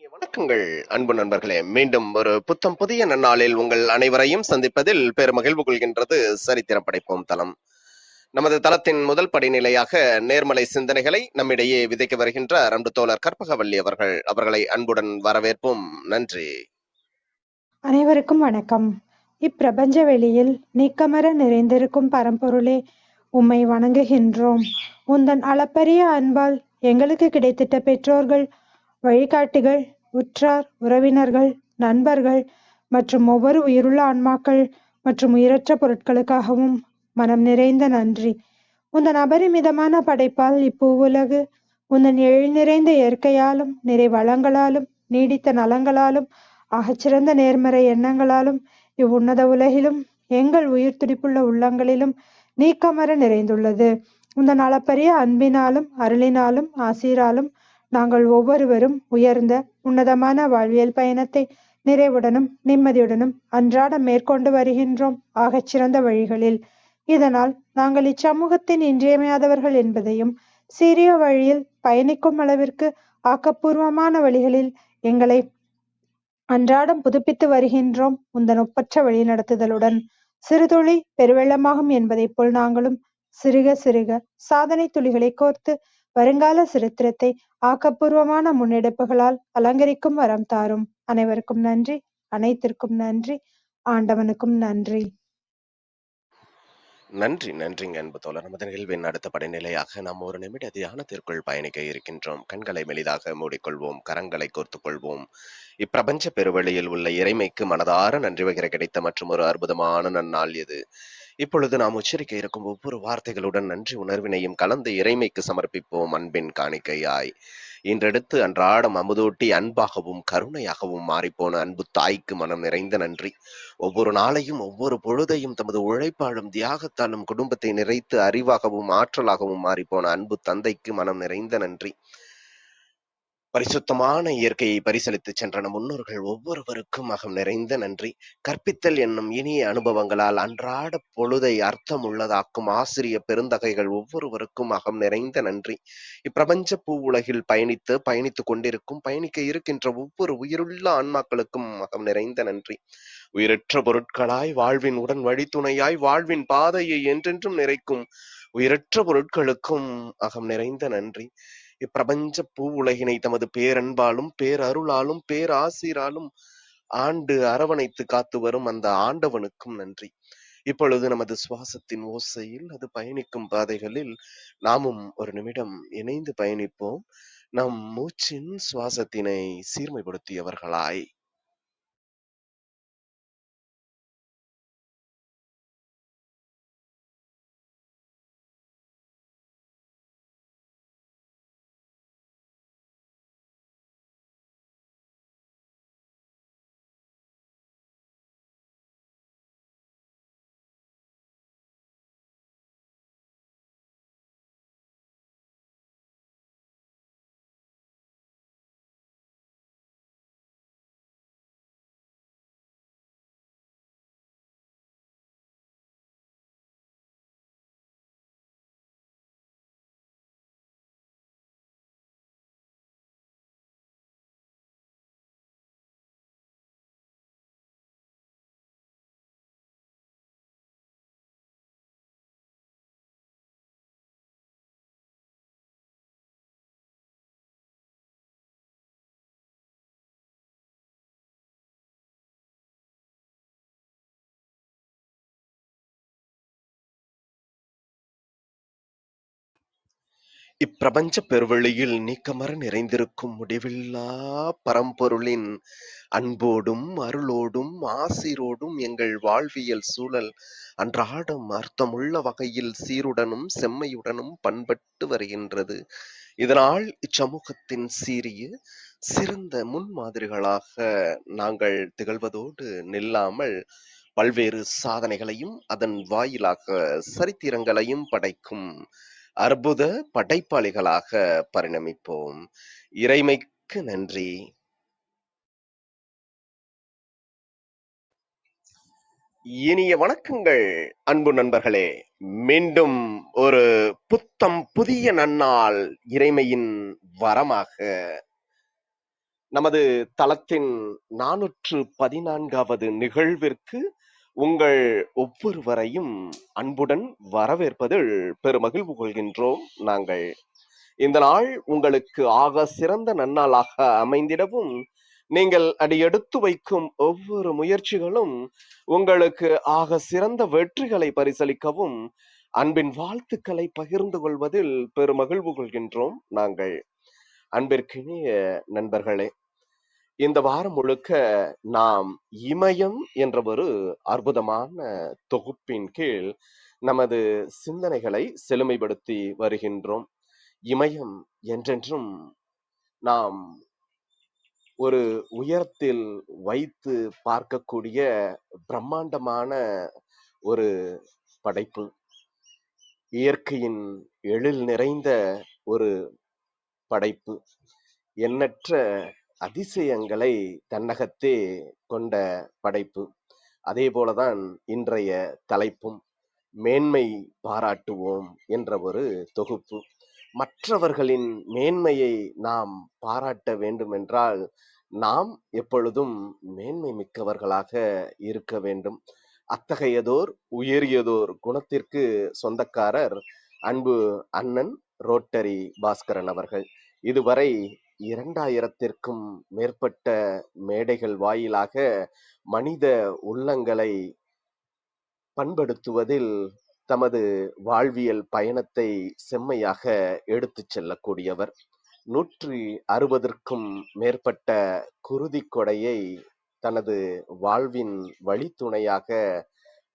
இனிய வணக்கங்கள் அன்பு நண்பர்களே. மீண்டும் ஒரு புத்தம் புதிய நன்னாளில் உங்கள் அனைவரையும் சந்திப்பதில் பெருமகிழ்வு கொள்கின்றது சரித்திரம் படைப்போம் தளம். நமது தளத்தின் முதல் படிநிலையாக நேர்மலை சிந்தனைகளை நம்மிடையே விதைக்க வருகின்ற அன்பு தோழர் கற்பகவல்லி அவர்களை அன்புடன் வரவேற்போம். நன்றி. அனைவருக்கும் வணக்கம். இப்பிரபஞ்ச வெளியில் நீக்கமற நிறைந்திருக்கும் பரம்பொருளே, உம்மை வணங்குகின்றோம். உந்தன் அளப்பரிய அன்பால் எங்களுக்கு கிடைத்திட்ட பெற்றோர்கள், வழிகாட்டிகள், உற்றார் உறவினர்கள், நண்பர்கள் மற்றும் ஒவ்வொரு உயிருள்ள ஆன்மாக்கள் மற்றும் உயிரற்ற பொருட்களுக்காகவும் மனம் நிறைந்த நன்றி. உந்தன் அபரிமிதமான படைப்பால் இப்பூவுலகு உந்தன் எழில் நிறைந்த இயற்கையாலும் நிறை வளங்களாலும் நீடித்த நலங்களாலும் ஆகச்சிறந்த நேர்மறை எண்ணங்களாலும் இவ்வுன்னத உலகிலும் எங்கள் உயிர் துடிப்புள்ள உள்ளங்களிலும் நீக்கமற நிறைந்துள்ளது. உந்தன் அளப்பரிய அன்பினாலும் அருளினாலும் ஆசீராலும் நாங்கள் ஒவ்வொருவரும் உயர்ந்த உன்னதமான வாழ்வியல் பயணத்தை நிறைவுடனும் நிம்மதியுடனும் அன்றாடம் மேற்கொண்டு வருகின்றோம் ஆகச்சிறந்த வழிகளில். இதனால் நாங்கள் இச்சமூகத்தின் இன்றியமையாதவர்கள் என்பதையும் சீரிய வழியில் பயணிக்கும் அளவிற்கு ஆக்கப்பூர்வமான வழிகளில் எங்களை அன்றாடம் புதுப்பித்து வருகின்றோம் உந்தன் ஒப்பற்ற வழிநடத்துதலுடன். சிறுதுளி பெருவெள்ளமாகும் என்பதைப் போல் நாங்களும் சிறுக சிறுக சாதனை துளிகளை கோர்த்து வருங்கால சரித்திரத்தை ஆக்கப்பூர்வமான முன்னெடுப்புகளால் அலங்கரிக்கும் வரம் தாரும். அனைவருக்கும் நன்றி, அனைத்திற்கும் நன்றி, ஆண்டவனுக்கும் நன்றி. நன்றி நன்றிங்க அன்பு தோழர். நமது நிகழ்வின் அடுத்த படிநிலையாக நாம் ஒரு நிமிட தியானத்திற்குள் பயணிக்க இருக்கின்றோம். கண்களை மெலிதாக மூடிக்கொள்வோம், கரங்களை கோர்த்துக் கொள்வோம். இப்பிரபஞ்ச பெருவெளியில் உள்ள இறைமைக்கு மனதார நன்றி வகிர கிடைத்த மற்றும் ஒரு அற்புதமான நன்னாள் இது. இப்பொழுது நாம் உச்சரிக்க இருக்கும் ஒவ்வொரு வார்த்தைகளுடன் நன்றி உணர்வினையும் கலந்து இறைமைக்கு சமர்ப்பிப்போம் அன்பின் காணிக்கையாய். இன்றெடுத்து அன்றாடம் அமுதூட்டி அன்பாகவும் கருணையாகவும் மாறிப்போன அன்பு தாய்க்கு மனம் நிறைந்த நன்றி. ஒவ்வொரு நாளையும் ஒவ்வொரு பொழுதையும் தமது உழைப்பாலும் தியாகத்தாலும் குடும்பத்தை நிறைத்து அறிவாகவும் ஆற்றலாகவும் மாறிப்போன அன்பு தந்தைக்கு மனம் நிறைந்த நன்றி. பரிசுத்தமான இயற்கையை பரிசளித்து சென்ற நம் முன்னோர்கள் ஒவ்வொருவருக்கும் அகம் நிறைந்த நன்றி. கற்பித்தல் என்னும் இனிய அனுபவங்களால் அன்றாட பொழுதை அர்த்தம் உள்ளதாக்கும் ஆசிரிய பெருந்தகைகள் ஒவ்வொருவருக்கும் அகம் நிறைந்த நன்றி. இப்பிரபஞ்ச பூ உலகில் பயணித்துக் கொண்டிருக்கும் பயணிக்க இருக்கின்ற ஒவ்வொரு உயிருள்ள ஆன்மாக்களுக்கும் அகம் நிறைந்த நன்றி. உயிரற்ற பொருட்களாய் வாழ்வின் உடன் வழித்துணையாய் வாழ்வின் பாதையை என்றென்றும் நிறைக்கும் உயிரற்ற பொருட்களுக்கும் அகம் நிறைந்த நன்றி. இப்பிரபஞ்ச பூ உலகினை தமது பேரன்பாலும் பேரருளாலும் பேராசீராலும் ஆண்டு அரவணைத்து காத்து வரும் அந்த ஆண்டவனுக்கும் நன்றி. இப்பொழுது நமது சுவாசத்தின் ஓசையில் அது பயணிக்கும் பாதைகளில் நாமும் ஒரு நிமிடம் இணைந்து பயணிப்போம். நம் மூச்சின் சுவாசத்தினை சீர்மைப்படுத்தியவர்களாய். இப்பிரபஞ்ச பெருவெளியில் நீக்கமற நிறைந்திருக்கும் முடிவில்லா பரம்பொருளின் அன்போடும் அருளோடும் ஆசீரோடும் எங்கள் வாழ்வியல் சூழல் அன்றாடம் அர்த்தமுள்ள வகையில் சீருடனும் செம்மையுடனும் பண்பட்டு வருகின்றது. இதனால் இச்சமூகத்தின் சீரிய சிறந்த முன்மாதிரிகளாக நாங்கள் திகழ்வதோடு நில்லாமல் பல்வேறு சாதனைகளையும் அதன் வாயிலாக சரித்திரங்களையும் படைக்கும் அற்புத படைப்பாளிகளாக பரிணமிப்போம். இறைமைக்கு நன்றி. இனிய வணக்கங்கள் அன்பு நண்பர்களே. மீண்டும் ஒரு புத்தம் புதிய நன்னாள் இறைமையின் வரமாக நமது தளத்தின் 414வது நிகழ்விற்கு உங்கள் ஒவ்வொருவரையும் அன்புடன் வரவேற்பதில் பெருமகிழ்வு கொள்கின்றோம் நாங்கள். இந்த நாள் உங்களுக்கு ஆக சிறந்த நன்னாளாக அமைந்திடவும், நீங்கள் அடியெடுத்து வைக்கும் ஒவ்வொரு முயற்சிகளும் உங்களுக்கு ஆக சிறந்த வெற்றிகளை பரிசளிக்கவும் அன்பின் வாழ்த்துக்களை பகிர்ந்து கொள்வதில் பெருமகிழ்வு கொள்கின்றோம் நாங்கள். அன்பிற்கினிய நண்பர்களே, இந்த வாரம் முழுக்க நாம் இமயம் என்ற ஒரு அற்புதமான தொகுப்பின் கீழ் நமது சிந்தனைகளை செழுமைப்படுத்தி வருகின்றோம். இமயம் என்றென்றும் நாம் ஒரு உயரத்தில் வைத்து பார்க்கக்கூடிய பிரம்மாண்டமான ஒரு படைப்பு, இயற்கையின் எழில் நிறைந்த ஒரு படைப்பு, எண்ணற்ற அதிசயங்களை தன்னகத்தே கொண்ட படைப்பு. அதே போலதான் இன்றைய தலைப்பும், மேன்மை பாராட்டுவோம் என்ற ஒரு தொகுப்பு. மற்றவர்களின் மேன்மையை நாம் பாராட்ட வேண்டுமென்றால் நாம் எப்பொழுதும் மேன்மை மிக்கவர்களாக இருக்க வேண்டும். அத்தகையதோர் உயரியதோர் குணத்திற்கு சொந்தக்காரர் அன்பு அண்ணன் ரோட்டரி பாஸ்கரன் அவர்கள். இதுவரை 2000த்திற்கும் மேற்பட்ட மேடைகள் வாயிலாக மனித உள்ளங்களை பண்படுத்துவதில் தமது வாழ்வியல் பயணத்தை செம்மையாக எடுத்துச் செல்லக்கூடியவர். 160ற்கும் மேற்பட்ட குருதிக் கொடையை தனது வாழ்வின் வழித்துணையாக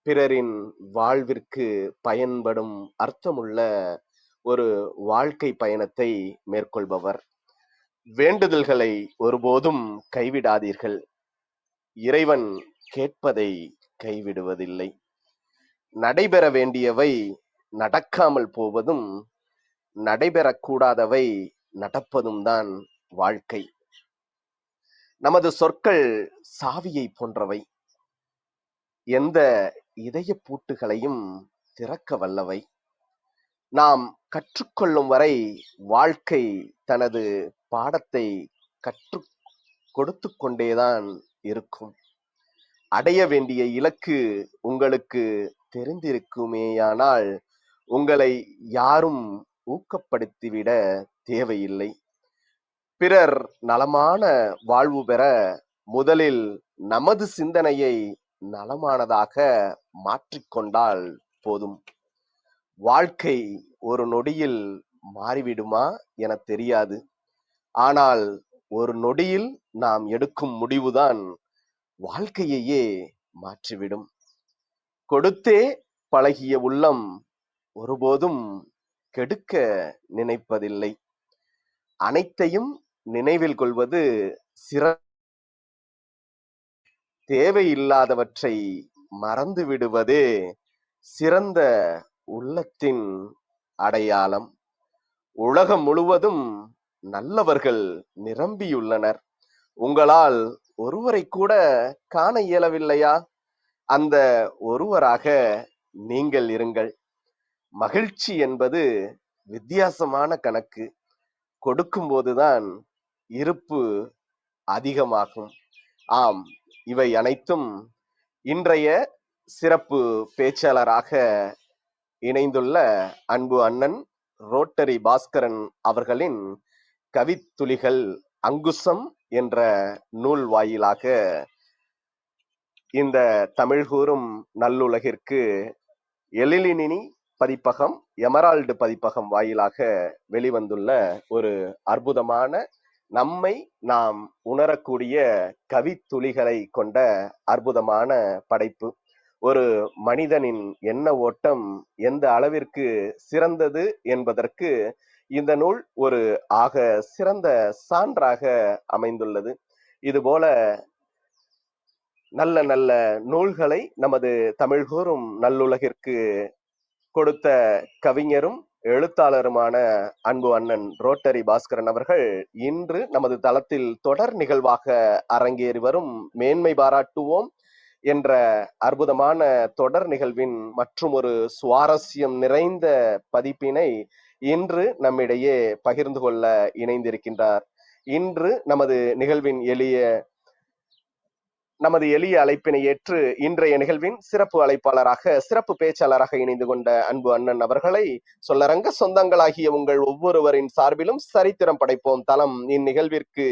பிறரின் வாழ்விற்கு பயன்படும் அர்த்தமுள்ள ஒரு வாழ்க்கை பயணத்தை மேற்கொள்பவர். வேண்டுதல்களை ஒருபோதும் கைவிடாதீர்கள், இறைவன் கேட்பதை கைவிடுவதில்லை. நடைபெற வேண்டியவை நடக்காமல் போவதும், நடைபெறக்கூடாதவை நடப்பதும் தான் வாழ்க்கை. நமது சொற்கள் சாவியை போன்றவை, எந்த இதய பூட்டுகளையும் திறக்க வல்லவை. நாம் கற்றுக்கொள்ளும் வரை வாழ்க்கை தனது பாடத்தை கற்று கொடுத்து கொண்டேதான் இருக்கும். அடைய வேண்டிய இலக்கு உங்களுக்கு தெரிந்திருக்குமேயானால் உங்களை யாரும் ஊக்கப்படுத்திவிட தேவையில்லை. பிறர் நலமான வாழ்வு பெற முதலில் நமது சிந்தனையை நலமானதாக மாற்றிக்கொண்டால் போதும். வாழ்க்கை ஒரு நொடியில் மாறிவிடுமா என தெரியாது, ஆனால் ஒரு நொடியில் நாம் எடுக்கும் முடிவுதான் வாழ்க்கையையே மாற்றிவிடும். கொடுத்தே பழகிய உள்ளம் ஒருபோதும் கெடுக்க நினைப்பதில்லை. அனைத்தையும் நினைவில் கொள்வது தேவையில்லாதவற்றை மறந்து விடுவதே சிறந்த உள்ளத்தின் அடையாளம். உலகம் முழுவதும் நல்லவர்கள் நிரம்பியுள்ளனர். உங்களால் ஒருவரை கூட காண இயலவில்லையா? அந்த ஒருவராக நீங்கள் இருங்கள். மகிழ்ச்சி என்பது வித்தியாசமான கணக்கு. கொடுக்கும் போதுதான் இருப்பு அதிகமாகும். ஆம், இவை அனைத்தும் இன்றைய சிறப்பு பேச்சாளராக இணைந்துள்ள அன்பு அண்ணன் ரோட்டரி பாஸ்கரன் அவர்களின் கவித்துளிகள் அங்குசம் என்ற நூல் வாயிலாக இந்த தமிழ் கூறும் நல்லுலகிற்கு எழிலினி பதிப்பகம், எமரால்டு பதிப்பகம் வாயிலாக வெளிவந்துள்ள ஒரு அற்புதமான, நம்மை நாம் உணரக்கூடிய கவித்துளிகளை கொண்ட அற்புதமான படைப்பு. ஒரு மனிதனின் எண்ண ஓட்டம் எந்த அளவிற்கு சிறந்தது என்பதற்கு இந்த நூல் ஒரு ஆக சிறந்த சான்றாக அமைந்துள்ளது. இதுபோல நல்ல நல்ல நூல்களை நமது தமிழ் கூறும் நல்லுலகிற்கு கொடுத்த கவிஞரும் எழுத்தாளருமான அன்பு அண்ணன் ரோட்டரி பாஸ்கரன் அவர்கள் இன்று நமது தளத்தில் தொடர் நிகழ்வாக அரங்கேறி வரும் மேன்மை பாராட்டுவோம் என்ற அற்புதமான தொடர் நிகழ்வின் மற்றும் ஒரு சுவாரஸ்யம் நிறைந்த பதிப்பினை இன்று நம்மிடையே பகிர்ந்து கொள்ள இணைந்திருக்கின்றார். இன்று நமது எளிய அழைப்பினை ஏற்று இன்றைய நிகழ்வின் சிறப்பு அழைப்பாளராக, சிறப்பு பேச்சாளராக இணைந்து கொண்ட அன்பு அண்ணன் அவர்களை சொல்லரங்க சொந்தங்களாகிய உங்கள் ஒவ்வொருவரின் சார்பிலும் சரித்திரம் படைப்போம் தளம் இந்நிகழ்விற்கு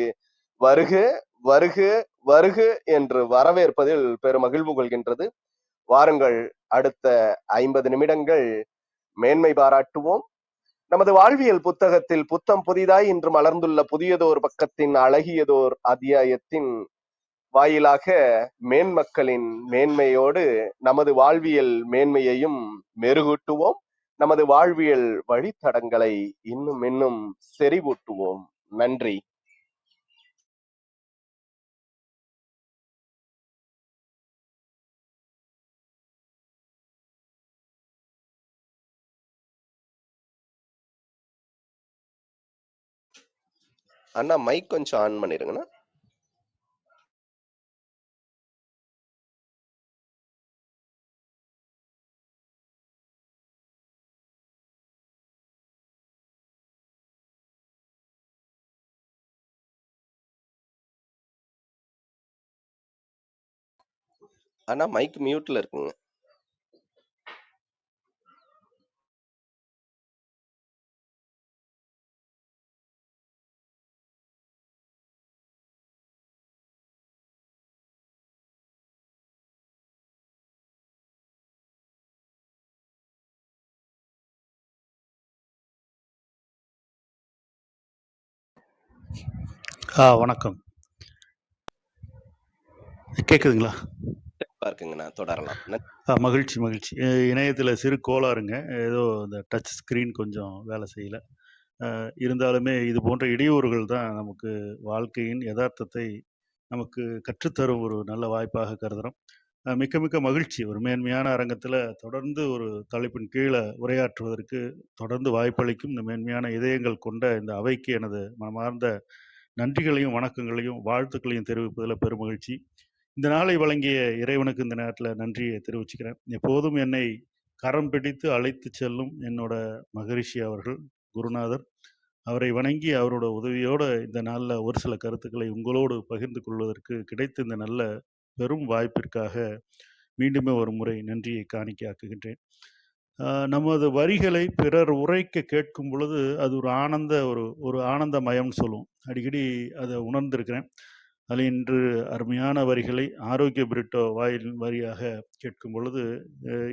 வருக வருக வருக என்று வரவேற்பதில் பெருமகிழ்வு கொள்கின்றது. வாருங்கள், அடுத்த 50 நிமிடங்கள் மேன்மை பாராட்டுவோம். நமது வாழ்வியல் புத்தகத்தில் புத்தம் புதிதாய் இன்று மலர்ந்துள்ள புதியதோர் பக்கத்தின் அழகியதோர் அத்தியாயத்தின் வாயிலாக மேன்மக்களின் மேன்மையோடு நமது வாழ்வியல் மேன்மையையும் மெருகூட்டுவோம். நமது வாழ்வியல் வழித்தடங்களை இன்னும் இன்னும் செறிவூட்டுவோம். நன்றி. அண்ணா மைக் கொஞ்சம் ஆன் பண்ணிருங்கண்ணா. அண்ணா மைக் மியூட்ல இருக்குங்க. வணக்கம். கேட்குதுங்களா? இருக்குங்கண்ணா, தொடரலாம். மகிழ்ச்சி மகிழ்ச்சி. இணையத்தில் சிறு கோளாறுங்க, ஏதோ இந்த டச் ஸ்க்ரீன் கொஞ்சம் வேலை செய்யலை. இருந்தாலுமே இது போன்ற இடையூறுகள் தான் நமக்கு வாழ்க்கையின் யதார்த்தத்தை நமக்கு கற்றுத்தரும் ஒரு நல்ல வாய்ப்பாக கருதுகிறோம். மிக்க மிக்க மகிழ்ச்சி. ஒரு மேன்மையான அரங்கத்தில் தொடர்ந்து ஒரு தலைப்பின் கீழே உரையாற்றுவதற்கு தொடர்ந்து வாய்ப்பளிக்கும் இந்த மேன்மையான இதயங்கள் கொண்ட இந்த அவைக்கு எனது மனமார்ந்த நன்றிகளையும் வணக்கங்களையும் வாழ்த்துக்களையும் தெரிவிப்பதில் பெருமகிழ்ச்சி. இந்த நாளை வழங்கிய இறைவனுக்கு இந்த நேரத்தில் நன்றியை தெரிவிச்சுக்கிறேன். எப்போதும் என்னை கரம் பிடித்து அழைத்து செல்லும் என்னோட மகரிஷி அவர்கள், குருநாதர், அவரை வணங்கி அவரோட உதவியோடு இந்த நாளில் ஒரு சில கருத்துக்களை உங்களோடு பகிர்ந்து கொள்வதற்கு கிடைத்த இந்த நல்ல பெரும் வாய்ப்பிற்காக மீண்டுமே ஒரு முறை நன்றியை காணிக்கையாக்குகின்றேன். நமது வரிகளை பிறர் உரைக்க கேட்கும் பொழுது அது ஒரு ஆனந்தமயம்னு சொல்லுவோம். அடிக்கடி அதை உணர்ந்திருக்கிறேன். அதில் இன்று அருமையான வரிகளை ஆரோக்கிய பிரிட்டோ வாயில் வரியாக கேட்கும் பொழுது,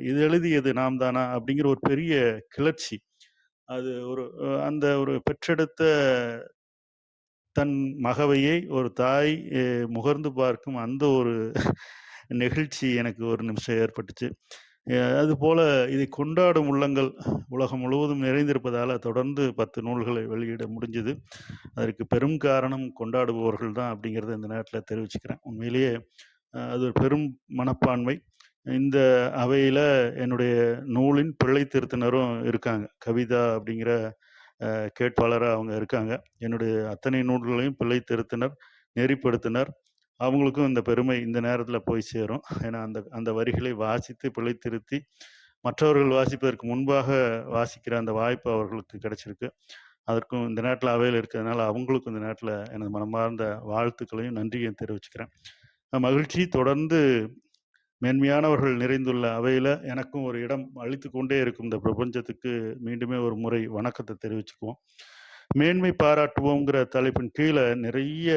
இது எழுதியது நாம் தானா அப்படிங்கிற ஒரு பெரிய கிளர்ச்சி. அது அந்த ஒரு பெற்றெடுத்த தன் மகவையை ஒரு தாய் முகர்ந்து பார்க்கும் அந்த ஒரு நெகிழ்ச்சி எனக்கு ஒரு நிமிஷம் ஏற்பட்டுச்சு. அதுபோல இதை கொண்டாடும் உள்ளங்கள் உலகம் முழுவதும் நிறைந்திருப்பதால் தொடர்ந்து 10 நூல்களை வெளியிட முடிஞ்சது. அதற்கு பெரும் காரணம் கொண்டாடுபவர்கள் தான் அப்படிங்கிறத இந்த நேரத்தில் தெரிவிச்சுக்கிறேன். உண்மையிலேயே அது ஒரு பெரும் மனப்பான்மை. இந்த அவையில் என்னுடைய நூலின் பிள்ளை திருத்தினரும் இருக்காங்க. கவிதா அப்படிங்கிற கேட்பாளராக அவங்க இருக்காங்க. என்னுடைய அத்தனை நூல்களையும் பிள்ளை திருத்தினர், நெறிப்படுத்தினர். அவங்களுக்கும் இந்த பெருமை இந்த நேரத்தில் போய் சேரும். ஏன்னா அந்த வரிகளை வாசித்து பிழை திருத்தி மற்றவர்கள் வாசிப்பதற்கு முன்பாக வாசிக்கிற அந்த வாய்ப்பு அவர்களுக்கு கிடைச்சிருக்கு. அதற்கும் இந்த நேரத்தில் அவையில் இருக்கிறதுனால அவங்களுக்கும் இந்த நேரத்தில் எனது மனமார்ந்த வாழ்த்துக்களையும் நன்றியையும் தெரிவிச்சுக்கிறேன். மகிழ்ச்சி. தொடர்ந்து மேன்மையானவர்கள் நிறைந்துள்ள அவையில் எனக்கும் ஒரு இடம் அளித்து கொண்டே இருக்கும் இந்த பிரபஞ்சத்துக்கு மீண்டுமே ஒரு முறை வணக்கத்தை தெரிவிச்சுக்குவோம். மேன்மை பாராட்டுவோங்கிற தலைப்பின் கீழே நிறைய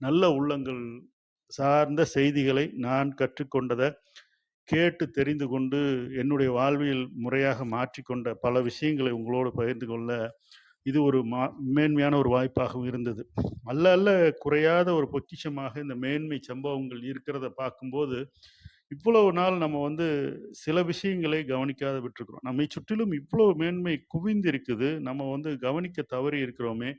நல்ல உள்ளங்கள் சார்ந்த செய்திகளை நான் கற்றுக்கொண்டதை கேட்டு தெரிந்து கொண்டு என்னுடைய வாழ்வியல் முறையாக மாற்றிக்கொண்ட பல விஷயங்களை உங்களோடு பகிர்ந்து கொள்ள இது ஒரு மேன்மையான ஒரு வாய்ப்பாகவும் இருந்தது. அல்ல குறையாத ஒரு பொக்கிஷமாக இந்த மேன்மை சம்பவங்கள் இருக்கிறத பார்க்கும்போது இவ்வளவு நாள் நம்ம சில விஷயங்களை கவனிக்காத விட்டுருக்கிறோம். நம்மை சுற்றிலும் இவ்வளவு மேன்மை குவிந்து இருக்குது, நம்ம கவனிக்க தவறி இருக்கிறோமே.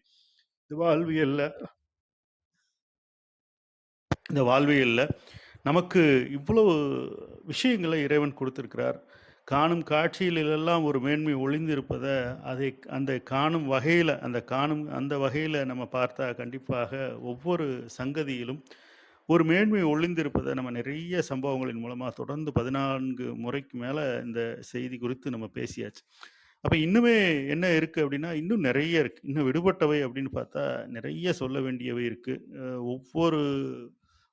இந்த வாழ்வியல்ல நமக்கு இவ்வளவு விஷயங்களை இறைவன் கொடுத்திருக்கிறார். காணும் காட்சியிலெல்லாம் ஒரு மேன்மை ஒளிந்திருப்பதை அந்த காணும் வகையில் அந்த வகையில் நம்ம பார்த்தா கண்டிப்பாக ஒவ்வொரு சங்கதியிலும் ஒரு மேன்மை ஒளிந்திருப்பதை நம்ம நிறைய சம்பவங்களின் மூலமாக தொடர்ந்து 14 முறைக்கு மேலே இந்த செய்தி குறித்து நம்ம பேசியாச்சு. அப்ப இன்னுமே என்ன இருக்கு அப்படின்னா, இன்னும் நெறைய இருக்கு. இன்னும் விடுபட்டவை அப்படின்னு பார்த்தா, நெறைய சொல்ல வேண்டியவை இருக்கு. ஒவ்வொரு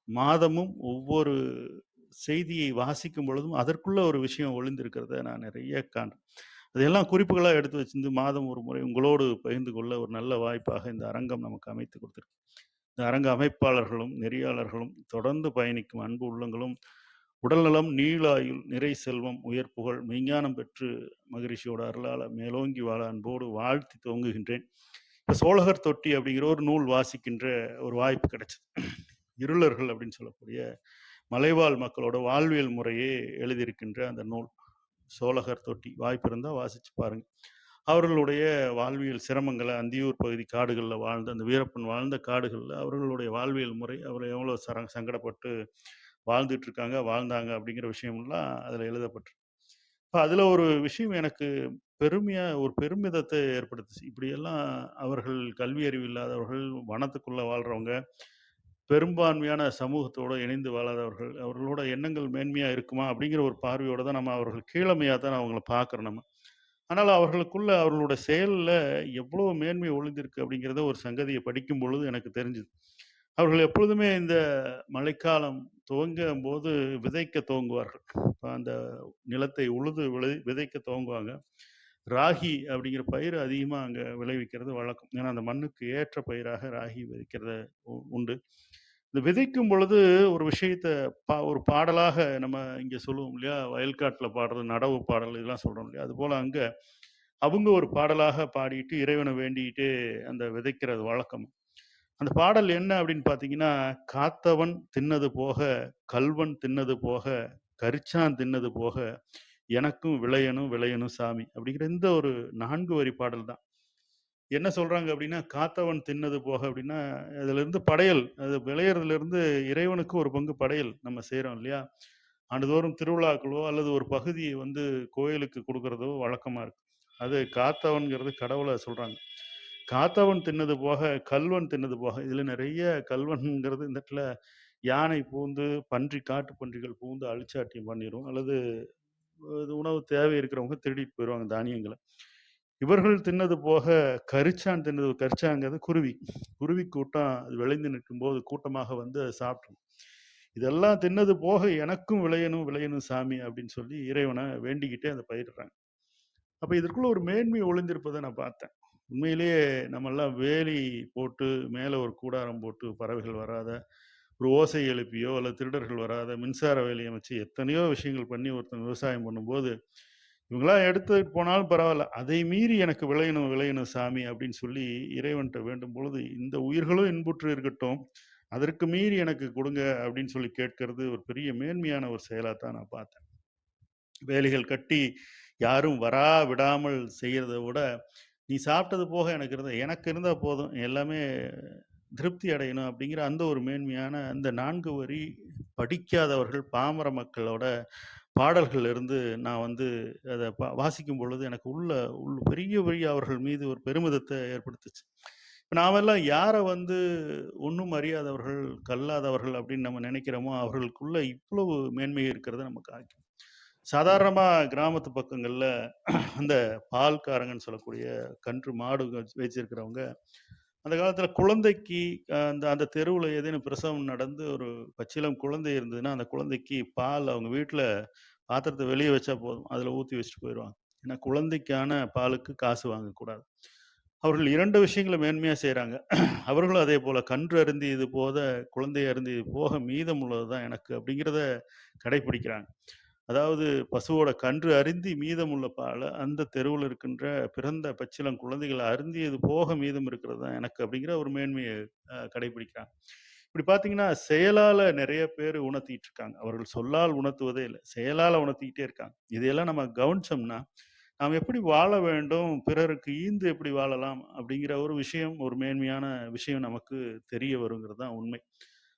மாதமும், ஒவ்வொரு செய்தியை வாசிக்கும் பொழுதும், அதற்குள்ள ஒரு விஷயம் ஒளிந்திருக்கிறத நான் நெறைய காண்றேன். அதையெல்லாம் குறிப்புகளா எடுத்து வச்சிருந்து மாதம் ஒரு முறை உங்களோடு பகிர்ந்து கொள்ள ஒரு நல்ல வாய்ப்பாக இந்த அரங்கம் நமக்கு அமைத்து கொடுத்திருக்கு. இந்த அரங்க அமைப்பாளர்களும், நெறியாளர்களும், தொடர்ந்து பயணிக்கும் அன்பு உள்ளங்களும், உடல்நலம், நீளாயுள், நிறை செல்வம், உயர் புகழ், மெய்ஞானம் பெற்று மகரிஷியோட அருளால மேலோங்கி வாழ அன்போடு வாழ்த்தி துவங்குகின்றேன். இப்ப சோழகர் தொட்டி அப்படிங்கிற ஒரு நூல் வாசிக்கின்ற ஒரு வாய்ப்பு கிடைச்சது. இருளர்கள் அப்படின்னு சொல்லக்கூடிய மலைவாழ் மக்களோட வாழ்வியல் முறையே எழுதியிருக்கின்ற அந்த நூல். சோழகர் தொட்டி. வாய்ப்பு இருந்தா வாசிச்சு பாருங்க. அவர்களுடைய வாழ்வியல் சிரமங்கள அந்தியூர் பகுதி காடுகள்ல வாழ்ந்த அந்த வீரப்பன் வாழ்ந்த காடுகள்ல அவர்களுடைய வாழ்வியல் முறை, அவர் எவ்வளோ சங்கடப்பட்டு வாழ்ந்துட்டு இருக்காங்க, வாழ்ந்தாங்க அப்படிங்கிற விஷயம்லாம் அதுல எழுதப்பட்டிருக்கு. இப்ப அதுல ஒரு விஷயம் எனக்கு ஒரு பெருமிதத்தை ஏற்படுத்துச்சு. இப்படியெல்லாம் அவர்கள் கல்வி அறிவு இல்லாதவர்கள், வனத்துக்குள்ள வாழ்றவங்க, பெரும்பான்மையான சமூகத்தோட இணைந்து வாழாதவர்கள், அவர்களோட எண்ணங்கள் மேன்மையா இருக்குமா? அப்படிங்கிற ஒரு பார்வையோட தான் நம்ம அவர்கள் கீழமையா தான் அவங்கள பார்க்குறோம் நம்ம. ஆனால் அவர்களுக்குள்ள அவர்களோட செயல்ல எவ்வளோ மேன்மை ஒளிந்திருக்கு அப்படிங்கிறத ஒரு சங்கதிய படிக்கும் பொழுது எனக்கு தெரிஞ்சது. அவர்கள் எப்பொழுதுமே இந்த மழைக்காலம் துவங்கும்போது விதைக்க துவங்குவார்கள். இப்ப அந்த நிலத்தை உழுது விதைக்க துவங்குவாங்க. ராகி அப்படிங்கிற பயிர் அதிகமா அங்க விளைவிக்கிறது வழக்கம். ஏன்னா, அந்த மண்ணுக்கு ஏற்ற பயிராக ராகி விதைக்கிறது உண்டு. இந்த விதைக்கும் பொழுது ஒரு விஷயத்த ஒரு பாடலாக நம்ம இங்க சொல்லுவோம் இல்லையா? வயல்காட்டுல பாடுறது, நடவு பாடல் இதெல்லாம் சொல்றோம் இல்லையா? அதுபோல அங்க அவங்க ஒரு பாடலாக பாடிட்டு, இறைவன வேண்டிட்டு அந்த விதைக்கிறது வழக்கம். அந்த பாடல் என்ன அப்படின்னு பார்த்தீங்கன்னா, "காத்தவன் தின்னது போக, கள்வன் தின்னது போக, கரிச்சான் தின்னது போக, எனக்கும் விளையணும் விளையணும் சாமி." அப்படிங்கிற இந்த ஒரு 4 வரி பாடல் தான். என்ன சொல்றாங்க அப்படின்னா, "காத்தவன் தின்னது போக" அப்படின்னா, அதிலிருந்து படையல், அது விளையறதிலிருந்து இறைவனுக்கு ஒரு பங்கு படையல் நம்ம செய்றோம் இல்லையா? ஆண்டுதோறும் திருவிழாக்களோ அல்லது ஒரு பகுதியை வந்து கோயிலுக்கு குடுக்குறதோ வழக்கமா இருக்கு. அது காத்தவன்ங்கிறது கடவுள சொல்றாங்க. காத்தவன் தின்னது போக, கள்வன் தின்னது போக. இதுல நெறைய கள்வன்ங்கிறது இந்த இடத்துல யானை பூந்து, காட்டு பன்றிகள் பூந்து அழிச்சாட்டியம் பண்ணிரும். அல்லது இது உணவு தேவை இருக்கிறவங்க திருடிட்டு போயிருவாங்க தானியங்கள. இவர்கள் தின்னது போக கரிச்சான் தின்னது கரிச்சான்ங்கிறது குருவி. குருவி கூட்டம் அது விளைந்து நிற்கும்போது கூட்டமாக வந்து அத சாப்பிட்ரும். இதெல்லாம் தின்னது போக எனக்கும் விளையணும் விளையணும் சாமி அப்படின்னு சொல்லி இறைவன வேண்டிக்கிட்டே அத பயிரிடுறாங்க. அப்ப இதற்குள்ள ஒரு மேன்மை ஒளிந்திருப்பத நான் பார்த்தேன். உண்மையிலேயே நம்மெல்லாம் வேலி போட்டு, மேல ஒரு கூடாரம் போட்டு பறவைகள் வராத, ஒரு ஓசை எழுப்பியோ, அல்லது திருடர்கள் வராத, மின்சார வேலி அமைச்சு எத்தனையோ விஷயங்கள் பண்ணி ஒருத்தன் விவசாயம் பண்ணும்போது, இவங்கலாம் எடுத்துட்டு போனாலும் பரவால்ல. அதை மீறி எனக்கு விளையணும் விளையணும் சாமி அப்படின்னு சொல்லி இறைவன்ட்ட வேண்டும் பொழுது, இந்த உயிர்களும் இன்புற்று இருக்கட்டும். அதற்கு மீறி எனக்கு குடுங்க அப்படின்னு சொல்லி கேட்கிறது ஒரு பெரிய மேன்மையான ஒரு செயலா தான் நான் பார்த்தேன். வேலிகள் கட்டி யாரும் விடாமல் செய்யறத விட, "நீ சாப்பிட்டது போக எனக்கு இருந்தா போதும். எல்லாமே திருப்தி அடையணும்." அப்படிங்கிற அந்த ஒரு மேன்மையான அந்த 4 வரி படிக்காதவர்கள், பாமர மக்களோட பாடல்கள்ல இருந்து நான் வந்து அத வாசிக்கும் பொழுது எனக்கு பெரிய பெரிய அவர்கள் மீது ஒரு பெருமிதத்த ஏற்படுத்துச்சு. இப்ப நாமெல்லாம் யார வந்து ஒண்ணும் அறியாதவர்கள், கல்லாதவர்கள் அப்படின்னு நம்ம நினைக்கிறோமோ, அவர்களுக்குள்ள இவ்வளவு மேன்மை இருக்கிறத நம்ம காண்கிறோம். சாதாரணமா கிராமத்து பக்கங்கள்ல அந்த பால்காரங்கன்னு சொல்லக்கூடிய கன்று மாடு வச்சிருக்கிறவங்க, அந்த காலத்துல குழந்தைக்கு அந்த அந்த தெருவுல ஏதேனும் பிரசவம் நடந்து ஒரு பச்சிளம் குழந்தை இருந்ததுன்னா, அந்த குழந்தைக்கு பால் அவங்க வீட்ல பாத்திரத்த வெளிய வச்சா போதும். அதுல ஊத்தி வச்சுட்டு போயிருவாங்க. ஏன்னா, குழந்தைக்கான பாலுக்கு காசு வாங்கக்கூடாது. அவர்கள் 2 விஷயங்கள மேன்மையா செய்றாங்க. அவர்களும் அதேபோல கன்று அருந்தியது போத, குழந்தை அருந்தியது போக மீதம் உள்ளது தான் எனக்கு அப்படிங்கிறத கடைப்பிடிக்கிறாங்க. அதாவது பசுவோட கன்று அருந்தி மீதமுள்ள பால அந்த தெருவுல இருக்கின்ற பிறந்த பச்சிளம் குழந்தைகள் அருந்தியது போக மீதம் இருக்கிறது தான் எனக்கு அப்படிங்கிற ஒரு மேன்மைய கடைப்பிடிக்கிறாங்க. இப்படி பார்த்தீங்கன்னா, செயலால நெறைய பேரு உணர்த்திட்டு இருக்காங்க. அவர்கள் சொல்லால் உணர்த்துவதே இல்ல. செயலால உணர்த்திக்கிட்டே இருக்காங்க. இதையெல்லாம் நம்ம கவனிச்சோம்னா, நாம் எப்படி வாழ வேண்டும், பிறருக்கு ஈந்து எப்படி வாழலாம் அப்படிங்கிற ஒரு விஷயம், ஒரு மேன்மையான விஷயம் நமக்கு தெரிய வருங்கிறது தான் உண்மை.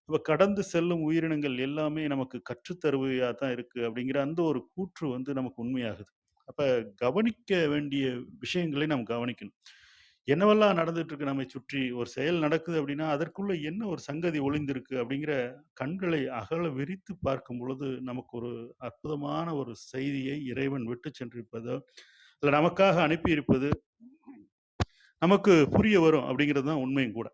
அப்ப கடந்து செல்லும் உயிரினங்கள் எல்லாமே நமக்கு கற்றுத் தருபவையா தான் இருக்கு அப்படிங்கிற அந்த ஒரு கூற்று வந்து நமக்கு உண்மையாகுது. அப்ப கவனிக்க வேண்டிய விஷயங்களை நாம் கவனிக்கணும். என்னவெல்லாம் நடந்துட்டு இருக்கு நம்மை சுற்றி? ஒரு செயல் நடக்குது அப்படின்னா, அதற்குள்ள என்ன ஒரு சங்கதி ஒளிந்திருக்கு அப்படிங்கிற கண்களை அகல விரித்து பார்க்கும் பொழுது, நமக்கு ஒரு அற்புதமான ஒரு செய்தியை இறைவன் விட்டுச் சென்றிருப்பதோ, இல்ல நமக்காக அனுப்பியிருப்பது நமக்கு புரிய வரும் அப்படிங்கிறது தான் உண்மையும் கூட.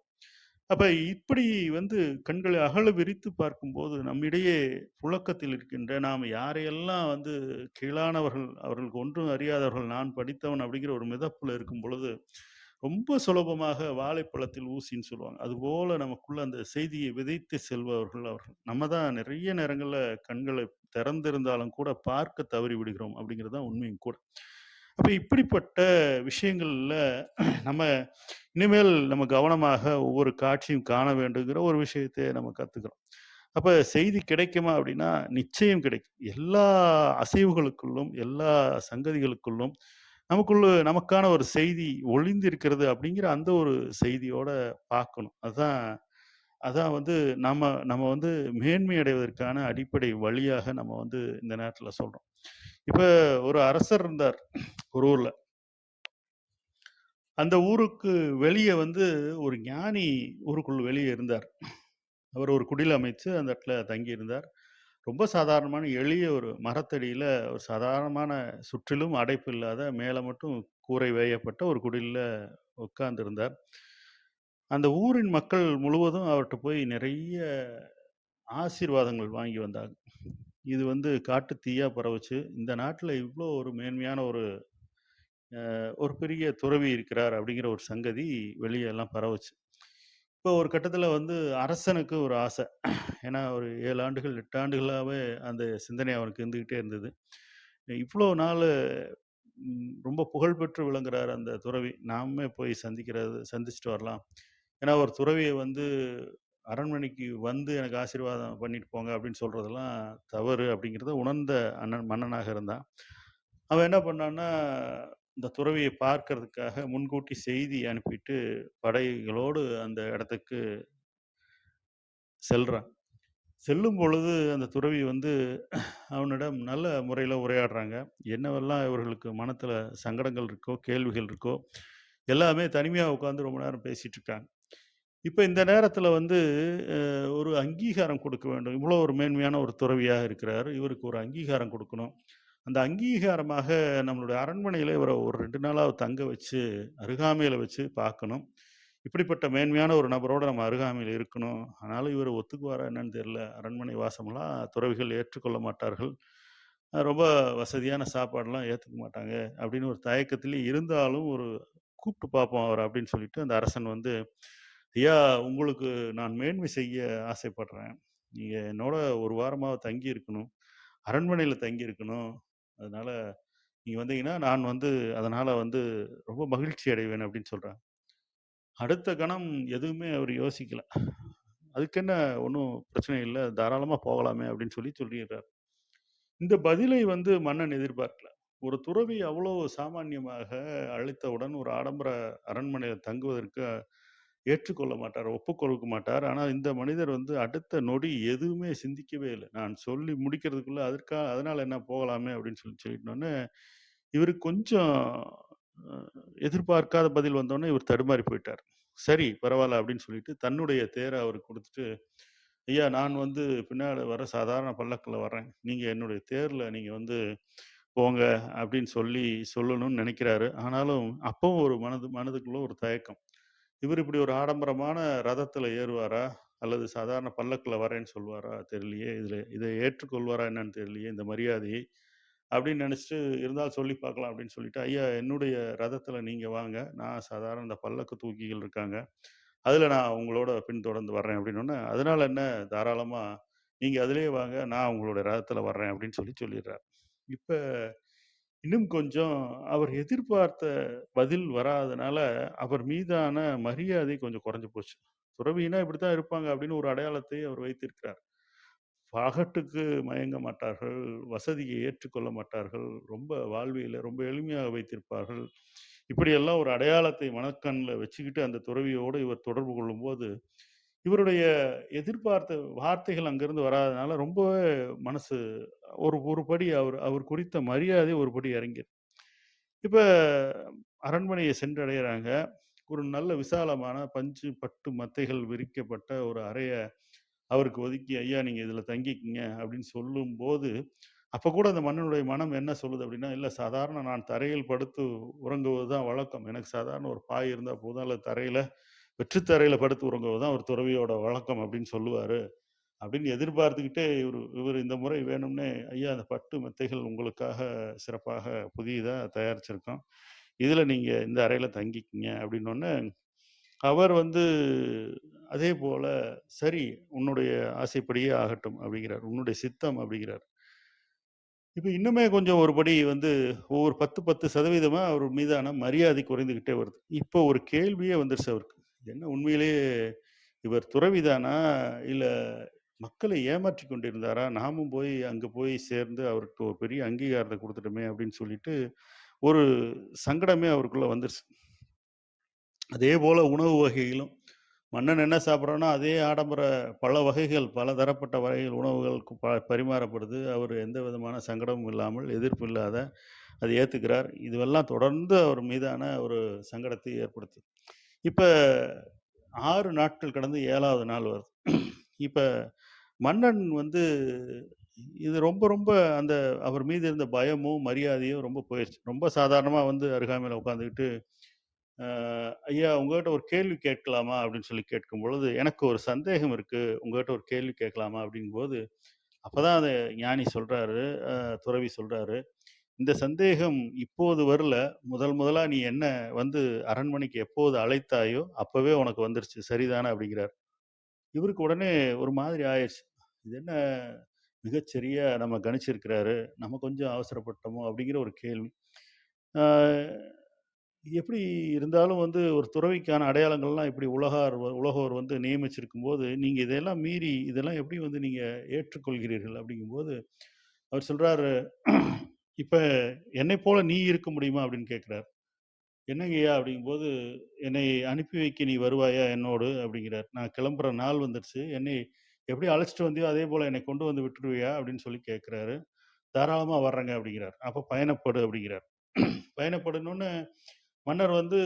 அப்ப இப்படி வந்து கண்களை அகல விரித்து பார்க்கும்போது, நம்மிடையே புழக்கத்தில் இருக்கின்ற நாம் யாரையெல்லாம் வந்து கீழானவர்கள், அவர்களுக்கு ஒன்றும் அறியாதவர்கள், நான் படித்தவன் அப்படிங்கிற ஒரு மிதப்புல இருக்கும் பொழுது, ரொம்ப சுலபமாக வாழைப்பழத்தில் ஊசின்னு சொல்லுவாங்க. அதுபோல நமக்குள்ள அந்த செய்தியை விதைத்து செல்பவர்கள் அவர்கள். நம்ம தான் நிறைய நேரங்கள்ல கண்களை திறந்திருந்தாலும் கூட பார்க்க தவறி விடுகிறோம் அப்படிங்கிறது தான் உண்மையும் கூட. அப்ப இப்படிப்பட்ட விஷயங்கள்ல நம்ம இனிமேல் நம்ம கவனமாக ஒவ்வொரு காட்சியும் காண வேண்டுங்கிற ஒரு விஷயத்தை நம்ம கத்துக்கிறோம். அப்ப செய்தி கிடைக்குமா அப்படின்னா, நிச்சயம் கிடைக்கும். எல்லா அசைவுகளுக்குள்ளும், எல்லா சங்கதிகளுக்குள்ளும் நமக்கான ஒரு செய்தி ஒளிந்திருக்கிறது அப்படிங்கிற அந்த ஒரு செய்தியோட பார்க்கணும். அதான் அதான் வந்து நம்ம நம்ம வந்து மேன்மை அடைவதற்கான அடிப்படை வழியாக நம்ம வந்து இந்த நேரத்துல சொல்றோம். இப்ப ஒரு அரசர் இருந்தார் ஒரு ஊர்ல. அந்த ஊருக்கு வெளிய வந்து ஒரு ஞானி ஊருக்குள் வெளிய இருந்தார். அவர் ஒரு குடில் அமைச்சு அந்த இடத்துல தங்கியிருந்தார். ரொம்ப சாதாரணமான எளிய ஒரு மரத்தடியில ஒரு சாதாரணமான சுற்றிலும் அடைப்பு இல்லாத மேல மட்டும் கூரை வேயப்பட்ட ஒரு குடில்ல உட்கார்ந்திருந்தார். அந்த ஊரின் மக்கள் முழுவதும் அவர்ட்ட போய் நிறைய ஆசீர்வாதங்கள் வாங்கி வந்தாங்க. இது வந்து காட்டுத் தீயா பரவுச்சு. இந்த நாட்டுல இவ்ளோ ஒரு மேன்மையான ஒரு பெரிய துறவி இருக்கிறார் அப்படிங்கிற ஒரு சங்கதி வெளிய எல்லாம் பரவுச்சு. இப்போ ஒரு கட்டத்துல வந்து அரசனுக்கு ஒரு ஆசை. ஏன்னா ஒரு 7 ஆண்டுகள், 8 ஆண்டுகளாவே அந்த சிந்தனை அவனுக்கு இருந்துகிட்டே இருந்தது. இவ்ளோ நாளு ரொம்ப புகழ்பெற்று விளங்குறார் அந்த துறவி. நாமே போய் சந்திச்சுட்டு வரலாம். ஏன்னா ஒரு துறவிய வந்து அரண்மனைக்கு வந்து எனக்கு ஆசீர்வாதம் பண்ணிட்டு போங்க அப்படின்னு சொல்றதெல்லாம் தவறு அப்படிங்கிறத உணர்ந்த மன்னனாக இருந்தான். அவன் என்ன பண்ணான்னா, இந்த துறவிய பார்க்கறதுக்காக முன்கூட்டி செய்தி அனுப்பிட்டு படைகளோடு அந்த இடத்துக்கு செல்றான். செல்லும் பொழுது அந்த துறவி வந்து அவனிடம் நல்ல முறையில உரையாடுறாங்க. என்னவெல்லாம் இவர்களுக்கு மனத்துல சங்கடங்கள் இருக்கோ, கேள்விகள் இருக்கோ, எல்லாமே தனிமையா உட்கார்ந்து ரொம்ப நேரம் பேசிட்டு இருக்காங்க. இப்ப இந்த நேரத்துல வந்து ஒரு அங்கீகாரம் கொடுக்க வேண்டும். இவ்வளோ ஒரு மேன்மையான ஒரு துறவியா இருக்கிறாரு. இவருக்கு ஒரு அங்கீகாரம் கொடுக்கணும். அந்த அங்கீகாரமாக நம்மளுடைய அரண்மனையில இவர ஒரு 2 நாளாவது தங்க வச்சு, அருகாமையில வச்சு பார்க்கணும். இப்படிப்பட்ட மேன்மையான ஒரு நபரோட நம்ம அருகாமையில இருக்கணும். ஆனாலும் இவரு ஒத்துக்குவாரா என்னன்னு தெரியல. அரண்மனை வாசமெல்லாம் துறவிகள் ஏற்றுக்கொள்ள மாட்டார்கள். ரொம்ப வசதியான சாப்பாடுலாம் ஏத்துக்க மாட்டாங்க. அப்படின்னு ஒரு தயக்கத்திலே இருந்தாலும் ஒரு கூப்பிட்டு பார்ப்போம் அவர அப்படின்னு சொல்லிட்டு அந்த அரசன் வந்து, "ஐயா, உங்களுக்கு நான் மேன்மை செய்ய ஆசைப்படுறேன். நீங்க என்னோட 1 வாரமாவது தங்கி இருக்கணும். அரண்மனையில தங்கி இருக்கணும். அதனால நீங்க வந்தீங்கன்னா, நான் வந்து அதனால வந்து ரொம்ப மகிழ்ச்சி அடைவேன்" அப்படின்னு சொல்றாங்க. அடுத்த கணம் எதுவுமே அவரு யோசிக்கல. "அதுக்கென்ன ஒண்ணும் பிரச்சனை இல்ல. தாராளமா போகலாமே" அப்படின்னு சொல்லிர்றாரு. இந்த பதிலை வந்து மன்னன் எதிர்பார்க்கல. ஒரு துறவி அவ்வளோ சாமான்யமாக அழைத்தவுடன் ஒரு ஆடம்பர அரண்மனையில தங்குவதற்கு ஏற்றுக்கொள்ள மாட்டார், ஒப்புக்கொடுக்க மாட்டார். ஆனா இந்த மனிதர் வந்து அடுத்த நொடி எதுவுமே சிந்திக்கவே இல்ல. நான் சொல்லி முடிக்கிறதுக்குள்ள அதனால என்ன போகலாமே அப்படின்னு சொல்லிட்டோனே, இவருக்கு கொஞ்சம் அ எதிர்பார்க்காத பதில் வந்தோனே இவர் தடுமாறி போயிட்டார். சரி பரவால்ல அப்படின்னு சொல்லிட்டு தன்னுடைய தேர அவருக்கு குடுத்துட்டு, ஐயா, நான் வந்து பின்னால வர சாதாரண பல்லக்குல வர்றேன். நீங்க என்னுடைய தேர்ல நீங்க வந்து போங்க அப்படின்னு சொல்லணும்னு நினைக்கிறாரு. ஆனாலும் அப்பவும் ஒரு மனதுக்குள்ள ஒரு தயக்கம். இவரு இப்படி ஒரு ஆடம்பரமான ரதத்துல ஏறுவாரா? அல்லது சாதாரண பல்லக்குல வரேன்னு சொல்வாரா? தெரியலையே. இதை ஏற்றுக்கொள்வாரா என்னன்னு தெரியலையே இந்த மரியாதையை. அப்படின்னு நினைச்சுட்டு, இருந்தாலும் சொல்லி பார்க்கலாம் அப்படின்னு சொல்லிட்டு, ஐயா, என்னுடைய ரதத்துல நீங்க வாங்க. நான் சாதாரண இந்த பல்லக்கு தூக்கிகள் இருக்காங்க. அதுல நான் உங்களோட பின்தொடர்ந்து வர்றேன் அப்படின்னோனே, அதனால என்ன, தாராளமா நீங்க அதிலேயே வாங்க. நான் உங்களுடைய ரதத்துல வர்றேன் அப்படின்னு சொல்லிர்றார். இப்ப இன்னும் கொஞ்சம் அவர் எதிர்பார்த்த பதில் வராதனால, அவர் மீதான மரியாதை கொஞ்சம் குறைஞ்சு போச்சு. துறவினா இப்படித்தான் இருப்பாங்க அப்படின்னு ஒரு அடையாளத்தை அவர் வைத்திருக்கிறார். பகட்டுக்கு மயங்க மாட்டார்கள், வசதியை ஏற்றுக்கொள்ள மாட்டார்கள், ரொம்ப வாழ்வியல ரொம்ப எளிமையாக வைத்திருப்பார்கள். இப்படியெல்லாம் ஒரு அடையாளத்தை மனக்கண்ல வச்சுக்கிட்டு அந்த துறவியோடு இவர் தொடர்பு கொள்ளும்போது, இவருடைய எதிர்பார்த்த வார்த்தைகள் அங்கிருந்து வராதனால ரொம்பவே மனசு ஒரு ஒரு படி அவர் அவர் குறித்த மரியாதை ஒரு படி இறங்கிருது. இப்ப அரண்மனையை சென்றடையறாங்க. ஒரு நல்ல விசாலமான பஞ்சு பட்டு மெத்தைகள் விரிக்கப்பட்ட ஒரு அறைய அவருக்கு ஒதுக்கி, "ஐயா, நீங்க இதுல தங்கிக்கங்க" அப்படின்னு சொல்லும்போது, அப்ப கூட அந்த மன்னனுடைய மனம் என்ன சொல்லுது அப்படின்னா, "இல்ல சாதாரண நான் தரையில் படுத்து உறங்குவது தான் வழக்கம். எனக்கு சாதாரண ஒரு பாய் இருந்தா போதும். அல்லது தரையில வெற்று தரையில படுத்து உறங்குவது தான் ஒரு துறவியோட வழக்கம்" அப்படின்னு சொல்லுவாரு. அப்படின்னு எதிர்பார்த்துக்கிட்டே இவரு இந்த முறை வேணும்னே, "ஐயா அந்த பட்டு மெத்தைகள் உங்களுக்காக சிறப்பாக புதியதா தயாரிச்சிருக்கோம். இதுல நீங்க இந்த அறையில தங்கிக்கங்க" அப்படின்னோனே, அவர் வந்து அதேபோல, "சரி உன்னுடைய ஆசைப்படியே ஆகட்டும்" அப்படிங்கிறார். "உன்னுடைய சித்தம்" அப்படிங்கிறார். இப்ப இன்னுமே கொஞ்சம் ஒரு படி வந்து ஒவ்வொரு 10, 10% அவர் மீதான மரியாதை குறைந்துகிட்டே வருது. இப்போ ஒரு கேள்வியே வந்துருச்சு அவருக்கு. என்ன உண்மையிலேயே இவர் துறவிதானா? இல்ல மக்களை ஏமாற்றிக் கொண்டிருந்தாரா? நாமும் போய் அங்க போய் சேர்ந்து அவருக்கு ஒரு பெரிய அங்கீகாரத்த குடுத்துட்டோமே! அப்படின்னு சொல்லிட்டு, ஒரு சங்கடமே அவருக்குள்ள வந்துருச்சு. அதேபோல உணவு வகையிலும், மன்னன் என்ன சாப்பிடுறானோ, அதே ஆடம்பர பல வகைகள், பல தரப்பட்ட வகைகள் உணவுகள் பரிமாறப்படுது. அவரு எந்த விதமான சங்கடமும் இல்லாமல், எதிர்ப்பு இல்லாத அதை ஏத்துக்கிறார். இதுவெல்லாம் தொடர்ந்து அவர் மீதான ஒரு சங்கடத்தை ஏற்படுத்துது. இப்ப 6 நாட்கள் கடந்து 7வது நாள் வருது. இப்ப மன்னன் வந்து இது ரொம்ப ரொம்ப அந்த அவர் மீது இருந்த பயமும், மரியாதையும் ரொம்ப போயிருச்சு. ரொம்ப சாதாரணமா வந்து அருகாமையில உட்காந்துக்கிட்டு, "அ ஐயா உங்ககிட்ட ஒரு கேள்வி கேட்கலாமா?" அப்படின்னு சொல்லி கேட்கும் பொழுது, "எனக்கு ஒரு சந்தேகம் இருக்கு. உங்ககிட்ட ஒரு கேள்வி கேட்கலாமா?" அப்படிங்கும்போது, அப்பதான் அந்த ஞானி சொல்றாரு, துறவி சொல்றாரு, "இந்த சந்தேகம் இப்போது வரல. முதல் முதலா நீ என்ன வந்து அரண்மனைக்கு எப்போது அழைத்தாயோ, அப்பவே உனக்கு வந்துருச்சு. சரிதானே?" அப்படிங்கிறார். இவருக்கு உடனே ஒரு மாதிரி ஆயிருச்சு. இது என்ன மிகச்சரியா நம்ம கணிச்சிருக்கிறாரு. நம்ம கொஞ்சம் அவசரப்பட்டோமோ! அப்படிங்கிற ஒரு கேள்வி. ஆ எப்படி இருந்தாலும் வந்து ஒரு துறவிக்கான அடையாளங்கள்லாம் இப்படி உலகோர் வந்து நியமிச்சிருக்கும்போது, நீங்க இதெல்லாம் மீறி இதெல்லாம் எப்படி வந்து நீங்க ஏற்றுக்கொள்கிறீர்கள்? அப்படிங்கும்போது, அவர் சொல்றாரு, "இப்ப என்னைப் போல நீ இருக்க முடியுமா?" அப்படின்னு கேட்கிறார். "என்னங்கய்யா?" அப்படிங்கும்போது, "என்னை அனுப்பி வைக்க நீ வருவாயா என்னோடு?" அப்படிங்கிறார். "நான் கிளம்புற நாள் வந்துருச்சு. என்னை எப்படி அழைச்சிட்டு வந்தியோ, அதேபோல என்னை கொண்டு வந்து விட்டுருவியா?" அப்படின்னு சொல்லி கேட்கிறாரு. "தாராளமா வர்றேங்க" அப்படிங்கிறார். "அப்ப பயணப்படு" அப்படிங்கிறார். பயணப்படுனோனே, மன்னர் வந்து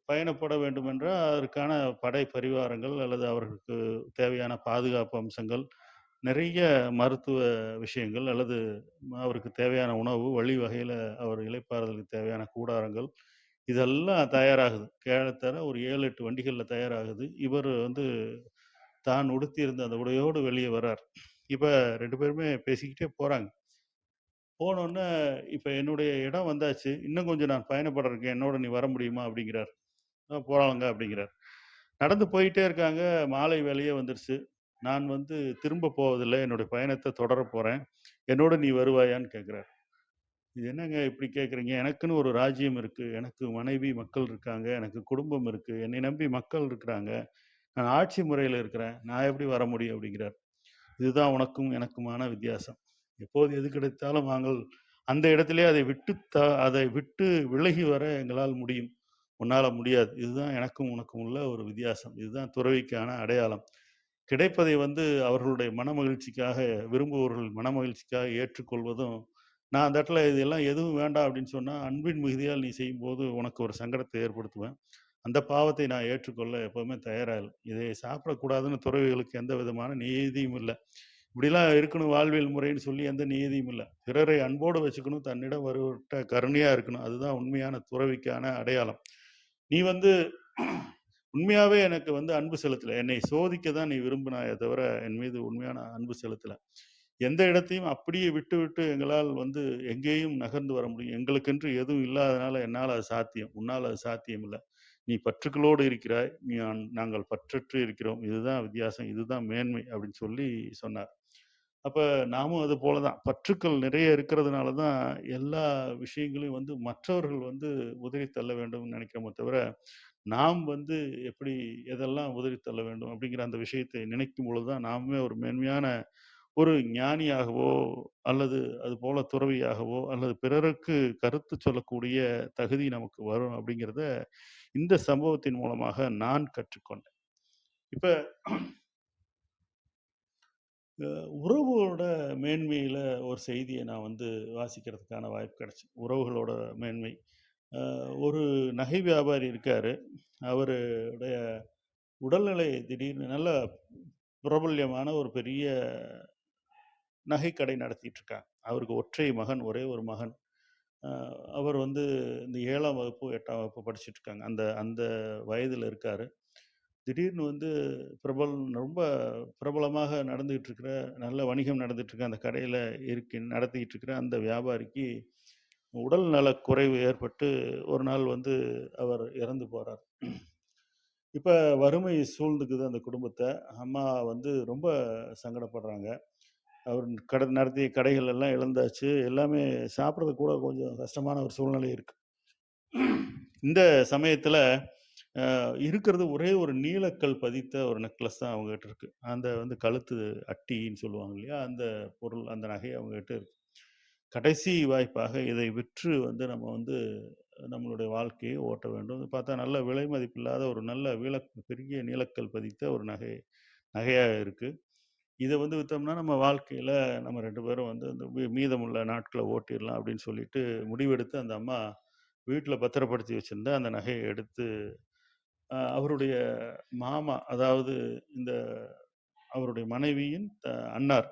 பயணப்பட வேண்டுமென்றால், அதற்கான படை பரிவாரங்கள் அல்லது அவர்களுக்கு தேவையான பாதுகாப்பு அம்சங்கள், நிறைய மருத்துவ விஷயங்கள் அல்லது அவருக்கு தேவையான உணவு, வழி வகையில அவர் இளைப்பாறுதலுக்கு தேவையான கூடாரங்கள், இதெல்லாம் தயாராகுது. ஏறத்தாழ ஒரு 7, 8 வண்டிகள்ல தயாராகுது. இவரு வந்து தான் உடுத்தியிருந்த அந்த உடையோடு வெளிய வர்றார். இப்ப 2 பேருமே பேசிக்கிட்டே போறாங்க. போனோனே, "இப்ப என்னுடைய இடம் வந்தாச்சு. இன்னும் கொஞ்சம் நான் பயணப்பட என்னோட நீ வர முடியுமா?" அப்படிங்கிறார். போலாங்க" அப்படிங்கிறார். நடந்து போயிட்டே இருக்காங்க. மாலை வேளையே வந்துருச்சு. நான் வந்து திரும்ப போவதில்ல. என்னுடைய பயணத்த தொடரப் போறேன். என்னோட நீ வருவாயான்னு கேட்கிறார். இது என்னங்க இப்படி கேட்குறீங்க? எனக்குன்னு ஒரு ராஜ்யம் இருக்கு. எனக்கு மனைவி, மக்கள் இருக்காங்க. எனக்கு குடும்பம் இருக்கு. என்னை நம்பி மக்கள் இருக்கிறாங்க. நான் ஆட்சி முறையில இருக்கிறேன். நான் எப்படி வர முடியும்? அப்படிங்கிறார். இதுதான் உனக்கும் எனக்குமான வித்தியாசம். எப்போது எது கிடைத்தாலும் நாங்கள் அந்த இடத்திலே அதை விட்டு விலகி வர எங்களால் முடியும். உன்னால முடியாது. இதுதான் எனக்கும் உனக்கும் உள்ள ஒரு வித்தியாசம். இதுதான் துறவிக்கான அடையாளம். கிடைப்பதை வந்து அவர்களுடைய மனமகிழ்ச்சிக்காக விரும்புபவர்கள் மனமகிழ்ச்சிக்காக ஏற்றுக்கொள்வதும், நான் அந்த இடத்துல இதெல்லாம் எதுவும் வேண்டாம் அப்படின்னு சொன்னா, அன்பின் மிகுதியால் நீ செய்யும்போது உனக்கு ஒரு சங்கடத்தை ஏற்படுத்துவேன். அந்த பாவத்தை நான் ஏற்றுக்கொள்ள எப்பவுமே தயாரா இல்ல. இதை சாப்பிடக்கூடாதுன்னு துறவிகளுக்கு எந்த விதமான நியதியும் இல்ல. இப்படிலாம் இருக்கணும் வாழ்வியல் முறைன்னு சொல்லி எந்த நியதியும் இல்ல. பிறரை அன்போடு வச்சுக்கணும். தன்னிடம் வருவர்ட்ட கருணையா இருக்கணும். அதுதான் உண்மையான துறவிக்கான அடையாளம். நீ வந்து உண்மையாவே எனக்கு வந்து அன்பு செலுத்தல. என்னை சோதிக்க தான் நீ விரும்பினாயே தவிர, என் மீது உண்மையான அன்பு செலுத்தல. எந்த இடத்தையும் அப்படியே விட்டுவிட்டு எங்களால் வந்து எங்கேயும் நகர்ந்து வர முடியும். எங்களுக்கென்று எதுவும் இல்லாதனால என்னால அது சாத்தியம். உன்னால அது சாத்தியம் இல்ல. நீ பற்றுக்களோடு இருக்கிறாய். நாங்கள் பற்றற்று இருக்கிறோம். இதுதான் வித்தியாசம். இதுதான் மேன்மை அப்படின்னு சொல்லி சொன்னார். அப்ப நாமும் அது போல தான். பற்றுக்கள் நிறைய இருக்கிறதுனால தான் எல்லா விஷயங்களையும் வந்து மற்றவர்கள் வந்து உதறி தள்ள வேண்டும்னு நினைக்கிறோமே தவிர, நாம் வந்து எப்படி எதெல்லாம் உதறி தள்ள வேண்டும் அப்படிங்கிற அந்த விஷயத்தை நினைக்கும் பொழுது தான் நாமுமே ஒரு மேன்மையான ஒரு ஞானியாகவோ, அல்லது அதுபோல துறவியாகவோ, அல்லது பிறருக்கு கருத்து சொல்லக்கூடிய தகுதி நமக்கு வரும் அப்படிங்கிறத இந்த சம்பவத்தின் மூலமாக நான் கற்றுக்கொண்டேன். இப்ப அ உறவோட மேன்மையில ஒரு செய்திய நான் வந்து வாசிக்கிறதுக்கான வாய்ப்பு கிடைச்சுது. உறவுகளோட மேன்மை. ஒரு நகை வியாபாரி இருக்காரு. அவருடைய உடல்நிலை திடீர்னு நல்ல பிரபல்யமான ஒரு பெரிய நகைக்கடை நடத்திட்டு இருக்காங்க. அவருக்கு ஒற்றை மகன், ஒரே ஒரு மகன். அவர் வந்து இந்த 7ஆம் வகுப்பு, 8ஆம் வகுப்பு படிச்சுட்டு இருக்காங்க. அந்த அந்த வயதில இருக்காரு. திடீர்னு வந்து ரொம்ப பிரபலமாக நடந்துகிட்டு இருக்கிற, நல்ல வணிகம் நடந்துட்டு இருக்க அந்த கடையில நடத்திக்கிட்டு இருக்கிற அந்த வியாபாரிக்கு உடல் நலக் குறைவு ஏற்பட்டு ஒரு நாள் வந்து அவர் இறந்து போறார். இப்ப வறுமை சூழ்ந்துக்குது அந்த குடும்பத்த. அம்மா வந்து ரொம்ப சங்கடப்படுறாங்க. அவர் நடத்திய கடைகள் எல்லாம் இழந்தாச்சு. எல்லாமே சாப்பிடுறதுக்கு கூட கொஞ்சம் கஷ்டமான ஒரு சூழ்நிலை இருக்கு. இந்த சமயத்துல இருக்கிறது ஒரே ஒரு நீலக்கல் பதித்த ஒரு நெக்லஸ் தான் அவங்ககிட்ட இருக்கு. அந்த வந்து கழுத்து அட்டின்னு சொல்லுவாங்க இல்லையா? அந்த பொருள், அந்த நகை அவங்ககிட்ட இருக்கு. கடைசி வாய்ப்பாக இதை விற்று வந்து நம்ம வந்து நம்மளுடைய வாழ்க்கையை ஓட்ட வேண்டும். பார்த்தா நல்ல விலை மதிப்பில்லாத ஒரு நல்ல பெரிய நீலக்கல் பதித்த ஒரு நகையா இருக்கு. இத வந்து வித்தோம்னா நம்ம வாழ்க்கையில நம்ம 2 பேரும் வந்து அந்த மீதமுள்ள நாட்கள ஓட்டிறலாம் அப்படின்னு சொல்லிட்டு முடிவெடுத்து அந்த அம்மா வீட்ல பத்திரப்படுத்தி வச்சிருந்த அந்த நகைய எடுத்து அவருடைய மாமா, அதாவது இந்த அவருடைய மனைவியின் அண்ணார்,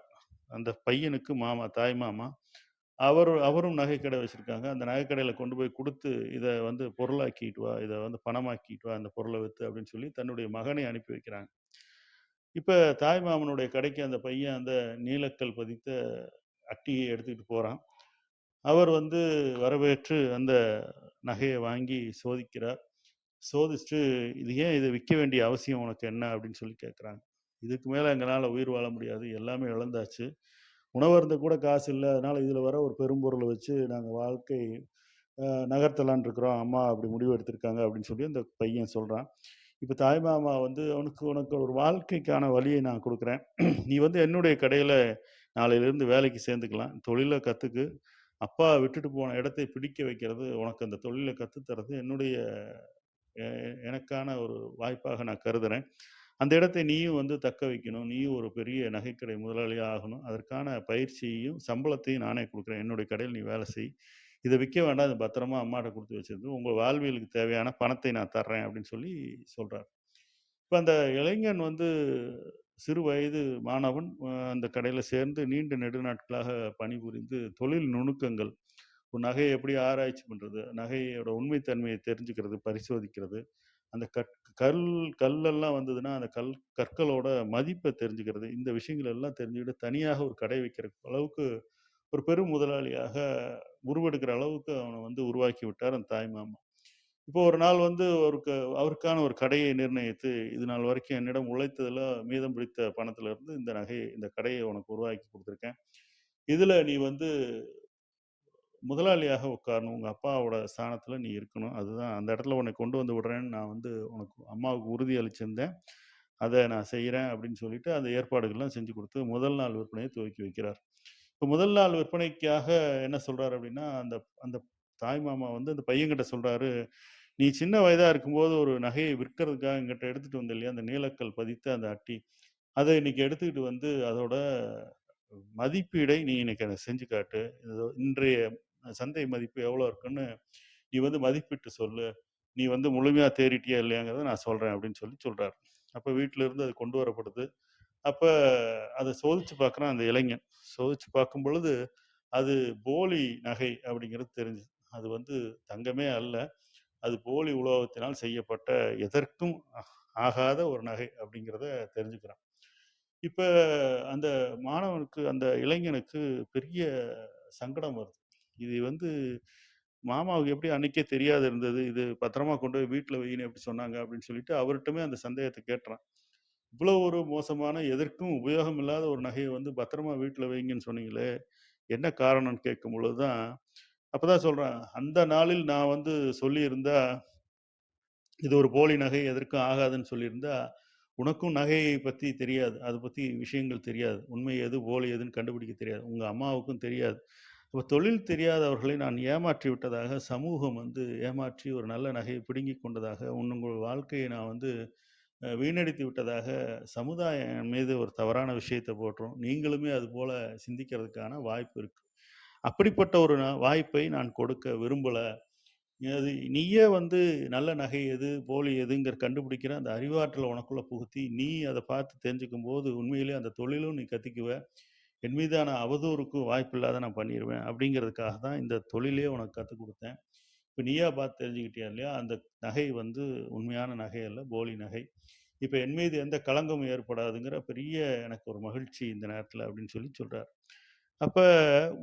அந்த பையனுக்கு மாமா, தாய் மாமா. அவரும் நகைக்கடை வச்சிருக்காங்க. அந்த நகைக்கடையில கொண்டு போய் குடுத்து, "இத வந்து பொருளாக்கிட்டு வா. இத வந்து பணமாக்கிட்டு வா, அந்த பொருள வித்து" அப்படின்னு சொல்லி தன்னுடைய மகனை அனுப்பி வைக்கிறாங்க. இப்ப தாய் மாமனுடைய கடைக்கு அந்த பையன் அந்த நீலக்கல் பதித்த அட்டியை எடுத்துக்கிட்டு போறான். அவர் வந்து வரவேற்று அந்த நகைய வாங்கி சோதிக்கிறார். சோதிச்சுட்டு, "இது ஏன் இத விக்க வேண்டிய அவசியம் உனக்கு என்ன?" அப்படின்னு சொல்லி கேட்குறாங்க. "இதுக்கு மேல எங்கனால உயிர் வாழ முடியாது. எல்லாமே இழந்தாச்சு. உணவருந்த கூட காசு இல்ல. அதனால இதுல வர ஒரு பெரும்பொருள வச்சு நாங்க வாழ்க்கை நகர்த்தலாம்ன்னு இருக்கிறோம். அம்மா அப்படி முடிவு எடுத்திருக்காங்க." அப்படின்னு சொல்லி அந்த பையன் சொல்றான். இப்ப தாய்மாமா வந்து, "உனக்கு ஒரு வாழ்க்கைக்கான வழியை நான் குடுக்குறேன். நீ வந்து என்னுடைய கடையில நாளையிலிருந்து வேலைக்கு சேர்ந்துக்கலாம். தொழில கத்துக்கு. அப்பா விட்டுட்டு போன இடத்தை பிடிக்க வைக்கிறது, உனக்கு அந்த தொழில கத்து தர்றது என்னுடைய எனக்கான ஒரு வாய்ப்பாக நான் கருதுறேன். அந்த இடத்தை நீயும் வந்து தக்க வைக்கணும். நீயும் ஒரு பெரிய நகைக்கடை முதலாளியா ஆகணும். அதற்கான பயிற்சியையும், சம்பளத்தையும் நானே குடுக்குறேன். என்னுடைய கடையில நீ வேலை செய். இத விக்க வேண்டாம். இத பத்திரமா அம்மாட்ட குடுத்து வச்சிருந்து, உங்க வாழ்வியலுக்கு தேவையான பணத்தை நான் தர்றேன்." அப்படின்னு சொல்லி சொல்றார். இப்ப அந்த இளைஞன் வந்து சிறு வயது மாணவன். அந்த கடையில சேர்ந்து நீண்ட நெடுநாட்களாக பணிபுரிந்து தொழில் நுணுக்கங்கள், ஒரு நகைய எப்படி ஆராய்ச்சி பண்றது? நகையோட உண்மை தன்மைய தெரிஞ்சுக்கிறது, பரிசோதிக்கிறது. அந்த கல் கல்லெல்லாம் வந்ததுன்னா, அந்த கற்களோட மதிப்ப தெரிஞ்சுக்கிறது. இந்த விஷயங்கள் எல்லாம் தெரிஞ்சுக்கிட்டு, தனியாக ஒரு கடை வைக்கிற அளவுக்கு ஒரு பெரும் முதலாளியாக உருவெடுக்கிற அளவுக்கு அவன வந்து உருவாக்கி விட்டார் அந்த தாய்மாமா. இப்போ ஒரு நாள் வந்து அவருக்கான ஒரு கடையை நிர்ணயித்து, "இது நாள் வரைக்கும் என்னிடம் உழைத்ததுல மீதம் பிடித்த பணத்துல இருந்து இந்த கடைய உனக்கு உருவாக்கி குடுத்துருக்கேன். இதுல நீ வந்து முதலாளியாக உட்காரணும். உங்க அப்பாவோட ஸ்தானத்துல நீ இருக்கணும். அதுதான் அந்த இடத்துல உன்னை கொண்டு வந்து விடுறேன்னு நான் வந்து உனக்கு அம்மாவுக்கு உறுதி அளிச்சிருந்தேன். அத நான் செய்றேன்." அப்படின்னு சொல்லிட்டு அந்த ஏற்பாடுகள்லாம் செஞ்சு குடுத்து, முதல் நாள் விற்பனைய துவக்கி வைக்கிறார். இப்ப முதல் நாள் விற்பனைக்காக என்ன சொல்றாரு அப்படின்னா, அந்த அந்த தாய்மாமா வந்து அந்த பையன்கிட்ட சொல்றாரு, "நீ சின்ன வயதா இருக்கும்போது ஒரு நகையை விற்கிறதுக்காக என்கிட்ட எடுத்துட்டு வந்த இல்லையா? அந்த நீலக்கல் பதித்த அந்த அட்டி. அத இன்னைக்கு எடுத்துக்கிட்டு வந்து அதோட மதிப்பீடை நீ இன்னைக்கு எனக்கு செஞ்சு காட்டு. இன்றைய சந்தை மதிப்பு எவ்வளோ இருக்குன்னு நீ வந்து மதிப்பிட்டு சொல்லு. நீ வந்து முழுமையா தேறிட்டியா இல்லையாங்கிறத நான் சொல்றேன்." அப்படின்னு சொல்றாரு. அப்ப வீட்ல இருந்து அது கொண்டு வரப்படுது. அப்ப அத சோதிச்சு பார்க்குறான் அந்த இளைஞன். சோதிச்சு பார்க்கும் பொழுது, அது போலி நகை அப்படிங்கிறது தெரிஞ்சுது. அது வந்து தங்கமே அல்ல. அது போலி உலோகத்தினால் செய்யப்பட்ட எதற்கும் ஆகாத ஒரு நகை அப்படிங்கிறத தெரிஞ்சுக்கிறான். இப்ப அந்த அந்த இளைஞனுக்கு பெரிய சங்கடம் வருது. இது வந்து மாமாவுக்கு எப்படி அன்னைக்கே தெரியாது இருந்தது. இது பத்திரமா கொண்டு போய் வீட்ல வைன்னு எப்படி சொன்னாங்க அப்படின்னு சொல்லிட்டு அவர்ட்டமே அந்த சந்தேகத்த கேட்றான். "இவ்வளவு ஒரு மோசமான, எதற்கும் உபயோகம் இல்லாத ஒரு நகைய வந்து பத்திரமா வீட்ல வைங்கன்னு சொன்னீங்களே, என்ன காரணம்னு?" கேட்கும் பொழுது தான் அப்பதான் சொல்றான், "அந்த நாளில் நான் வந்து சொல்லியிருந்தா, இது ஒரு போலி நகை எதற்கும் ஆகாதுன்னு சொல்லியிருந்தா, உனக்கும் நகையை பத்தி தெரியாது. அத பத்தி விஷயங்கள் தெரியாது. உண்மை எது, போலி எதுன்னு கண்டுபிடிக்க தெரியாது. உங்க அம்மாவுக்கும் தெரியாது. அப்ப தொழில் தெரியாதவர்களை நான் ஏமாற்றி விட்டதாக, சமூகம் வந்து ஏமாற்றி ஒரு நல்ல நகையை பிடுங்கிக் கொண்டதாக, உங்கள் வாழ்க்கையை நான் வந்து வீணடித்து விட்டதாக சமுதாயம் என் மீது ஒரு தவறான விஷயத்த போட்டுரும். நீங்களுமே அதுபோல சிந்திக்கிறதுக்கான வாய்ப்பு இருக்கு. அப்படிப்பட்ட ஒரு வாய்ப்பை நான் கொடுக்க விரும்பல. அது நீயே வந்து நல்ல நகை எது, போலி எதுங்கிற கண்டுபிடிக்கிற அந்த அறிவாற்றல உனக்குள்ள புகுத்தி, நீ அத பார்த்து தெரிஞ்சுக்கும்போது, உண்மையிலேயே அந்த தொழிலும் நீ கத்துக்குவ. என் மீதான அவதூறுக்கும் வாய்ப்பில்லாத நான் பண்ணிருவேன். அப்படிங்கிறதுக்காக தான் இந்த தொழிலே உனக்கு கத்துக் குடுத்தேன். இப்ப நீயா பார்த்து தெரிஞ்சுக்கிட்டியா இல்லையா? அந்த நகை வந்து உண்மையான நகை அல்ல, போலி நகை. இப்ப என் மீது எந்த களங்கமும் ஏற்படாதுங்கிற பெரிய எனக்கு ஒரு மகிழ்ச்சி இந்த நேரத்துல அப்படின்னு சொல்லி சொல்றார். அப்ப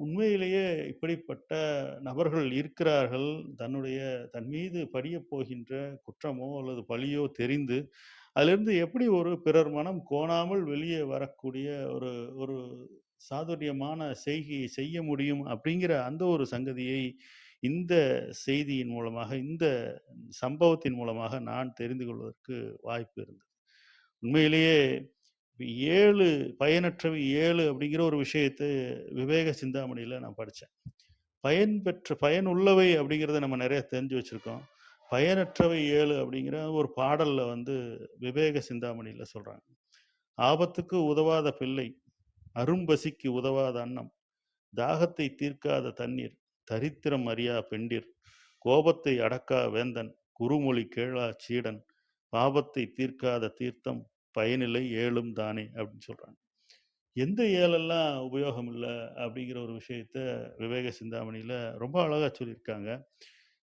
உண்மையிலேயே இப்படிப்பட்ட நபர்கள் இருக்கிறார்கள். தன் மீது படியப் போகின்ற குற்றமோ அல்லது பழியோ தெரிந்து, அதிலிருந்து எப்படி ஒரு பிறர் மனம் கோணாமல் வெளியே வரக்கூடிய ஒரு ஒரு சாதுரியமான செய்கையை செய்ய முடியும் அப்படிங்கிற அந்த ஒரு சங்கதியை இந்த செய்தியின் மூலமாக, இந்த சம்பவத்தின் மூலமாக நான் தெரிந்து கொள்வதற்கு வாய்ப்பு இருந்தது. உண்மையிலேயே 7 பயனற்றவை 7 அப்படிங்கிற ஒரு விஷயத்த விவேக சிந்தாமணியில நான் படிச்சேன். பயனுள்ளவை அப்படிங்கிறத நம்ம நெறைய தெரிஞ்சு வச்சிருக்கோம். பயனற்றவை 7 அப்படிங்கிற ஒரு பாடல்ல வந்து விவேக சிந்தாமணியில சொல்றாங்க. "ஆபத்துக்கு உதவாத பிள்ளை, அரும்பசிக்கு உதவாத அன்னம், தாகத்தை தீர்க்காத தண்ணீர், தரித்திரம் அறியா பெண்டிர், கோபத்தை அடக்கா வேந்தன், குறுமொழி கேளாச் சீடன், பாபத்தை தீர்க்காத தீர்த்தம், பயனிலை 7ம் தானே" அப்படின்னு சொல்றாங்க. எந்த 7எல்லாம் உபயோகம் இல்ல அப்படிங்கிற ஒரு விஷயத்த விவேக சிந்தாமணியில ரொம்ப அழகா சொல்லியிருக்காங்க.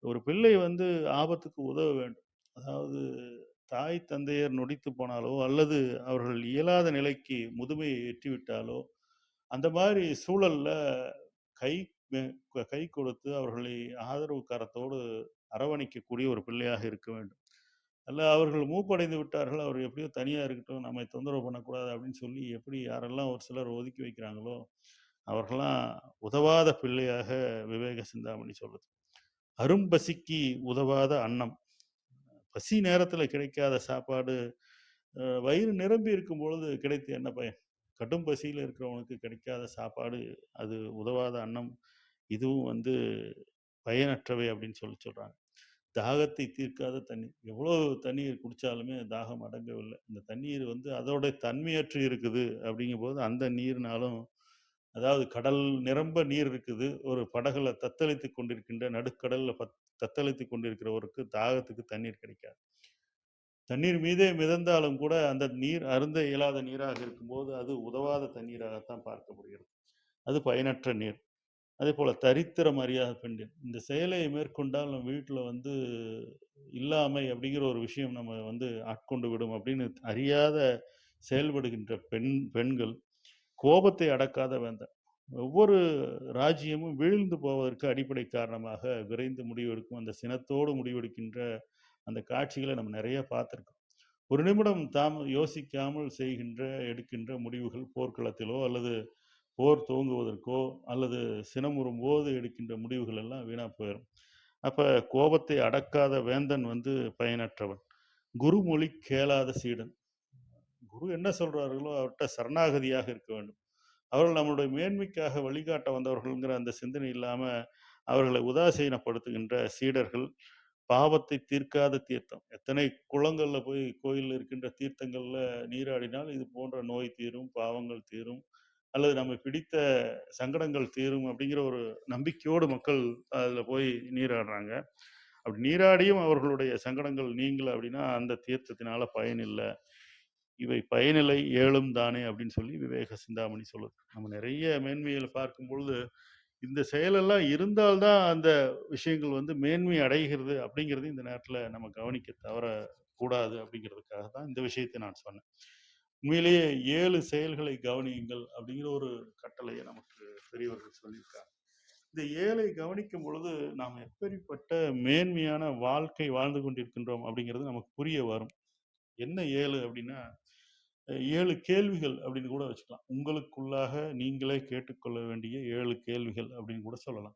ஒரு பிள்ளை வந்து ஆபத்துக்கு உதவ வேண்டும். அதாவது தாய், தந்தையர் நொடித்து போனாலோ, அல்லது அவர்கள் இயலாத நிலைக்கு முதுமையை எட்டிவிட்டாலோ, அந்த மாரி சூழல்ல கை மெ கை கொடுத்து அவர்களை ஆதரவு கரத்தோடு அரவணைக்கக்கூடிய ஒரு பிள்ளையாக இருக்க வேண்டும். அல்ல அவர்கள் மூப்படைந்து விட்டார்கள், அவர் எப்படியோ தனியா இருக்கட்டும், நம்மை தொந்தரவு பண்ணக்கூடாது அப்படின்னு சொல்லி எப்படி யாரெல்லாம் ஒரு சிலர் ஒதுக்கி வைக்கிறாங்களோ, அவர்கள்லாம் உதவாத பிள்ளையாக விவேக சிந்தாமணி சொல்லுது. "அரும்பசிக்கு உதவாத அன்னம்." பசி நேரத்துல கிடைக்காத சாப்பாடு, வயிறு நிரம்பி இருக்கும் பொழுது கிடைத்து என்ன பயன்? கடும் பசியில இருக்கிறவனுக்கு கிடைக்காத சாப்பாடு, அது உதவாத அன்னம். இதுவும் வந்து பயனற்றவை அப்படின்னு சொல்லி சொல்றாங்க. தாகத்தை தீர்க்காத தண்ணீர். எவ்வளவு தண்ணீர் குடிச்சாலுமே தாகம் அடங்கவில்லை. இந்த தண்ணீர் வந்து அதோட தன்மையற்று இருக்குது அப்படிங்கும்போது, அந்த நீர்னாலும் அதாவது கடல் நிரம்ப நீர் இருக்குது. ஒரு படகுல தத்தளித்துக் கொண்டிருக்கின்ற நடுக்கடல்ல தத்தளித்துக் கொண்டிருக்கிறவருக்கு தாகத்துக்கு தண்ணீர் கிடைக்காது. தண்ணீர் மீதே மிதந்தாலும் கூட அந்த நீர் அருந்த இயலாத நீராக இருக்கும்போது, அது உதவாத தண்ணீராகத்தான் பார்க்கப்படுகிறது. அது பயனற்ற நீர். அதேபோல தரித்திரம் அறியாத பெண்டிர். இந்த செயலை மேற்கொண்டால் நம்ம வீட்ல வந்து இல்லாமை அப்படிங்கிற ஒரு விஷயம் நம்ம வந்து ஆட்கொண்டு விடும் அப்படின்னு அறியாத செயல்படுகின்ற பெண்கள், கோபத்தை அடக்காத வேந்தன். ஒவ்வொரு ராஜ்யமும் வீழ்ந்து போவதற்கு அடிப்படை காரணமாக விரைந்து முடிவெடுக்கும் அந்த சினத்தோடு முடிவெடுக்கின்ற அந்த காட்சிகளை நம்ம நிறைய பார்த்திருக்கோம். ஒரு நிமிடம் தாம் யோசிக்காமல் எடுக்கின்ற முடிவுகள் போர்க்களத்திலோ அல்லது போர் துவங்குவதற்கோ அல்லது சினமுறும் போது எடுக்கின்ற முடிவுகள் எல்லாம் வீணா போயிடும். அப்ப கோபத்தை அடக்காத வேந்தன் வந்து பயனற்றவன். குருமொழி கேளாத சீடன். குரு என்ன சொல்றார்களோ அவர்ட்ட சரணாகதியாக இருக்க வேண்டும். அவர்கள் நம்மளுடைய மேன்மைக்காக வழிகாட்ட வந்தவர்கள்ங்கிற அந்த சிந்தனை இல்லாம அவர்களை உதாசீனப்படுத்துகின்ற சீடர்கள். பாவத்தை தீர்க்காத தீர்த்தம். எத்தனை குளங்கள்ல போய் கோயில்ல இருக்கின்ற தீர்த்தங்கள்ல நீராடினால் இது போன்ற நோய் தீரும், பாவங்கள் தீரும், அல்லது நம்மை பிடித்த சங்கடங்கள் தீரும் அப்படிங்கிற ஒரு நம்பிக்கையோடு மக்கள் அதுல போய் நீராடுறாங்க. அப்படி நீராடியும் அவர்களுடைய சங்கடங்கள் நீங்கல அப்படின்னா, அந்த தீர்த்தத்தினால பயனில்ல. இவை பயனிலை 7ம் தானே அப்படின்னு சொல்லி விவேக சிந்தாமணி சொல்லுது. நம்ம நிறைய மேன்மைகள பார்க்கும் பொழுது, இந்த செயலெல்லாம் இருந்தால் தான் அந்த விஷயங்கள் வந்து மேன்மை அடைகிறது அப்படிங்கிறது இந்த நேரத்துல நம்ம கவனிக்க தவறக்கூடாது அப்படிங்கிறதுக்காக தான் இந்த விஷயத்தை நான் சொன்னேன். உண்மையிலேயே 7 செயல்களை கவனியுங்கள் அப்படிங்கிற ஒரு கட்டளைய நமக்கு பெரியவர்கள் சொல்லியிருக்காங்க. இந்த 7ஐ கவனிக்கும் பொழுது, நாம் எப்படிப்பட்ட மேன்மையான வாழ்க்கை வாழ்ந்து கொண்டிருக்கின்றோம் அப்படிங்கிறது நமக்கு புரிய வரும். என்ன 7 அப்படின்னா, 7 கேள்விகள் அப்படின்னு கூட வச்சுக்கலாம். உங்களுக்குள்ளாக நீங்களே கேட்டுக்கொள்ள வேண்டிய 7 கேள்விகள் அப்படின்னு கூட சொல்லலாம்.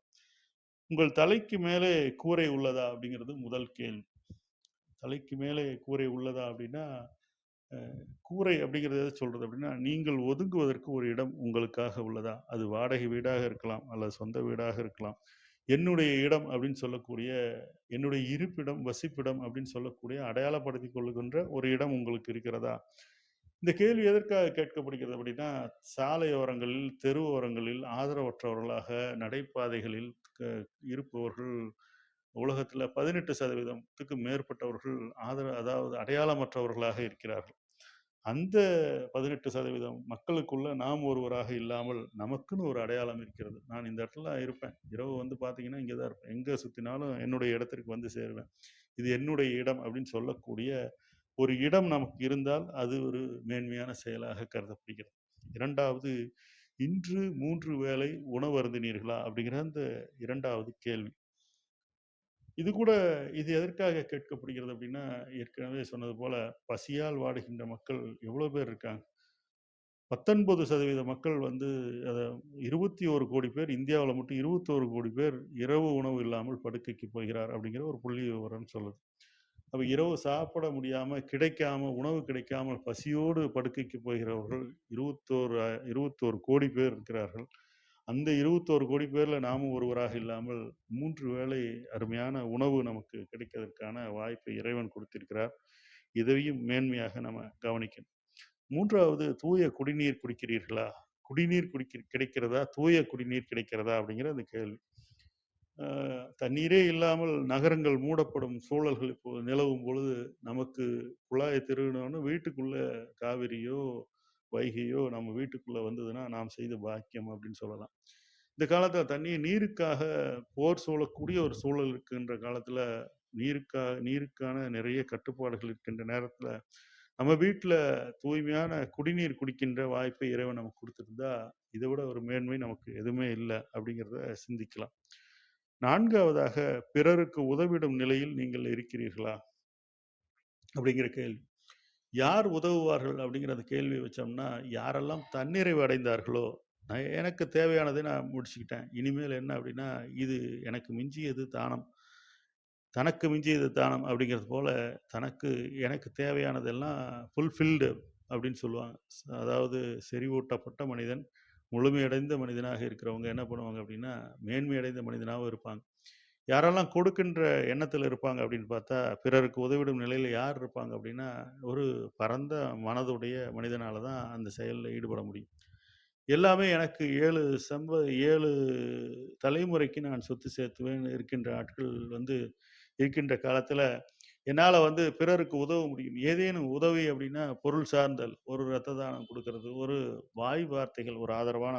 உங்கள் தலைக்கு மேலே கூரை உள்ளதா? அப்படிங்கிறது முதல் கேள்வி. தலைக்கு மேலே கூரை உள்ளதா? அப்படின்னா, அ கூரை அப்படிங்கிறது எத சொல்றது அப்படின்னா, நீங்கள் ஒதுங்குவதற்கு ஒரு இடம் உங்களுக்காக உள்ளதா? அது வாடகை வீடாக இருக்கலாம், அல்லது சொந்த வீடாக இருக்கலாம். என்னுடைய இடம் அப்படின்னு சொல்லக்கூடிய, என்னுடைய இருப்பிடம், வசிப்பிடம் அப்படின்னு சொல்லக்கூடிய அடையாளப்படுத்திக் கொள்ளுகின்ற ஒரு இடம் உங்களுக்கு இருக்கிறதா? இந்த கேள்வி எதற்காக கேட்கப்படுகிறது அப்படின்னா, சாலையோரங்களில், தெரு ஓரங்களில் ஆதரவற்றவர்களாக நடைபாதைகளில் க இருப்பவர்கள் உலகத்துல 18% மேற்பட்டவர்கள் அதாவது அடையாளமற்றவர்களாக இருக்கிறார்கள். அந்த 18% மக்களுக்குள்ள நாம் ஒருவராக இல்லாமல் நமக்குன்னு ஒரு அடையாளம் இருக்கிறது. நான் இந்த இடத்துல தான் இருப்பேன். இரவு வந்து பார்த்தீங்கன்னா, இங்க தான் இருப்பேன். எங்க சுத்தினாலும் என்னுடைய இடத்திற்கு வந்து சேருவேன். இது என்னுடைய இடம் அப்படின்னு சொல்லக்கூடிய ஒரு இடம் நமக்கு இருந்தால், அது ஒரு மேன்மையான செயலாக கருதப்படுகிறது. 2வது, இன்று 3 வேளை உணவு அருந்தினீர்களா? அப்படிங்கிற அந்த 2வது கேள்வி. இது எதற்காக கேட்கப்படுகிறது அப்படின்னா, ஏற்கனவே சொன்னது போல பசியால் வாடுகின்ற மக்கள் எவ்வளோ பேர் இருக்காங்க? 19% மக்கள் வந்து அத 21 கோடி பேர், இந்தியாவுல மட்டும் 21 கோடி பேர் இரவு உணவு இல்லாமல் படுக்கைக்கு போகிறார் அப்படிங்கிற ஒரு புள்ளி விவரம் சொல்லுது. அப்ப இரவு சாப்பிட முடியாம, உணவு கிடைக்காமல் பசியோடு படுக்கைக்கு போகிறவர்கள் 21 கோடி பேர் இருக்கிறார்கள். அந்த 21 கோடி பேர்ல நாமும் ஒருவராக இல்லாமல் 3 வேளை அருமையான உணவு நமக்கு கிடைக்கிறதற்கான வாய்ப்பை இறைவன் கொடுத்திருக்கிறார். இதையும் மேன்மையாக நம்ம கவனிக்கணும். 3வது, தூய குடிநீர் குடிக்கிறீர்களா? குடிநீர் கிடைக்கிறதா? தூய குடிநீர் கிடைக்கிறதா? அப்படிங்கிற அந்த கேள்வி. தண்ணீரே இல்லாமல் நகரங்கள் மூடப்படும் சூழல்கள் இப்போ நிலவும் பொழுது, நமக்கு குழாயை திருகுனோன்னு வீட்டுக்குள்ள காவிரியோ, வைகையோ நம்ம வீட்டுக்குள்ள வந்ததுன்னா, நாம் செய்த பாக்கியம் அப்படின்னு சொல்லலாம். இந்த காலத்துல நீருக்காக போர் சூழக்கூடிய ஒரு சூழல் இருக்கின்ற காலத்துல, நீருக்கான நிறைய கட்டுப்பாடுகள் இருக்கின்ற நேரத்துல, நம்ம வீட்ல தூய்மையான குடிநீர் குடிக்கின்ற வாய்ப்பை இறைவன் நமக்கு குடுத்திருந்தா, இதை விட ஒரு மேன்மை நமக்கு எதுவுமே இல்ல அப்படிங்கிறத சிந்திக்கலாம். 4வதாக, பிறருக்கு உதவிடும் நிலையில் நீங்கள் இருக்கிறீர்களா? அப்படிங்கிற கேள்வி. யார் உதவுவார்கள் அப்படிங்கிற அந்த கேள்வியை வச்சோம்னா, யாரெல்லாம் தன்னிறைவு அடைந்தார்களோ, எனக்கு தேவையானதை நான் முடிச்சுக்கிட்டேன். இனிமேல் என்ன அப்படின்னா, இது எனக்கு மிஞ்சியது தானம். தனக்கு மிஞ்சியது தானம் அப்படிங்கிறது போல, எனக்கு தேவையானதெல்லாம் ஃபுல்ஃபில்டு அப்படின்னு சொல்லுவாங்க. அதாவது செறிவூட்டப்பட்ட மனிதன், முழுமையடைந்த மனிதனாக இருக்கிறவங்க என்ன பண்ணுவாங்க அப்படின்னா, மேன்மையடைந்த மனிதனாகவும் இருப்பாங்க. யாரெல்லாம் கொடுக்கின்ற எண்ணத்தில் இருப்பாங்க அப்படின்னு பார்த்தா, பிறருக்கு உதவிடும் நிலையில் யார் இருப்பாங்க அப்படின்னா, ஒரு பரந்த மனதுடைய மனிதனால தான் அந்த செயல்ல ஈடுபட முடியும். எல்லாமே எனக்கு 7 தலைமுறைக்கு நான் சொத்து சேர்த்துவேன் இருக்கின்ற ஆட்கள் வந்து இருக்கின்ற காலத்துல, என்னால வந்து பிறருக்கு உதவ முடியும். ஏதேனும் உதவி அப்படின்னா, பொருள் சார்ந்தல், ஒரு இரத்த தானம் குடுக்கிறது, ஒரு வாய் வார்த்தைகள், ஒரு ஆதரவான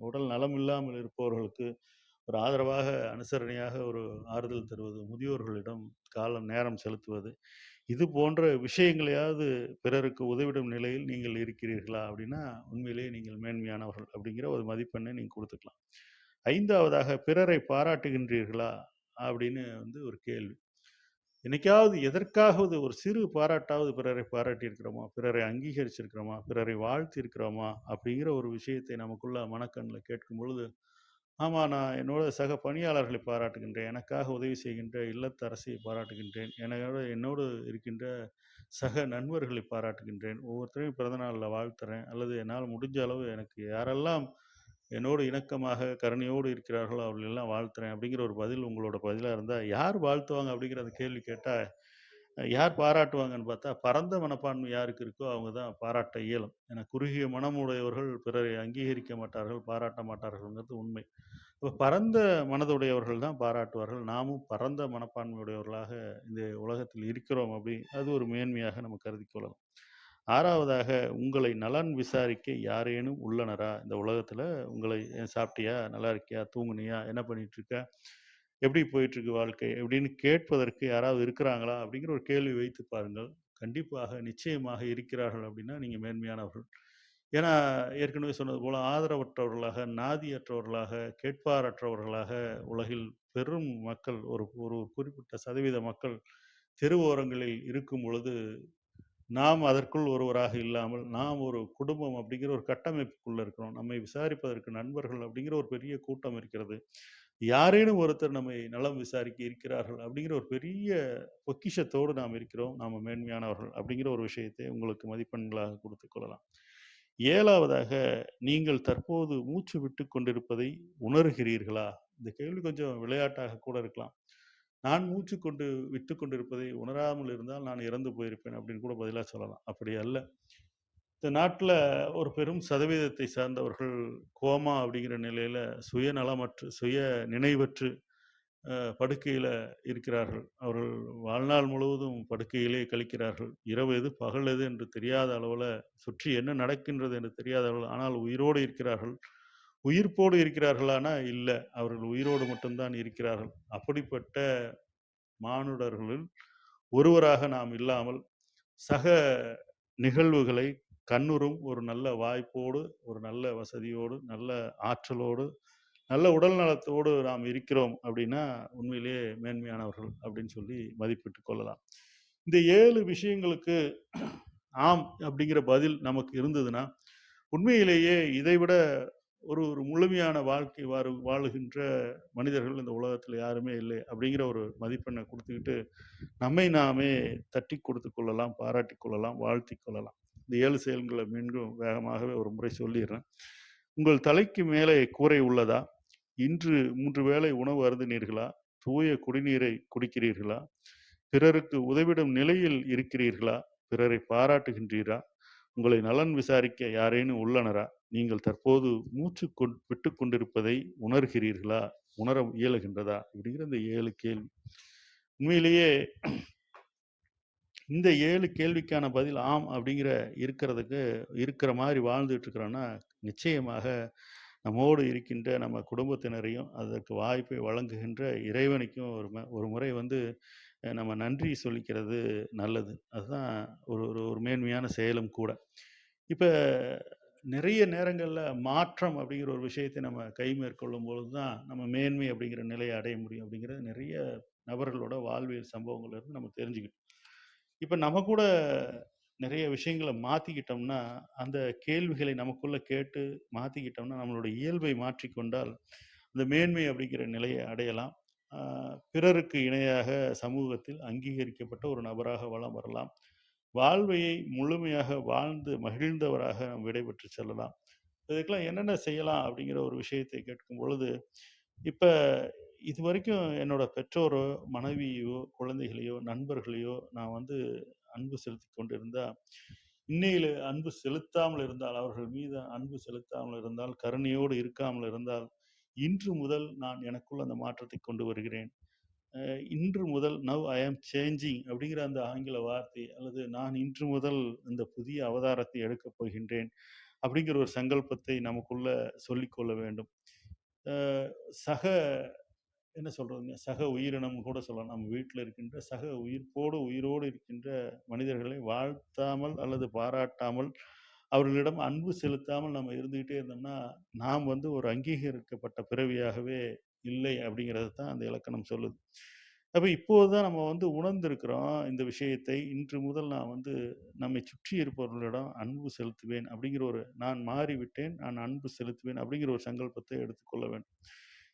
உடல் நலம் இல்லாமல் இருப்பவர்களுக்கு ஒரு ஆதரவாக, அனுசரணையாக ஒரு ஆறுதல் தருவது, முதியோர்களிடம் காலம், நேரம் செலுத்துவது, இது போன்ற விஷயங்களையாவது பிறருக்கு உதவிடும் நிலையில் நீங்கள் இருக்கிறீர்களா? அப்படின்னா, உண்மையிலேயே நீங்கள் மேன்மையானவர்கள் அப்படிங்கிற ஒரு மதிப்பெண்ணை நீங்க குடுத்துக்கலாம். 5வதாக, பிறரை பாராட்டுகின்றீர்களா? அப்படின்னு வந்து ஒரு கேள்வி. என்னைக்காவது எதற்காவது ஒரு சிறு பாராட்டாவது பிறரை பாராட்டியிருக்கிறோமா? பிறரை அங்கீகரிச்சிருக்கிறோமா? பிறரை வாழ்த்தியிருக்கிறோமா? அப்படிங்கிற ஒரு விஷயத்தை நமக்குள்ள மனக்கண்ல கேட்கும் பொழுது, ஆமா, நான் என்னோட சக பணியாளர்களை பாராட்டுகின்றேன். எனக்காக உதவி செய்கின்ற இல்லத்தரசியை பாராட்டுகின்றேன். என்னோடு இருக்கின்ற சக நண்பர்களை பாராட்டுகின்றேன். ஒவ்வொருத்தரையும் பிறந்த நாள்ல வாழ்த்துறேன். அல்லது என்னால் முடிஞ்ச அளவு எனக்கு யாரெல்லாம் என்னோடு இணக்கமாக, கருணையோடு இருக்கிறார்களோ அவர்கள் எல்லாம் வாழ்த்துறேன். அப்படிங்கிற ஒரு பதில் உங்களோட பதிலா இருந்தா, யார் வாழ்த்துவாங்க அப்படிங்கிற அந்த கேள்வி கேட்டா, யார் பாராட்டுவாங்கன்னு பார்த்தா, பரந்த மனப்பான்மை யாருக்கு இருக்கோ அவங்க தான் பாராட்ட இயலும். ஏன்னா குறுகிய மனமுடையவர்கள் பிறரை அங்கீகரிக்க மாட்டார்கள், பாராட்ட மாட்டார்கள்ங்கிறது உண்மை. அப்ப பரந்த மனதுடையவர்கள் தான் பாராட்டுவார்கள். நாமும் பரந்த மனப்பான்மையுடையவர்களாக இந்த உலகத்தில் இருக்கிறோம் அது ஒரு மேன்மையாக நம்ம கருதிக் கொள்ளலாம். 6வதாக, உங்களை நலன் விசாரிக்க யாரேனும் உள்ளனரா? இந்த உலகத்துல உங்களை சாப்பிட்டியா? நல்லா இருக்கியா? தூங்குனியா? என்ன பண்ணிட்டு இருக்க? எப்படி போயிட்டு இருக்கு வாழ்க்கை? அப்படின்னு கேட்பதற்கு யாராவது இருக்கிறாங்களா? அப்படிங்கிற ஒரு கேள்வி வைத்து பாருங்கள். கண்டிப்பாக, நிச்சயமாக இருக்கிறார்கள் அப்படின்னா, நீங்க மேன்மையானவர்கள். ஏன்னா, ஏற்கனவே சொன்னது போல ஆதரவற்றவர்களாக, நாதியற்றவர்களாக, கேட்பாரற்றவர்களாக உலகில் பெரும் மக்கள், ஒரு ஒரு குறிப்பிட்ட சதவீத மக்கள் தெருவோரங்களில் இருக்கும் பொழுது, நாம் அதற்குள் ஒருவராக இல்லாமல், நாம் ஒரு குடும்பம் அப்படிங்கிற ஒரு கட்டமைப்புக்குள்ள இருக்கிறோம். நம்மை விசாரிப்பதற்கு நண்பர்கள் அப்படிங்கிற ஒரு பெரிய கூட்டம் இருக்கிறது. யாரேனும் ஒருத்தர் நம்மை நலம் விசாரிக்க இருக்கிறார்கள் அப்படிங்கிற ஒரு பெரிய பொக்கிஷத்தோடு நாம் இருக்கிறோம். நாம மேன்மையானவர்கள் அப்படிங்கிற ஒரு விஷயத்தை உங்களுக்கு மதிப்பெண்களாக கொடுத்துக் கொள்ளலாம். 7வதாக, நீங்கள் தற்போது மூச்சு விட்டுக் கொண்டிருப்பதை உணர்கிறீர்களா? இந்த கேள்வி கொஞ்சம் விளையாட்டாக கூட இருக்கலாம். நான் விட்டுக் கொண்டிருப்பதை உணராமல் இருந்தால் நான் இறந்து போயிருப்பேன் அப்படின்னு கூட பதிலா சொல்லலாம். அப்படி அல்ல. இந்த நாட்டுல ஒரு பெரும் சதவீதத்தை சார்ந்தவர்கள் கோமா அப்படிங்கிற நிலையில சுய நினைவற்று படுக்கையில இருக்கிறார்கள். அவர்கள் வாழ்நாள் முழுவதும் படுக்கையிலே கழிக்கிறார்கள். இரவு எது, பகல் எது என்று தெரியாத அளவுல, சுற்றி என்ன நடக்கின்றது என்று தெரியாத அளவுல, ஆனால் உயிரோடு இருக்கிறார்கள். உயிர்ப்போடு இருக்கிறார்களானா? இல்ல. அவர்கள் உயிரோடு மட்டும் தான் இருக்கிறார்கள். அப்படிப்பட்ட மானுடர்களுள் ஒருவராக நாம் இல்லாமல், சக நிகழ்வுகளை கண்ணுறும் ஒரு நல்ல வாய்ப்போடு, ஒரு நல்ல வசதியோடு, நல்ல ஆற்றலோடு, நல்ல உடல் நலத்தோடு நாம் இருக்கிறோம் அப்படின்னா, உண்மையிலேயே மேன்மையானவர்கள் அப்படின்னு சொல்லி மதிப்பிட்டுக் கொள்ளலாம். இந்த 7 விஷயங்களுக்கு ஆம் அப்படிங்கிற பதில் நமக்கு இருந்ததுன்னா, உண்மையிலேயே இதைவிட ஒரு ஒரு முழுமையான வாழ்க்கை வாழுகின்ற மனிதர்கள் இந்த உலகத்துல யாருமே இல்லை அப்படிங்கிற ஒரு மதிப்பெண்ணை குடுத்துக்கிட்டு, நம்மை நாமே தட்டிக் கொடுத்துக் கொள்ளலாம், பாராட்டிக் கொள்ளலாம், வாழ்த்திக் கொள்ளலாம். இந்த 7 செயல்கள மீண்டும் வேகமாகவே ஒரு முறை சொல்லிர்றேன். உங்கள் தலைக்கு மேலே கூரை உள்ளதா? இன்று 3 வேளை உணவு அருந்தினீர்களா? தூய குடிநீரை குடிக்கிறீர்களா? பிறருக்கு உதவிடும் நிலையில் இருக்கிறீர்களா? பிறரை பாராட்டுகின்றீரா? உங்களை நலன் விசாரிக்க யாரேனும் உள்ளனரா? நீங்கள் தற்போது விட்டுக் கொண்டிருப்பதை உணர்கிறீர்களா? உணர இயலுகின்றதா? இப்படிங்கிற இந்த 7 கேள்வி. உண்மையிலேயே இந்த 7 கேள்விக்கான பதில் ஆம் அப்படிங்கிற இருக்கிற மாரி வாழ்ந்துட்டு இருக்கிறோம்னா, நிச்சயமாக நம்மோடு இருக்கின்ற நம்ம குடும்பத்தினரையும், அதற்கு வாய்ப்பை வழங்குகின்ற இறைவனுக்கும் ஒரு முறை வந்து நம்ம நன்றி சொல்லிக்கிறது நல்லது. அதுதான் ஒரு ஒரு ஒரு மேன்மையான செயலும் கூட. இப்ப நிறைய நேரங்கள்ல மாற்றம் அப்படிங்கிற ஒரு விஷயத்தை நம்ம மேற்கொள்ளும் பொழுது தான், நம்ம மேன்மை அப்படிங்கிற நிலையை அடைய முடியும் அப்படிங்கிறது நிறைய நபர்களோட வாழ்வியல் சம்பவங்கள்ல இருந்து நம்ம தெரிஞ்சுக்கிட்டோம். இப்ப நம்ம கூட நிறைய விஷயங்கள மாத்திக்கிட்டோம்னா, அந்த கேள்விகளை நமக்குள்ள கேட்டு மாத்திக்கிட்டோம்னா, நம்மளுடைய இயல்பை மாற்றிக்கொண்டால், அந்த மேன்மை அப்படிங்கிற நிலையை அடையலாம். ஆ பிறருக்கு இணையாக சமூகத்தில் அங்கீகரிக்கப்பட்ட ஒரு நபராக வலம் வரலாம். வாழ்வையை முழுமையாக வாழ்ந்து மகிழ்ந்தவராக நாம் விடைபெற்று செல்லலாம். இதுக்கெல்லாம் என்னென்ன செய்யலாம் அப்படிங்கிற ஒரு விஷயத்தை கேட்கும் பொழுது, இப்ப இதுவரைக்கும் என்னோட பெற்றோரோ, மனைவியையோ, குழந்தைகளையோ, நண்பர்களையோ நான் வந்து அன்பு செலுத்திக் கொண்டிருந்தா, இன்னையில அன்பு செலுத்தாமல் இருந்தால், அவர்கள் மீது அன்பு செலுத்தாமல் இருந்தால், கருணையோடு இருக்காமல் இருந்தால், இன்று முதல் நான் எனக்குள் அந்த மாற்றத்தை கொண்டு வருகிறேன். இன்று முதல் நவ் ஐ ஆம் சேஞ்சிங் அப்படிங்கிற அந்த ஆங்கில வார்த்தை, அல்லது நான் இன்று முதல் இந்த புதிய அவதாரத்தை எடுக்கப் போகின்றேன் அப்படிங்கிற ஒரு சங்கல்பத்தை நமக்குள்ள சொல்லிக்கொள்ள வேண்டும். அ சக என்ன சொல்றதுங்க, சக உயிரினம் கூட சொல்லலாம். நம்ம வீட்ல இருக்கின்ற சக உயிரோடு இருக்கின்ற மனிதர்களை வாழ்த்தாமல் அல்லது பாராட்டாமல், அவர்களிடம் அன்பு செலுத்தாமல் நம்ம இருந்துகிட்டே இருந்தோம்னா, நாம் வந்து ஒரு அங்கீகரிக்கப்பட்ட பிறவியாகவே இல்லை அப்படிங்கிறது தான் அந்த இலக்கணம் சொல்லுது. அப்ப இப்போது தான் நம்ம வந்து உணர்ந்திருக்கிறோம் இந்த விஷயத்தை. இன்று முதல் நான் வந்து நம்மை சுற்றி இருப்பவர்களிடம் அன்பு செலுத்துவேன் அப்படிங்கிற ஒரு, நான் மாறிவிட்டேன், நான் அன்பு செலுத்துவேன் அப்படிங்கிற ஒரு சங்கல்பத்தை எடுத்துக்கொள்ள வேண்டும்.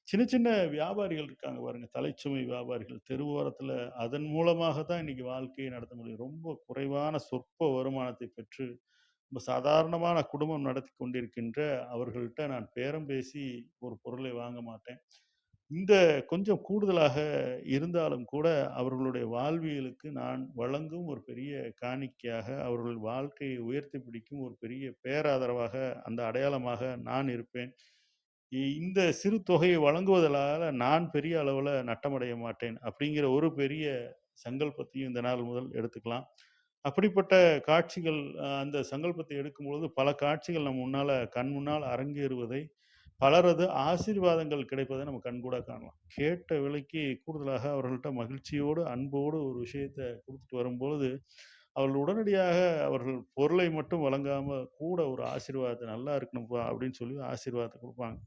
சின்ன சின்ன வியாபாரிகள் இருக்காங்க பாருங்க, தலைச்சுமை வியாபாரிகள் தெருவோரத்துல, அதன் மூலமாக தான் இன்னைக்கு வாழ்க்கையை நடத்த முடியும். ரொம்ப குறைவான சொற்ப வருமானத்தை பெற்று ரொம்ப சாதாரணமான குடும்பம் நடத்தி கொண்டிருக்கின்ற அவர்கள்ட்ட நான் பேரம் பேசி ஒரு பொருளை வாங்க மாட்டேன். இந்த கொஞ்சம் கூடுதலாக இருந்தாலும் கூட, அவர்களுடைய வாழ்வியலுக்கு நான் வழங்கும் ஒரு பெரிய காணிக்கையாக, அவர்கள் வாழ்க்கையை உயர்த்தி பிடிக்கும் ஒரு பெரிய பேராதரவாக, அந்த அடையாளமாக நான் இருப்பேன். இந்த சிறு தொகையை வழங்குவதனால நான் பெரிய அளவுல நட்டமடைய மாட்டேன். அப்படிங்கிற ஒரு பெரிய சங்கல்பத்தையும் இந்த நாள் முதல் எடுத்துக்கலாம். அப்படிப்பட்ட காட்சிகள், அந்த சங்கல்பத்தை எடுக்கும்பொழுது பல காட்சிகள் நம் கண் முன்னால் அரங்கேறுவதை, பலரது ஆசீர்வாதங்கள் கிடைப்பதை நம்ம கண்கூடா காணலாம். கேட்ட விலைக்கு கூடுதலாக அவர்கள்ட்ட மகிழ்ச்சியோடு, அன்போடு ஒரு விஷயத்த குடுத்துட்டு வரும்பொழுது, அவர்கள் உடனடியாக அவர்கள் பொருளை மட்டும் வழங்காம, கூட ஒரு ஆசீர்வாதத்த, "நல்லா இருக்கணும்ப்பா" அப்படின்னு சொல்லி ஆசீர்வாதத்த குடுப்பாங்க.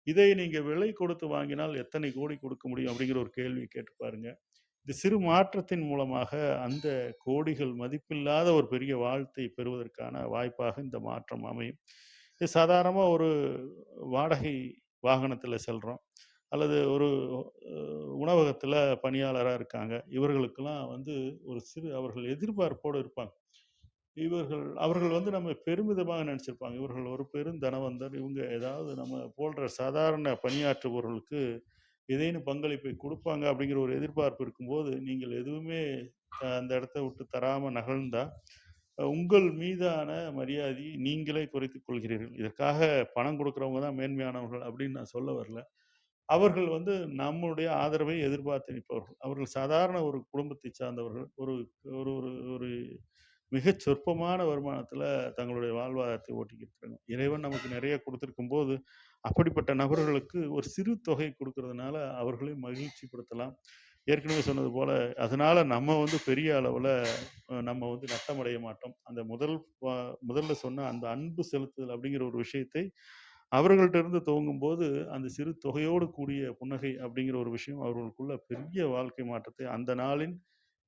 இதை நீங்க விலை கொடுத்து வாங்கினால் எத்தனை கோடி கொடுக்க முடியும்? அப்படிங்கிற ஒரு கேள்விய கேட்டு பாருங்க. இந்த சிறு மாற்றத்தின் மூலமாக அந்த கோடிகள் மதிப்பில்லாத ஒரு பெரிய வாழ்த்தை பெறுவதற்கான வாய்ப்பாக இந்த மாற்றம் அமையும். இது சாதாரணமா ஒரு வாடகை வாகனத்துல செல்றோம். அல்லது ஒரு உணவகத்துல பணியாளரா இருக்காங்க. இவர்களுக்கெல்லாம் வந்து ஒரு சிறு, அவர்கள் எதிர்பார்ப்போடு இருப்பாங்க. அவர்கள் வந்து நம்ம பெருமிதமாக நினைச்சிருப்பாங்க. இவர்கள் ஒரு பெருந்தனவந்தர். இவங்க ஏதாவது நம்ம போன்ற சாதாரண பணியாற்றுபவர்களுக்கு ஏதேனும் பங்களிப்பை குடுப்பாங்க அப்படிங்கிற ஒரு எதிர்பார்ப்பு இருக்கும்போது, நீங்கள் எதுவுமே அந்த இடத்த விட்டு தராம நகர்ந்தா, உங்கள் மீதான மரியாதையை நீங்களே குறைத்துக் கொள்கிறீர்கள். இதற்காக பணம் குடுக்குறவங்க தான் மேன்மையானவர்கள் அப்படின்னு நான் சொல்ல வரல. அவர்கள் வந்து நம்முடைய ஆதரவை எதிர்பார்த்து நிற்பவர்கள். அவர்கள் சாதாரண ஒரு குடும்பத்தை சார்ந்தவர்கள். ஒரு ஒரு ஒரு ஒரு மிகச் சொற்பமான வருமானத்தில தங்களுடைய வாழ்வாதாரத்தை ஓட்டிக்கிட்டு இருக்காங்க. இறைவன் நமக்கு நிறைய குடுத்திருக்கும்போது, அப்படிப்பட்ட நபர்களுக்கு ஒரு சிறு தொகை குடுக்கிறதுனால அவர்களையும் மகிழ்ச்சிப்படுத்தலாம். ஏற்கனவே சொன்னது போல, அதனால நம்ம வந்து பெரிய அளவுல நம்ம வந்து நட்டமடைய மாட்டோம். அந்த ப முதல்ல சொன்ன அந்த அன்பு செலுத்துதல் அப்படிங்கிற ஒரு விஷயத்தை அவர்கள்ட்ட இருந்து துவங்கும்போது, அந்த சிறு தொகையோடு கூடிய புன்னகை அப்படிங்கிற ஒரு விஷயம் அவர்களுக்குள்ள பெரிய வாழ்க்கை மாற்றத்தை அந்த நாளின்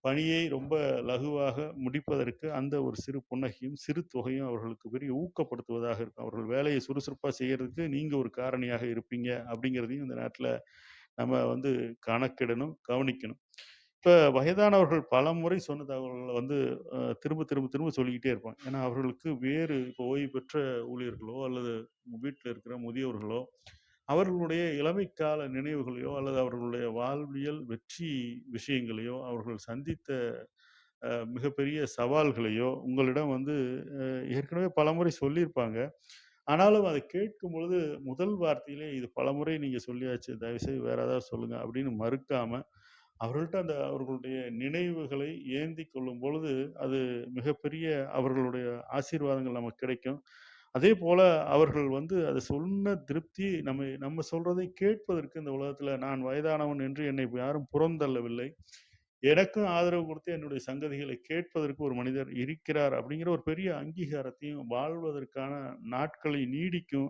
பணியை ரொம்ப லகுவாக முடிப்பதற்கு அந்த ஒரு சிறு புன்னகையும், சிறு தொகையும் அவர்களுக்கு பெரிய ஊக்கப்படுத்துவதாக இருக்கும். அவர்கள் வேலையை சுறுசுறுப்பா செய்யறதுக்கு நீங்க ஒரு காரணியாக இருப்பீங்க அப்படிங்கிறதையும் இந்த நேரத்தில நம்ம வந்து கணக்கிடணும், கவனிக்கணும். இப்ப வயதானவர்கள் பலமுறை சொன்ன தகவல்கள வந்து திரும்ப, திரும்ப, திரும்ப சொல்லிக்கிட்டே இருப்பாங்க. ஏன்னா, அவர்களுக்கு வேறு இப்போ ஓய்வு பெற்ற ஊழியர்களோ, அல்லது வீட்ல இருக்கிற முதியவர்களோ, அவர்களுடைய இளமைக்கால நினைவுகளையோ, அல்லது அவர்களுடைய வாழ்வியல் வெற்றி விஷயங்களையோ, அவர்கள் சந்தித்த மிகப்பெரிய சவால்களையோ உங்களிடம் வந்து ஏற்கனவே பலமுறை சொல்லியிருப்பாங்க. ஆனாலும் அத கேட்கும்பொழுது முதல் வார்த்தையிலே, "இது பலமுறை நீங்க சொல்லியாச்சு. தயவுசெய்து வேற ஏதாவது சொல்லுங்க." அப்படின்னு மறுக்காம, அவர்கள்ட்ட அந்த அவர்களுடைய நினைவுகளை ஏந்திக் கொள்ளும் பொழுது, அது மிகப்பெரிய அவர்களுடைய ஆசீர்வாதங்கள் நமக்கு கிடைக்கும். அதேபோல அவர்கள் வந்து அத சொன்ன திருப்தி நம்ம சொல்றதை கேட்பதற்கு இந்த உலகத்தில நான் வயதானவன் என்று என்னை யாரும் புறந்தள்ளவில்லை. எனக்கும் ஆதரவு கொடுத்து என்னுடைய சங்கதிகளை கேட்பதற்கு ஒரு மனிதர் இருக்கிறார் அப்படிங்கிற ஒரு பெரிய அங்கீகாரத்தையும், வாழ்வதற்கான நாட்களை நீடிக்கும்.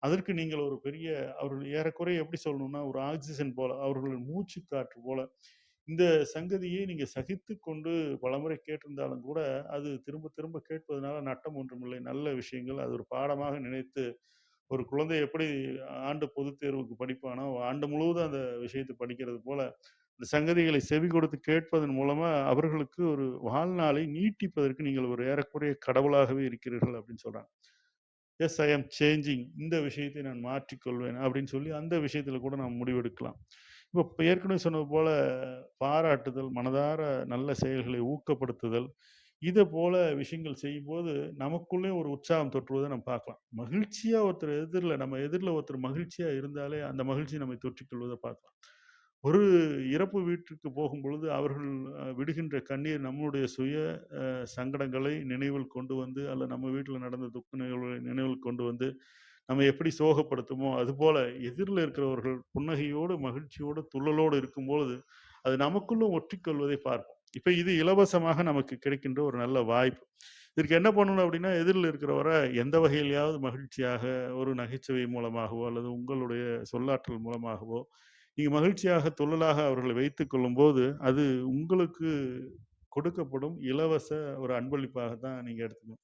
அதற்கு நீங்கள் ஒரு பெரிய அவர்கள் ஏறக்குறைய எப்படி சொல்லணும்னா, ஒரு ஆக்ஸிஜன் போல, அவர்களின் மூச்சுக் காற்று போல. இந்த சங்கதியை நீங்க சகித்துக்கொண்டு பலமுறை கேட்டிருந்தாலும் கூட, அது திரும்ப திரும்ப கேட்பதனால நட்டம் ஒன்றுமில்லை. நல்ல விஷயங்கள் அது ஒரு பாடமாக நினைத்து, ஒரு குழந்தை எப்படி ஆண்டு பொதுத் தேர்வுக்கு படிப்பானோ, ஆண்டு முழுவதும் அந்த விஷயத்த படிக்கிறது போல, இந்த சங்கதிகளை செவி கொடுத்து கேட்பதன் மூலமா, அவர்களுக்கு ஒரு வாழ்நாளை நீட்டிப்பதற்கு நீங்கள் ஒரு ஏறக்குறைய கடவுளாகவே இருக்கிறீர்கள் அப்படின்னு சொல்றாங்க. எஸ் ஐ அம் சேஞ்சிங். இந்த விஷயத்தை நான் மாற்றிக்கொள்வேன் அப்படின்னு சொல்லி, அந்த விஷயத்தில கூட நாம் முடிவெடுக்கலாம். இப்ப ஏற்கனவே சொன்னது போல பாராட்டுதல், மனதார நல்ல செயல்களை ஊக்கப்படுத்துதல், இத போல விஷயங்கள் செய்யும்போது, நமக்குள்ளே ஒரு உற்சாகம் தொற்றுவத நம்ம பார்க்கலாம். மகிழ்ச்சியா ஒருத்தர் நம்ம எதிர்ல ஒருத்தர் மகிழ்ச்சியா இருந்தாலே, அந்த மகிழ்ச்சி நம்மை தொற்றிக் கொள்வத பார்க்கலாம். ஒரு இறப்பு வீட்டிற்கு போகும்பொழுது, அவர்கள் விடுகின்ற கண்ணீர் நம்முடைய சுய சங்கடங்களை நினைவில் கொண்டு வந்து, அல்ல நம்ம வீட்ல நடந்த துக்க நிகழ்வுகளை நினைவில் கொண்டு வந்து, நம்ம எப்படி சோகப்படுத்துமோ, அதுபோல எதிர்ல இருக்கிறவர்கள் புன்னகையோடு, மகிழ்ச்சியோடு, துள்ளலோடு இருக்கும்பொழுது, அது நமக்குள்ளும் ஒற்றிக்கொள்வதை பார்ப்போம். இப்ப இது இலவசமாக நமக்கு கிடைக்கின்ற ஒரு நல்ல வாய்ப்பு. இதற்கு என்ன பண்ணணும் அப்படின்னா, எதிரில இருக்கிறவர எந்த வகையிலயாவது மகிழ்ச்சியாக ஒரு நகைச்சுவை மூலமாகவோ, அல்லது உங்களுடைய சொல்லாற்றல் மூலமாகவோ, நீங்க மகிழ்ச்சியாக, துள்ளலாக அவர்களை வைத்துக் கொள்ளும்போது, அது உங்களுக்கு கொடுக்கப்படும் இலவச ஒரு அன்பளிப்பாக தான் நீங்க எடுத்துக்கணும்.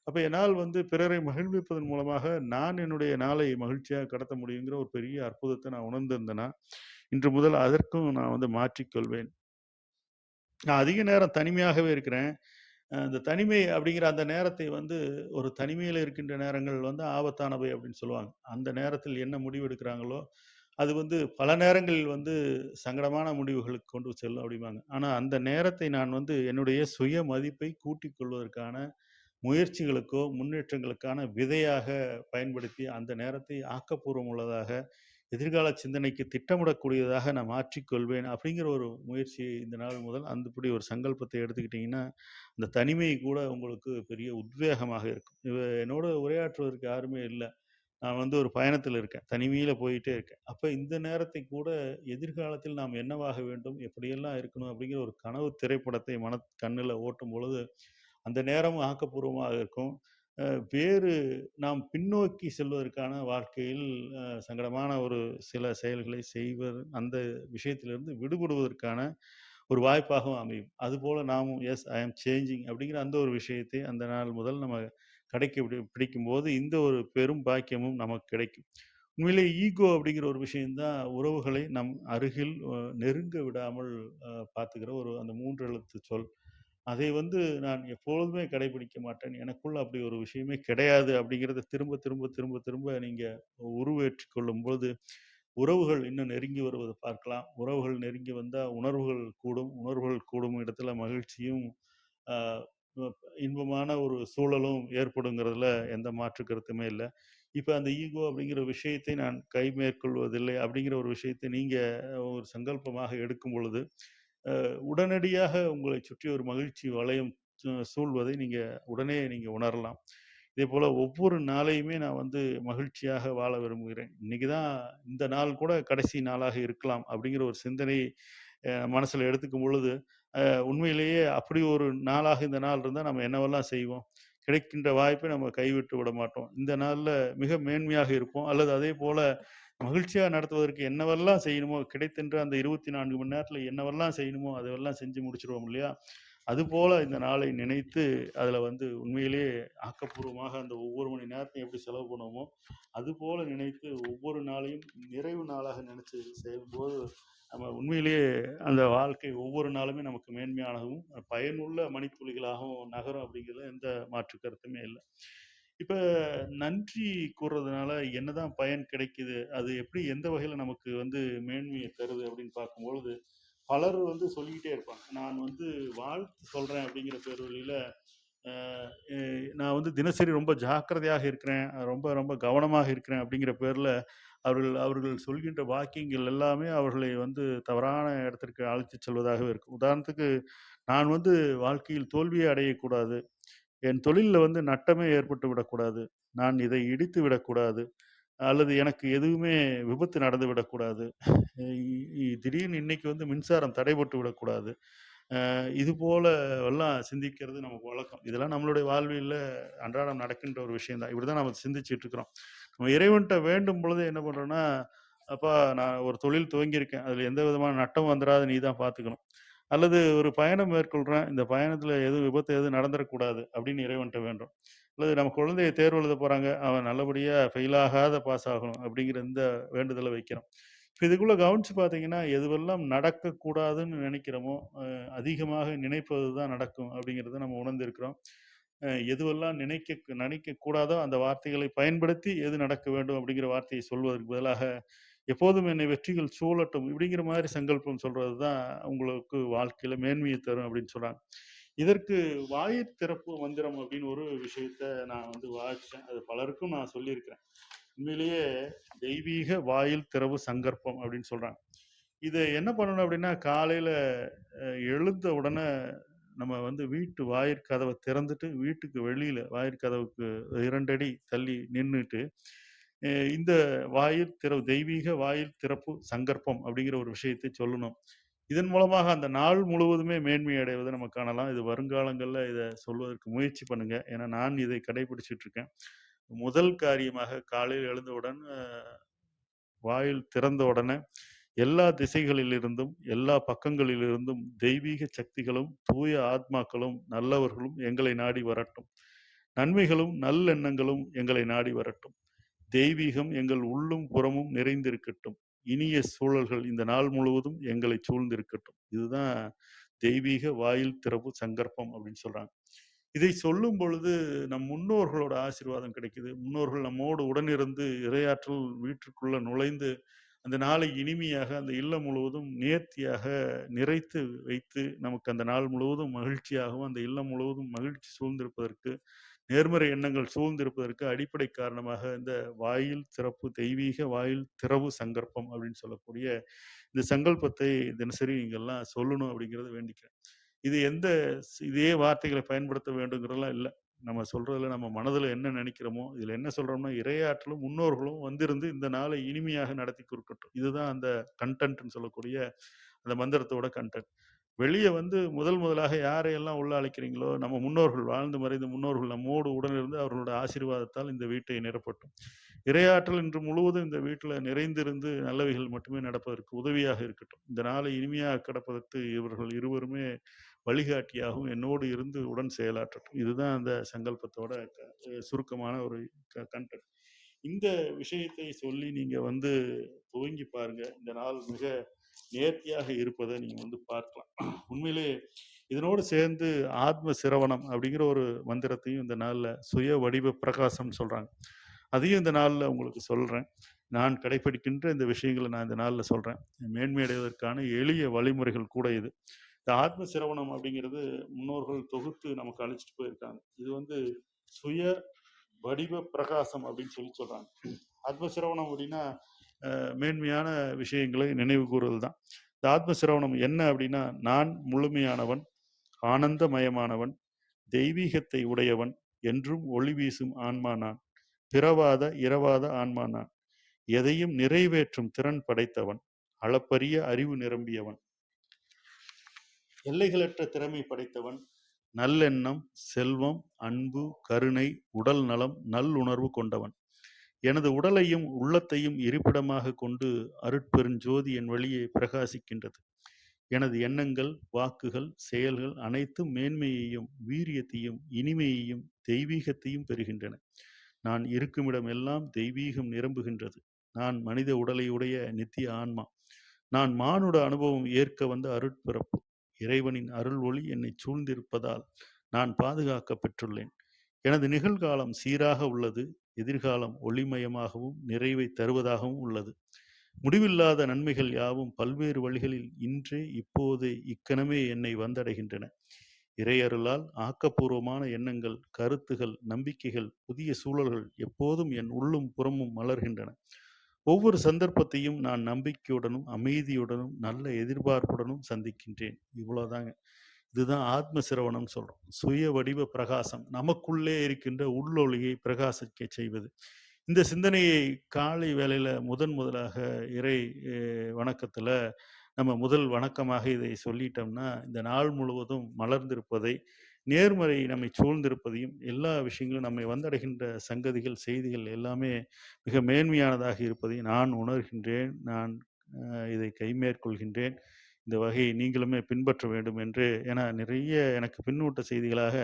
அப்ப என்னால் வந்து பிறரை மகிழ்விப்பதன் மூலமாக நான் என்னுடைய நாளை மகிழ்ச்சியாக கடத்த முடியுங்கிற ஒரு பெரிய அற்புதத்த நான் உணர்ந்திருந்தேன்னா, இன்று முதல் அதற்கும் நான் வந்து மாற்றிக்கொள்வேன். நான் அதிக நேரம் தனிமையாகவே இருக்கிறேன். இந்த தனிமை அப்படிங்கிற அந்த நேரத்தை வந்து ஒரு தனிமையில இருக்கின்ற நேரங்கள் வந்து ஆபத்தானவை அப்படின்னு சொல்லுவாங்க. அந்த நேரத்தில் என்ன முடிவு எடுக்கிறாங்களோ, அது வந்து பல நேரங்களில் வந்து சங்கடமான முடிவுகளுக்கு கொண்டு செல்லும் அப்படிம்பாங்க. ஆனா அந்த நேரத்தை நான் வந்து என்னுடைய சுய மதிப்பை கூட்டிக் கொள்வதற்கான முயற்சிகளுக்கோ, முன்னேற்றங்களுக்கான விதையாக பயன்படுத்தி, அந்த நேரத்தை ஆக்கப்பூர்வம் உள்ளதாக, எதிர்கால சிந்தனைக்கு திட்டமிடக்கூடியதாக நான் மாற்றிக்கொள்வேன். அப்படிங்கிற ஒரு முயற்சியை இந்த நாள் முதல் அந்தப்படி ஒரு சங்கல்பத்தை எடுத்துக்கிட்டீங்கன்னா, அந்த தனிமை கூட உங்களுக்கு பெரிய உத்வேகமாக இருக்கும். என்னோட உரையாற்றுவதற்கு யாருமே இல்ல. நான் வந்து ஒரு பயணத்தில இருக்கேன். தனிமையில போயிட்டே இருக்கேன். அப்ப இந்த நேரத்தை கூட எதிர்காலத்தில் நாம் என்னவாக வேண்டும்? எப்படியெல்லாம் இருக்கணும்? அப்படிங்கிற ஒரு கனவு திரைப்படத்தை கண்ணுல ஓட்டும் பொழுது, அந்த நேரமும் ஆக்கப்பூர்வமாக இருக்கும். அ வேறு நாம் பின்னோக்கி செல்வதற்கான வாழ்க்கையில் சங்கடமான ஒரு சில செயல்களை செய்வது அந்த விஷயத்திலிருந்து விடுபடுவதற்கான ஒரு வாய்ப்பாகவும் அமையும். அதுபோல நாமும் எஸ் ஐ அம் சேஞ்சிங் அப்படிங்கிற அந்த ஒரு விஷயத்தை அந்த நாள் முதல் நம்ம பிடிக்கும்போது, இந்த ஒரு பெரும் பாக்கியமும் நமக்கு கிடைக்கும். உண்மையிலே ஈகோ அப்படிங்கிற ஒரு விஷயம் தான் உறவுகளை நம் அருகில் நெருங்க விடாமல் பார்த்துக்கிற ஒரு அந்த 3 எழுத்து சொல். அதை வந்து நான் எப்பொழுதுமே கடைபிடிக்க மாட்டேன். எனக்குள்ள அப்படி ஒரு விஷயமே கிடையாது அப்படிங்கிறத திரும்ப, திரும்ப, திரும்ப, திரும்ப நீங்க உருவேற்றிக் கொள்ளும்போது, உறவுகள் இன்னும் நெருங்கி வருவத பார்க்கலாம். உறவுகள் நெருங்கி வந்தா உணர்வுகள் கூடும். உணர்வுகள் கூடும் இடத்துல மகிழ்ச்சியும், அ அ இன்பமான ஒரு சூழலும் ஏற்படுங்கிறதுல எந்த மாற்று கருத்துமே இல்ல. இப்ப அந்த ஈகோ அப்படிங்கிற விஷயத்தை நான் கை மேற்கொள்வதில்லை அப்படிங்கிற ஒரு விஷயத்தை நீங்க ஒரு சங்கல்பமாக எடுக்கும் பொழுது, உடனடியாக உங்களைச் சுற்றி ஒரு மகிழ்ச்சி வளையம் சூழ்வதை உடனே நீங்க உணரலாம். இதேபோல ஒவ்வொரு நாளையுமே நான் மகிழ்ச்சியாக வாழ விரும்புகிறேன். இன்னைக்கு தான் இந்த நாள் கூட கடைசி நாளாக இருக்கலாம் அப்படிங்கிற ஒரு சிந்தனை மனசுல எடுத்துக்கும் பொழுது, உண்மையிலேயே அப்படி ஒரு நாளாக இந்த நாள் இருந்தா நம்ம என்னவெல்லாம் செய்வோம்? கிடைக்கின்ற வாய்ப்பை நம்ம கைவிட்டு விட மாட்டோம். இந்த நாள்ல மிக மேன்மையாக இருப்போம். அல்லது அதேபோல மகிழ்ச்சியா நடத்துவதற்கு என்னவெல்லாம் செய்யணுமோ, கிடைக்கின்ற அந்த 24 மணி நேரத்தில என்னவெல்லாம் செய்யணுமோ, அதெல்லாம் செஞ்சு முடிச்சுருவோம் இல்லையா? அதுபோல இந்த நாளை நினைத்து, அதில உண்மையிலேயே ஆக்கப்பூர்வமாக அந்த ஒவ்வொரு மணி நேரத்தையும் எப்படி செலவு பண்ணுவோமோ, அதுபோல நினைத்து ஒவ்வொரு நாளையும் நிறைவு நாளாக நினைச்சு செய்யும்போது, நம்ம உண்மையிலேயே அந்த வாழ்க்கை ஒவ்வொரு நாளுமே நமக்கு மேன்மையானதாகவும், பயனுள்ள மணித்துளிகளாகவும் நகரும் அப்படிங்கிறதுல எந்த மாற்று கருத்துமே இல்ல. இப்ப நன்றி கூறுறதுனால என்னதான் பயன் கிடைக்குது? அது எப்படி எந்த வகையில நமக்கு மேன்மைய தருது அப்படின்னு பார்க்கும்பொழுது, பலர் சொல்லிக்கிட்டே இருப்பாங்க. நான் வாழ்த்து சொல்றேன் அப்படிங்கிற பேர்வழியில, அ எ நான் தினசரி ரொம்ப ஜாக்கிரதையாக இருக்கிறேன். ரொம்ப ரொம்ப கவனமாக இருக்கிறேன் அப்படிங்கிற பேர்ல, அவர்கள் அவர்கள் சொல்கின்ற வாக்கியங்கள் எல்லாமே அவர்களை தவறான இடத்திற்கு அழைத்துச் செல்வதாகவே இருக்கும். உதாரணத்துக்கு, நான் வாழ்க்கையில் தோல்வியே அடையக்கூடாது. என் தொழில்ல நட்டமே ஏற்பட்டு விடக்கூடாது. நான் இதை இடித்து விடக்கூடாது. அல்லது எனக்கு எதுவுமே விபத்து நடந்து விடக்கூடாது. திடீர்னு இன்னைக்கு மின்சாரம் தடைபட்டு விடக்கூடாது. இது போல எல்லாம் சிந்திக்கிறது நமக்கு வழக்கம். இதெல்லாம் நம்மளுடைய வாழ்வியல்ல அன்றாடம் நடக்கின்ற ஒரு விஷயம் தான். இப்படிதான் நம்ம சிந்திச்சுட்டு இருக்கிறோம். நம்ம இறைவன்ட்ட வேண்டும் பொழுது என்ன பண்றோம்னா, "அப்பா நான் ஒரு தொழில் துவங்கியிருக்கேன். அதுல எந்த விதமான நட்டமும் வந்துராத நீ தான் பார்த்துக்கணும்." அல்லது ஒரு பயணம் மேற்கொள்றேன். இந்த பயணத்துல எதுவும் விபத்து எதுவும் நடந்துறக்கூடாது அப்படின்னு இறைவன்ட்ட வேண்டுறோம். அல்லது நம்ம குழந்தைய தேர்வு எழுத போறாங்க. அவன் நல்லபடியா ஃபெயில் ஆகாத பாஸ் ஆகணும் அப்படிங்கிற இந்த வேண்டுதல வைக்கிறோம். இப்ப இதுக்குள்ள கவனிச்சு பார்த்தீங்கன்னா, எதுவெல்லாம் நடக்கக்கூடாதுன்னு நினைக்கிறோமோ, அதிகமாக நினைப்பது தான் நடக்கும் அப்படிங்கிறத நம்ம உணர்ந்திருக்கிறோம். எதுவெல்லாம் நினைக்கக்கூடாதோ அந்த வார்த்தைகளை பயன்படுத்தி எது நடக்க வேண்டும் அப்படிங்கிற வார்த்தையை சொல்வதற்கு பதிலாக, எப்போதும் என்னை வெற்றிகள் சூழட்டும் இப்படிங்கிற மாரி சங்கல்பம் சொல்றது தான் உங்களுக்கு வாழ்க்கையில மேன்மைய தரும் அப்படின்னு சொல்றாங்க. இதற்கு வாயிற் திறப்பு மந்திரம் அப்படின்னு ஒரு விஷயத்த நான் வாசிச்சேன். அது பலருக்கும் நான் சொல்லியிருக்கிறேன். உண்மையிலேயே தெய்வீக வாயில் திறவு சங்கற்பம் அப்படின்னு சொல்றாங்க. இத என்ன பண்ணணும் அப்படின்னா, காலையில எழுந்த உடனே நம்ம வீட்டு வாயிற்கதவ திறந்துட்டு, வீட்டுக்கு வெளியில வாயிற்கதவுக்கு 2 அடி தள்ளி நின்னுட்டு, இந்த வாயில் திறவு தெய்வீக வாயில் திறப்பு சங்கற்பம் அப்படிங்கிற ஒரு விஷயத்தை சொல்லணும். இதன் மூலமாக அந்த நாள் முழுவதுமே மேன்மை அடைவதை நம்ம காணலாம். இது வருங்காலங்கள்ல இத சொல்வதற்கு முயற்சி பண்ணுங்க. ஏன்னா, நான் இதை கடைபிடிச்சுட்டு இருக்கேன். முதல் காரியமாக காலையில் எழுந்தவுடன் வாயில் திறந்த உடனே எல்லா திசைகளிலிருந்தும், எல்லா பக்கங்களிலிருந்தும் தெய்வீக சக்திகளும், தூய ஆத்மாக்களும், நல்லவர்களும் எங்களை நாடி வரட்டும். நன்மைகளும், நல்லெண்ணங்களும் எங்களை நாடி வரட்டும். தெய்வீகம் எங்கள் உள்ளும் புறமும் நிறைந்திருக்கட்டும். இனிய சூழல்கள் இந்த நாள் முழுவதும் எங்களைச் சூழ்ந்திருக்கட்டும். இதுதான் தெய்வீக வாயில் திறப்பு சங்கற்பம் அப்படின்னு சொல்றாங்க. இதை சொல்லும் பொழுது நம் முன்னோர்களோட ஆசீர்வாதம் கிடைக்குது. முன்னோர்கள் நம்மோடு உடனிருந்து இறையாற்றல் வீட்டிற்குள்ள நுழைந்து, அந்த நாளை இனிமையாக அந்த இல்லம் முழுவதும் நேர்த்தியாக நிறைத்து வைத்து, நமக்கு அந்த நாள் முழுவதும் மகிழ்ச்சியாகவும், அந்த இல்லம் முழுவதும் மகிழ்ச்சி சூழ்ந்திருப்பதற்கு, நேர்மறை எண்ணங்கள் சூழ்ந்திருப்பதற்கு அடிப்படை காரணமாக இந்த வாயில் திறப்பு தெய்வீக வாயில் திறவு சங்கற்பம் அப்படின்னு சொல்லக்கூடிய இந்த சங்கல்பத்தை தினசரி நீங்கள்லாம் சொல்லணும் அப்படிங்கிறத வேண்டிக்கிறேன். இது இதே வார்த்தைகளை பயன்படுத்த வேண்டுங்கிறதெல்லாம் இல்ல. நம்ம சொல்றதுல நம்ம மனதுல என்ன நினைக்கிறோமோ, இதுல என்ன சொல்றோம்னா, இறையாற்றலும், முன்னோர்களும் வந்திருந்து இந்த நாளை இனிமையாக நடத்தி குடுக்கட்டும். இதுதான் அந்த கன்டென்ட்ன்னு சொல்லக்கூடிய அந்த மந்திரத்தோட கன்டென்ட். வெளிய முதல் முதலாக யாரையெல்லாம் உள்ள அழைக்கிறீங்களோ, நம்ம முன்னோர்கள் வாழ்ந்து மறைந்த முன்னோர்கள் நம்மோடு உடனிருந்து அவர்களோட ஆசீர்வாதத்தால் இந்த வீட்டை நிரப்பட்டும். இறையாற்றல் இன்று முழுவதும் இந்த வீட்ல நிறைந்திருந்து நல்லவைகள் மட்டுமே நடப்பதற்கு உதவியாக இருக்கட்டும். இந்த நாளை இனிமையாக கடப்பதற்கு இவர்கள் இருவருமே வழிகாட்டியாகவும் என்னோடு இருந்து உடன் செயலாற்றட்டும். இதுதான் அந்த சங்கல்பத்தோட சுருக்கமான ஒரு கன்டென்ட். இந்த விஷயத்தை சொல்லி நீங்க துவங்கி பாருங்க. இந்த நாள் மிக நேர்த்தியாக இருப்பதை நீங்க பார்க்கலாம். உண்மையிலே இதனோடு சேர்ந்து ஆத்ம சிரவணம் அப்படிங்கிற ஒரு மந்திரத்தையும் இந்த நாள்ல சுய வடிவ பிரகாசம்னு சொல்றாங்க. அதையும் இந்த நாள்ல உங்களுக்கு சொல்றேன். நான் கடைப்பிடிக்கின்ற இந்த விஷயங்கள நான் இந்த நாள்ல சொல்றேன். மேன்மை அடைவதற்கான எளிய வழிமுறைகள் கூட இது. இந்த ஆத்ம சிரவணம் அப்படிங்கிறது முன்னோர்கள் தொகுத்து நமக்கு அழைச்சிட்டு போயிருக்காங்க. இது வந்து சுய வடிவ பிரகாசம் அப்படின்னு சொல்றாங்க. ஆத்ம சிரவணம் அப்படின்னா மேன்மையான விஷயங்களை நினைவு கூறுவது தான். இந்த ஆத்ம சிரவணம் என்ன அப்படின்னா, நான் முழுமையானவன், ஆனந்தமயமானவன், தெய்வீகத்தை உடையவன், என்றும் ஒளி வீசும் ஆன்மா நான், பிறவாத இரவாத ஆன்மா நான், எதையும் நிறைவேற்றும் திறன் படைத்தவன், அளப்பரிய அறிவு நிரம்பியவன், எல்லைகளற்ற திறமை படைத்தவன், நல்லெண்ணம், செல்வம், அன்பு, கருணை, உடல் நலம், நல்லுணர்வு கொண்டவன், எனது உடலையும் உள்ளத்தையும் இருப்பிடமாக கொண்டு அருட்பெருஞ்சோதி என் வழியே பிரகாசிக்கின்றது. எனது எண்ணங்கள், வாக்குகள், செயல்கள் அனைத்தும் மேன்மையையும் வீரியத்தையும் இனிமையையும் தெய்வீகத்தையும் பெறுகின்றன. நான் இருக்குமிடம் எல்லாம் தெய்வீகம் நிரம்புகின்றது. நான் மனித உடலை உடைய நித்திய ஆன்மா. நான் மானுட அனுபவம் ஏற்க வந்த அருட்பிறப்பு. இறைவனின் அருள் ஒளி என்னை சூழ்ந்திருப்பதால் நான் பாதுகாக்க பெற்றுள்ளேன். எனது நிகழ்காலம் சீராக உள்ளது. எதிர்காலம் ஒளிமயமாகவும் நிறைவை தருவதாகவும் உள்ளது. முடிவில்லாத நன்மைகள் யாவும் பல்வேறு வழிகளில் இன்றே இப்போதே இக்கணமே என்னை வந்தடைகின்றன. இறையருளால் ஆக்கப்பூர்வமான எண்ணங்கள், கருத்துகள், நம்பிக்கைகள், புதிய சூழல்கள் எப்போதும் என் உள்ளும் புறமும் மலர்கின்றன. ஒவ்வொரு சந்தர்ப்பத்தையும் நான் நம்பிக்கையுடனும் அமைதியுடனும் நல்ல எதிர்பார்ப்புடனும் சந்திக்கின்றேன். இவ்வளவுதாங்க. இதுதான் ஆத்ம சிரவணம் சொல்றோம். சுய வடிவ பிரகாசம், நமக்குள்ளே இருக்கின்ற உள்ளொளியை பிரகாசிக்க செய்வது. இந்த சிந்தனையை காலை வேளையில முதலாக இறை வணக்கத்துல நம்ம முதல் வணக்கமாக இதை சொல்லிட்டோம்னா, இந்த நாள் முழுவதும் மலர்ந்திருப்பதை, நேர்மறை நம்மை சூழ்ந்திருப்பதையும், எல்லா விஷயங்களும் நம்மை வந்தடைகின்ற சங்கதிகள், செய்திகள் எல்லாமே மிக மேன்மையானதாக இருப்பதை நான் உணர்கின்றேன். நான் இதை கைமேற்கொள்கின்றேன். இந்த வகையை நீங்களுமே பின்பற்ற வேண்டும் என்று, ஏன்னா நிறைய எனக்கு பின்னூட்ட செய்திகளாக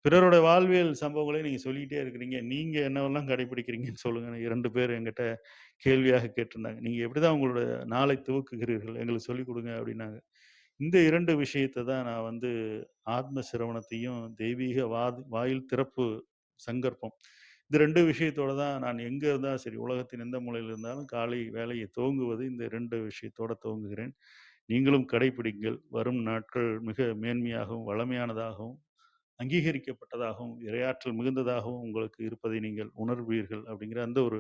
பிறரோட வாழ்வியல் சம்பவங்களை நீங்க சொல்லிட்டே இருக்கிறீங்க. நீங்க என்னவெல்லாம் கடைபிடிக்கிறீங்கன்னு சொல்லுங்க. 2 பேர் என்கிட்ட கேள்வியாக கேட்டிருந்தாங்க. நீங்க எப்படிதான் உங்களோட நாளை துவக்குகிறீர்கள்? எங்களுக்கு சொல்லிக் கொடுங்க அப்படின்னாங்க. இந்த 2 விஷயத்த தான் நான் வந்து ஆத்ம சிரவணத்தையும், தெய்வீக வாயில் திறப்பு சங்கற்பம். இந்த 2 விஷயத்தோட தான் நான் எங்க இருந்தாலும் சரி, உலகத்தின் எந்த மூலையில் இருந்தாலும் காலை வேலையை துவங்குவது இந்த 2 விஷயத்தோட துவங்குகிறேன். நீங்களும் கடைபிடிங்கள். வரும் நாட்கள் மிக மேன்மையாகவும், வளமையானதாகவும், அங்கீகரிக்கப்பட்டதாகவும், இறையாற்றல் மிகுந்ததாகவும் உங்களுக்கு இருப்பதை நீங்கள் உணர்வீர்கள் அப்படிங்கிற அந்த ஒரு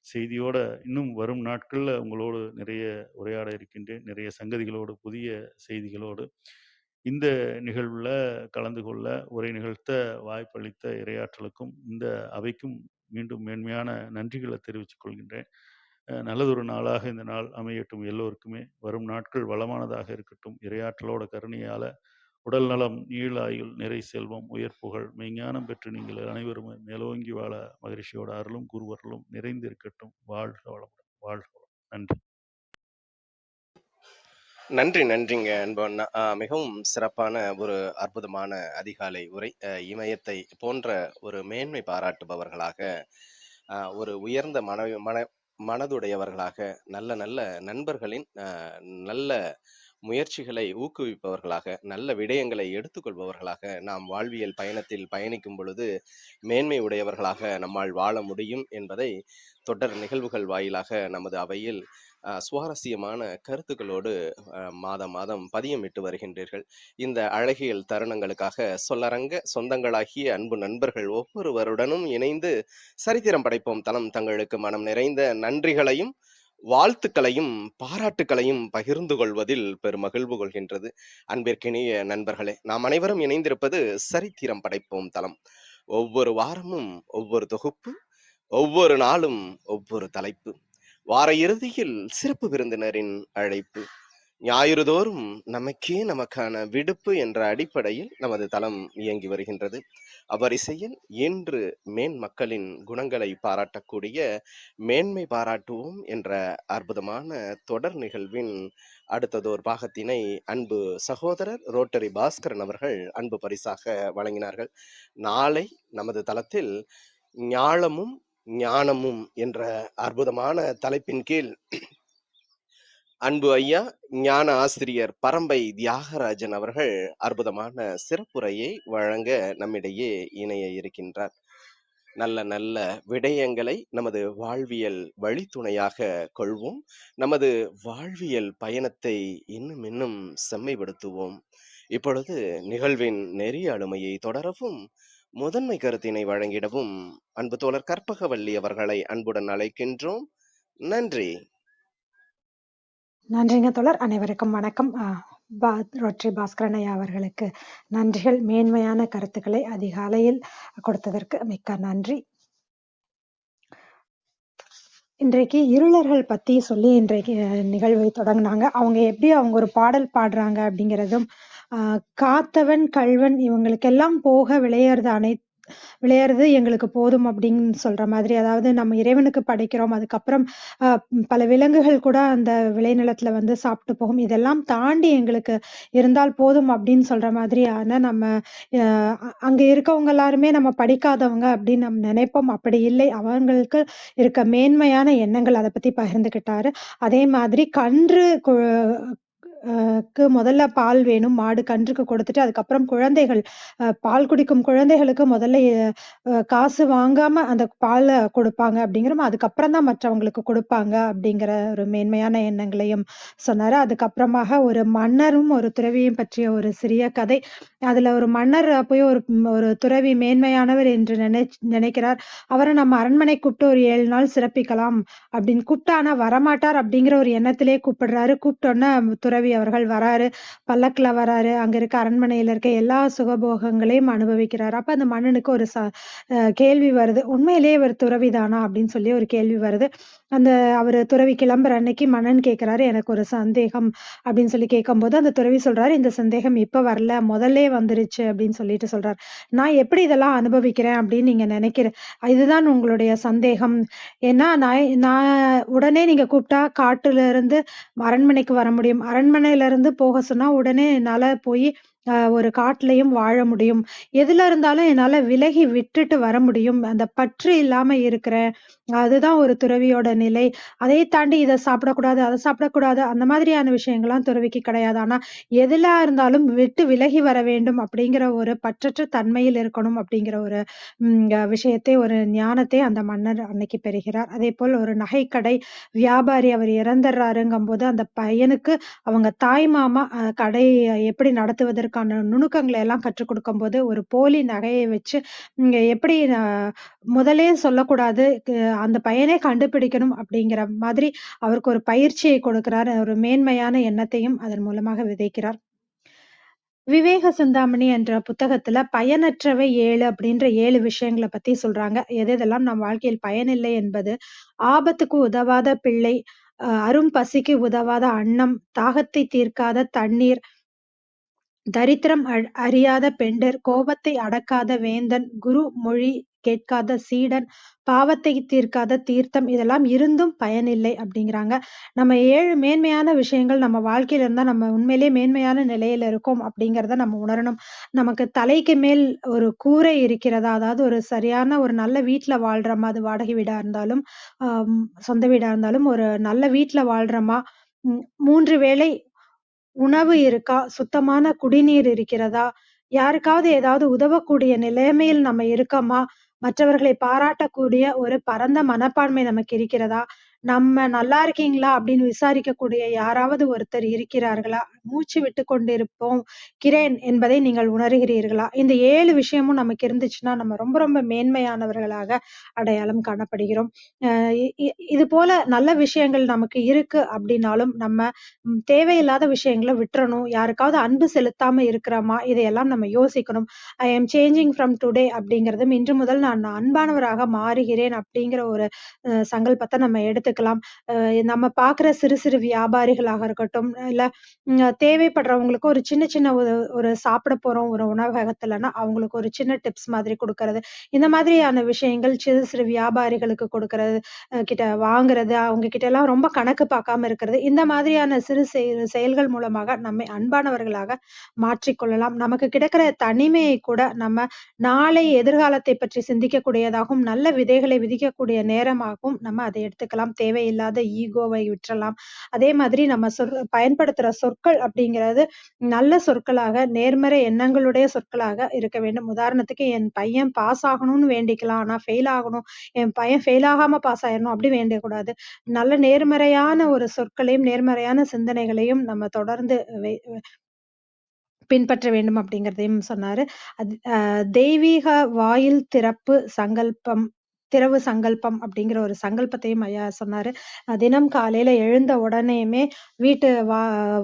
செய்தியோட, இன்னும் வரும் நாட்கள்ல உங்களோடு நிறைய உரையாட இருக்கின்றேன். நிறைய சங்கதிகளோடு, புதிய செய்திகளோடு. இந்த நிகழ்வுல கலந்து கொள்ள உரை நிகழ்த்த வாய்ப்பளித்த இறையாற்றலுக்கும், இந்த அவைக்கும் மீண்டும் மேன்மையான நன்றிகளை தெரிவித்துக் கொள்கின்றேன். நல்லதொரு நாளாக இந்த நாள் அமையட்டும் எல்லோருக்குமே. வரும் நாட்கள் வளமானதாக இருக்கட்டும். இறையாற்றலோட கருணையால உடல் நலம், நீளாயுள், நிறை செல்வம், உயர் புகழ், மெய்ஞானம் பெற்று நீங்கள் அனைவரும் மேலோங்கி வாழ மகிழ்ச்சியோட அருளும் குருவர்களும் நிறைந்து இருக்கட்டும். வாழ்க வளமுடன். வாழ்க வளம். நன்றி. நன்றிங்க அன்பண்ணா. மிகவும் சிறப்பான ஒரு அற்புதமான அதிகாலை உரை. இமயத்தை போன்ற ஒரு மேன்மை பாராட்டுபவர்களாக, ஒரு உயர்ந்த மனதுடையவர்களாக, நல்ல நல்ல நண்பர்களின் நல்ல முயற்சிகளை ஊக்குவிப்பவர்களாக, நல்ல விடயங்களை எடுத்துக்கொள்பவர்களாக நாம் வாழ்வியல் பயணத்தில் பயணிக்கும் பொழுது மேன்மை உடையவர்களாக நம்மால் வாழ முடியும் என்பதை தொடர் நிகழ்வுகள் வாயிலாக நமது அவையில் சுவாரஸ்யமான கருத்துக்களோடு மாதம் பதியமிட்டு வருகின்றீர்கள். இந்த அழகியல் தருணங்களுக்காக சொல்லரங்க சொந்தங்களாகிய அன்பு நண்பர்கள் ஒவ்வொருவருடனும் இணைந்து சரித்திரம் படைப்போம் தளம் தங்களுக்கு மனம் நிறைந்த நன்றிகளையும் வாழ்த்துக்களையும் பாராட்டுக்களையும் பகிர்ந்து கொள்வதில் பெருமகிழ்வு கொள்கின்றது. அன்பிற்கினிய நண்பர்களே, நாம் அனைவரும் இணைந்திருப்பது சரித்திரம் படைப்போம் தளம். ஒவ்வொரு வாரமும் ஒவ்வொரு தொகுப்பு, ஒவ்வொரு நாளும் ஒவ்வொரு தலைப்பு, வார இறுதியில் சிறப்பு விருந்தினரின் அழைப்பு, ஞாயிறுதோறும் நமக்கான விடுப்பு என்ற அடிப்படையில் நமது தளம் இயங்கி வருகின்றது. அவ்வரிசையில் இன்று மக்களின் குணங்களை பாராட்டக்கூடிய மேன்மை பாராட்டுவோம் என்ற அற்புதமான தொடர் நிகழ்வின் அடுத்ததோர் பாகத்தினை அன்பு சகோதரர் ரோட்டரி பாஸ்கரன் அவர்கள் அன்பு பரிசாக வழங்கினார்கள். நாளை நமது தளத்தில் ஞாலமும் ஞானமும் என்ற அற்புதமான தலைப்பின் கீழ் அன்பு ஐயா ஞான ஆசிரியர் பரம்பை தியாகராஜன் அவர்கள் அற்புதமான சிறப்புரையை வழங்க நம்மிடையே இணைய இருக்கின்றார். நல்ல நல்ல விடயங்களை நமது வாழ்வியல் வழித்துணையாக கொள்வோம். நமது வாழ்வியல் பயணத்தை இன்னும் செம்மைப்படுத்துவோம். இப்பொழுது நிகழ்வின் நெறிய ஆளுமையை தொடரவும், முதன்மை கருத்தினை வழங்கிடவும் அன்பு தோழர் கற்பகவல்லி அவர்களை அன்புடன் அழைக்கின்றோம். நன்றி. நன்றிங்க தோழர். அனைவருக்கும் வணக்கம். ரோட்டரி பாஸ்கரன் ஐயா அவர்களுக்கு நன்றிகள். மேன்மையான கருத்துக்களை அதிகாலையில் கொடுத்ததற்கு மிக்க நன்றி. இன்றைக்கு இருளர்கள் பத்தி சொல்லி இன்றைக்கு நிகழ்வை தொடங்கினாங்க. அவங்க ஒரு பாடல் பாடுறாங்க அப்படிங்கிறதும், காத்தவன் கள்வன் இவங்களுக்கெல்லாம் போக விளையாடுறது எங்களுக்கு போதும் அப்படின்னு சொல்ற மாதிரி. அதாவது நம்ம இறைவனுக்கு படைக்கிறோம், அதுக்கப்புறம் பல விலங்குகள் கூட அந்த விளைநிலத்துல வந்து சாப்பிட்டு போகும், இதெல்லாம் தாண்டி எங்களுக்கு இருந்தால் போதும் அப்படின்னு சொல்ற மாதிரியான நம்ம அங்க இருக்கவங்க எல்லாருமே நம்ம படிக்காதவங்க அப்படின்னு நம்ம நினைப்போம். அப்படி இல்லை, அவங்களுக்கு இருக்க மேன்மையான எண்ணங்கள். அதை பத்தி பகிர்ந்துகிட்டாரு. அதே மாதிரி முதல்ல பால் வேணும். மாடு கன்றுக்கு கொடுத்துட்டு அதுக்கப்புறம் குழந்தைகள் பால் குடிக்கும் குழந்தைகளுக்கு முதல்ல காசு வாங்காம அந்த பால கொடுப்பாங்க அப்படிங்கிறோம். அதுக்கப்புறம் தான் மற்றவங்களுக்கு கொடுப்பாங்க அப்படிங்கிற ஒரு மேன்மையான எண்ணங்களையும் சொன்னாரு. அதுக்கப்புறமாக ஒரு மன்னரும் ஒரு துறவியும் பற்றிய ஒரு சிறிய கதை. அதுல ஒரு மன்னர் போய் ஒரு துறவி மேன்மையானவர் என்று நினைக்கிறார். அவரை நம்ம அரண்மனை கூப்பிட்டு ஒரு 7 நாள் சிறப்பிக்கலாம் அப்படின்னு கூப்பிட்டா, ஆனா வரமாட்டார் அப்படிங்கிற ஒரு எண்ணத்திலே கூப்பிடுறாரு. கூப்பிட்டோன்னே துறவி அவர்கள் வராரு, பல்லக்குல வராரு. அங்க இருக்க அரண்மனையில இருக்க எல்லா சுகபோகங்களையும் அனுபவிக்கிறாரு. அப்ப அந்த மன்னனுக்கு ஒரு கேள்வி வருது. உண்மையிலேயே இவர் துறவிதானா அப்படின்னு சொல்லி ஒரு கேள்வி வருது. அவரு துறவி கிளம்புற அன்னைக்கு மன்னன் கேட்கிறாரு, எனக்கு ஒரு சந்தேகம் அப்படின்னு சொல்லி கேட்கும்போது, அந்த துறவி சொல்றாரு, இந்த சந்தேகம் இப்ப வரல, முதல்லே வந்துருச்சு அப்படின்னு சொல்லிட்டு சொல்றாரு. நான் எப்படி இதெல்லாம் அனுபவிக்கிறேன் அப்படின்னு நீங்க இதுதான் உங்களுடைய சந்தேகம். ஏன்னா நான் நான் உடனே நீங்க கூப்பிட்டா காட்டுல இருந்து அரண்மனைக்கு வர முடியும். அரண்மனையில இருந்து போக சொன்னா உடனே என்னால போய் ஒரு காட்டுலயும் வாழ முடியும். எதுல இருந்தாலும் என்னால விலகி விட்டுட்டு வர முடியும். அந்த பற்று இல்லாம இருக்கிறேன். அதுதான் ஒரு துறவியோட நிலை. அதை தாண்டி இத சாப்பிடக்கூடாது, அத சாப்பிடக்கூடாது, அந்த மாதிரியான விஷயங்கள்லாம் துறவிக்கு கிடையாது. ஆனா எதுலா இருந்தாலும் விட்டு விலகி வர வேண்டும் அப்படிங்கிற ஒரு பற்றற்ற தன்மையில் இருக்கணும் அப்படிங்கிற ஒரு விஷயத்தை, ஒரு ஞானத்தை அந்த மன்னர் அன்னைக்கு பெறுகிறார். அதேபோல் ஒரு நகைக்கடை வியாபாரி அவர் இறந்துடுறாருங்கும்போது, அந்த பையனுக்கு அவங்க தாய் மாமா கடை எப்படி நடத்துவதற்கான நுணுக்கங்களை எல்லாம் கற்றுக் கொடுக்கும்போது, ஒரு போலி நகையை வச்சு இங்க எப்படி முதலே சொல்லக்கூடாது, அந்த பையனே கண்டுபிடிக்கணும் அப்படிங்கிற மாதிரி அவருக்கு ஒரு பயிற்சியை கொடுக்கிறார். ஒரு மேன்மையான எண்ணத்தையும் அதன் மூலமாக விதைக்கிறார். விவேக சிந்தாமணி என்ற புத்தகத்துல பயனற்றவை 7 அப்படின்ற 7 விஷயங்கள பத்தி சொல்றாங்க. எதெல்லாம் நம் வாழ்க்கையில் பயனில்லை என்பது: ஆபத்துக்கு உதவாத பிள்ளை, அரும் பசிக்கு உதவாத அன்னம், தாகத்தை தீர்க்காத தண்ணீர், தரித்திரம் அறியாத பெண்டர், கோபத்தை அடக்காத வேந்தன், குரு மொழி கேட்காத சீடன், பாவத்தை தீர்க்காத தீர்த்தம், இதெல்லாம் இருந்தும் பயனில்லை அப்படிங்கிறாங்க. நம்ம 7 மேன்மையான விஷயங்கள் நம்ம வாழ்க்கையில இருந்தா நம்ம உண்மையிலேயே மேன்மையான நிலையில இருக்கோம் அப்படிங்கிறத நம்ம உணரணும். நமக்கு தலைக்கு மேல் ஒரு கூரை இருக்கிறதா? அதாவது ஒரு சரியான ஒரு நல்ல வீட்ல வாழ்றோமா? அது வாடகை வீடா இருந்தாலும், சொந்த வீடா இருந்தாலும், ஒரு நல்ல வீட்ல வாழ்றோமா? 3 வேளை உணவு இருக்கா? சுத்தமான குடிநீர் இருக்கிறதா? யாருக்காவது ஏதாவது உதவக்கூடிய நிலைமையில் நம்ம இருக்கோமா? மற்றவர்களை பாராட்டக்கூடிய ஒரு பரந்த மனப்பான்மை நமக்கு இருக்கிறதா? நம்ம நல்லா இருக்கீங்களா? அப்படின்னு விசாரிக்கக்கூடிய யாராவது ஒருத்தர் இருக்கிறார்களா? மூச்சு விட்டுக் கொண்டிருப்போம் கிறேன் என்பதை நீங்கள் உணர்கிறீர்களா? இந்த 7 விஷயமும் நமக்கு இருந்துச்சுன்னா, நம்ம ரொம்ப ரொம்ப மேன்மையானவர்களாக அடையாளம் காணப்படுகிறோம். அ இ இ இது போல நல்ல விஷயங்கள் நமக்கு இருக்கு அப்படின்னாலும், நம்ம தேவையில்லாத விஷயங்கள விட்டுறணும். யாருக்காவது அன்பு செலுத்தாம இருக்கிறோமா? இதையெல்லாம் நம்ம யோசிக்கணும். ஐ அம் சேஞ்சிங் ஃப்ரம் டுடே அப்படிங்கிறதும், இன்று முதல் நான் அன்பானவராக மாறுகிறேன் அப்படிங்கிற ஒரு சங்கல்பத்த நம்ம எடுத்துக்கலாம். நம்ம பார்க்குற சிறு சிறு வியாபாரிகளாக இருக்கட்டும், இல்ல தேவைப்படுறவங்களுக்கு ஒரு சின்ன சின்ன ஒரு சாப்பிட போறோம் ஒரு உணவகத்துலன்னா, அவங்களுக்கு ஒரு சின்ன டிப்ஸ் மாதிரி குடுக்கறது. இந்த மாதிரியான விஷயங்கள் சிறு சிறு வியாபாரிகளுக்கு கொடுக்கறது, கிட்ட வாங்குறது, அவங்க கிட்டலாம் ரொம்ப கணக்கு பார்க்காம இருக்கிறது. இந்த மாதிரியான சிறு செயல்கள் மூலமாக நம்மை அன்பானவர்களாக மாற்றிக்கொள்ளலாம். நமக்கு கிடைக்கிற தனிமையை கூட நம்ம நாளை எதிர்காலத்தை பற்றி சிந்திக்கக்கூடியதாகவும், நல்ல விதைகளை விதிக்கக்கூடிய நேரமாகவும் நம்ம அதை எடுத்துக்கலாம். தேவையில்லாத ஈகோவை விட்டுறலாம். அதே மாதிரி நம்ம பயன்படுத்துற சொற்கள் அப்படிங்கிறது நல்ல சொற்களாக, நேர்மறை எண்ணங்களுடைய சொற்களாக இருக்க வேண்டும். உதாரணத்துக்கு என் பையன் பாஸ் ஆகணும்னு வேண்டிக்கலாம். ஆனா ஃபெயில் ஆகணும். என் பையன் ஃபெயில் ஆகாம பாஸ் ஆயிரணும் அப்படி வேண்டக்கூடாது. நல்ல நேர்மறையான ஒரு சொற்களையும், நேர்மறையான சிந்தனைகளையும் நம்ம தொடர்ந்து பின்பற்ற வேண்டும் அப்படிங்கிறதையும் சொன்னாரு. அது தெய்வீக வாயில் திறவு சங்கல்பம் அப்படிங்கிற ஒரு சங்கல்பத்தையும் ஐயா சொன்னாரு. தினம் காலையில எழுந்த உடனேயுமே வீட்டு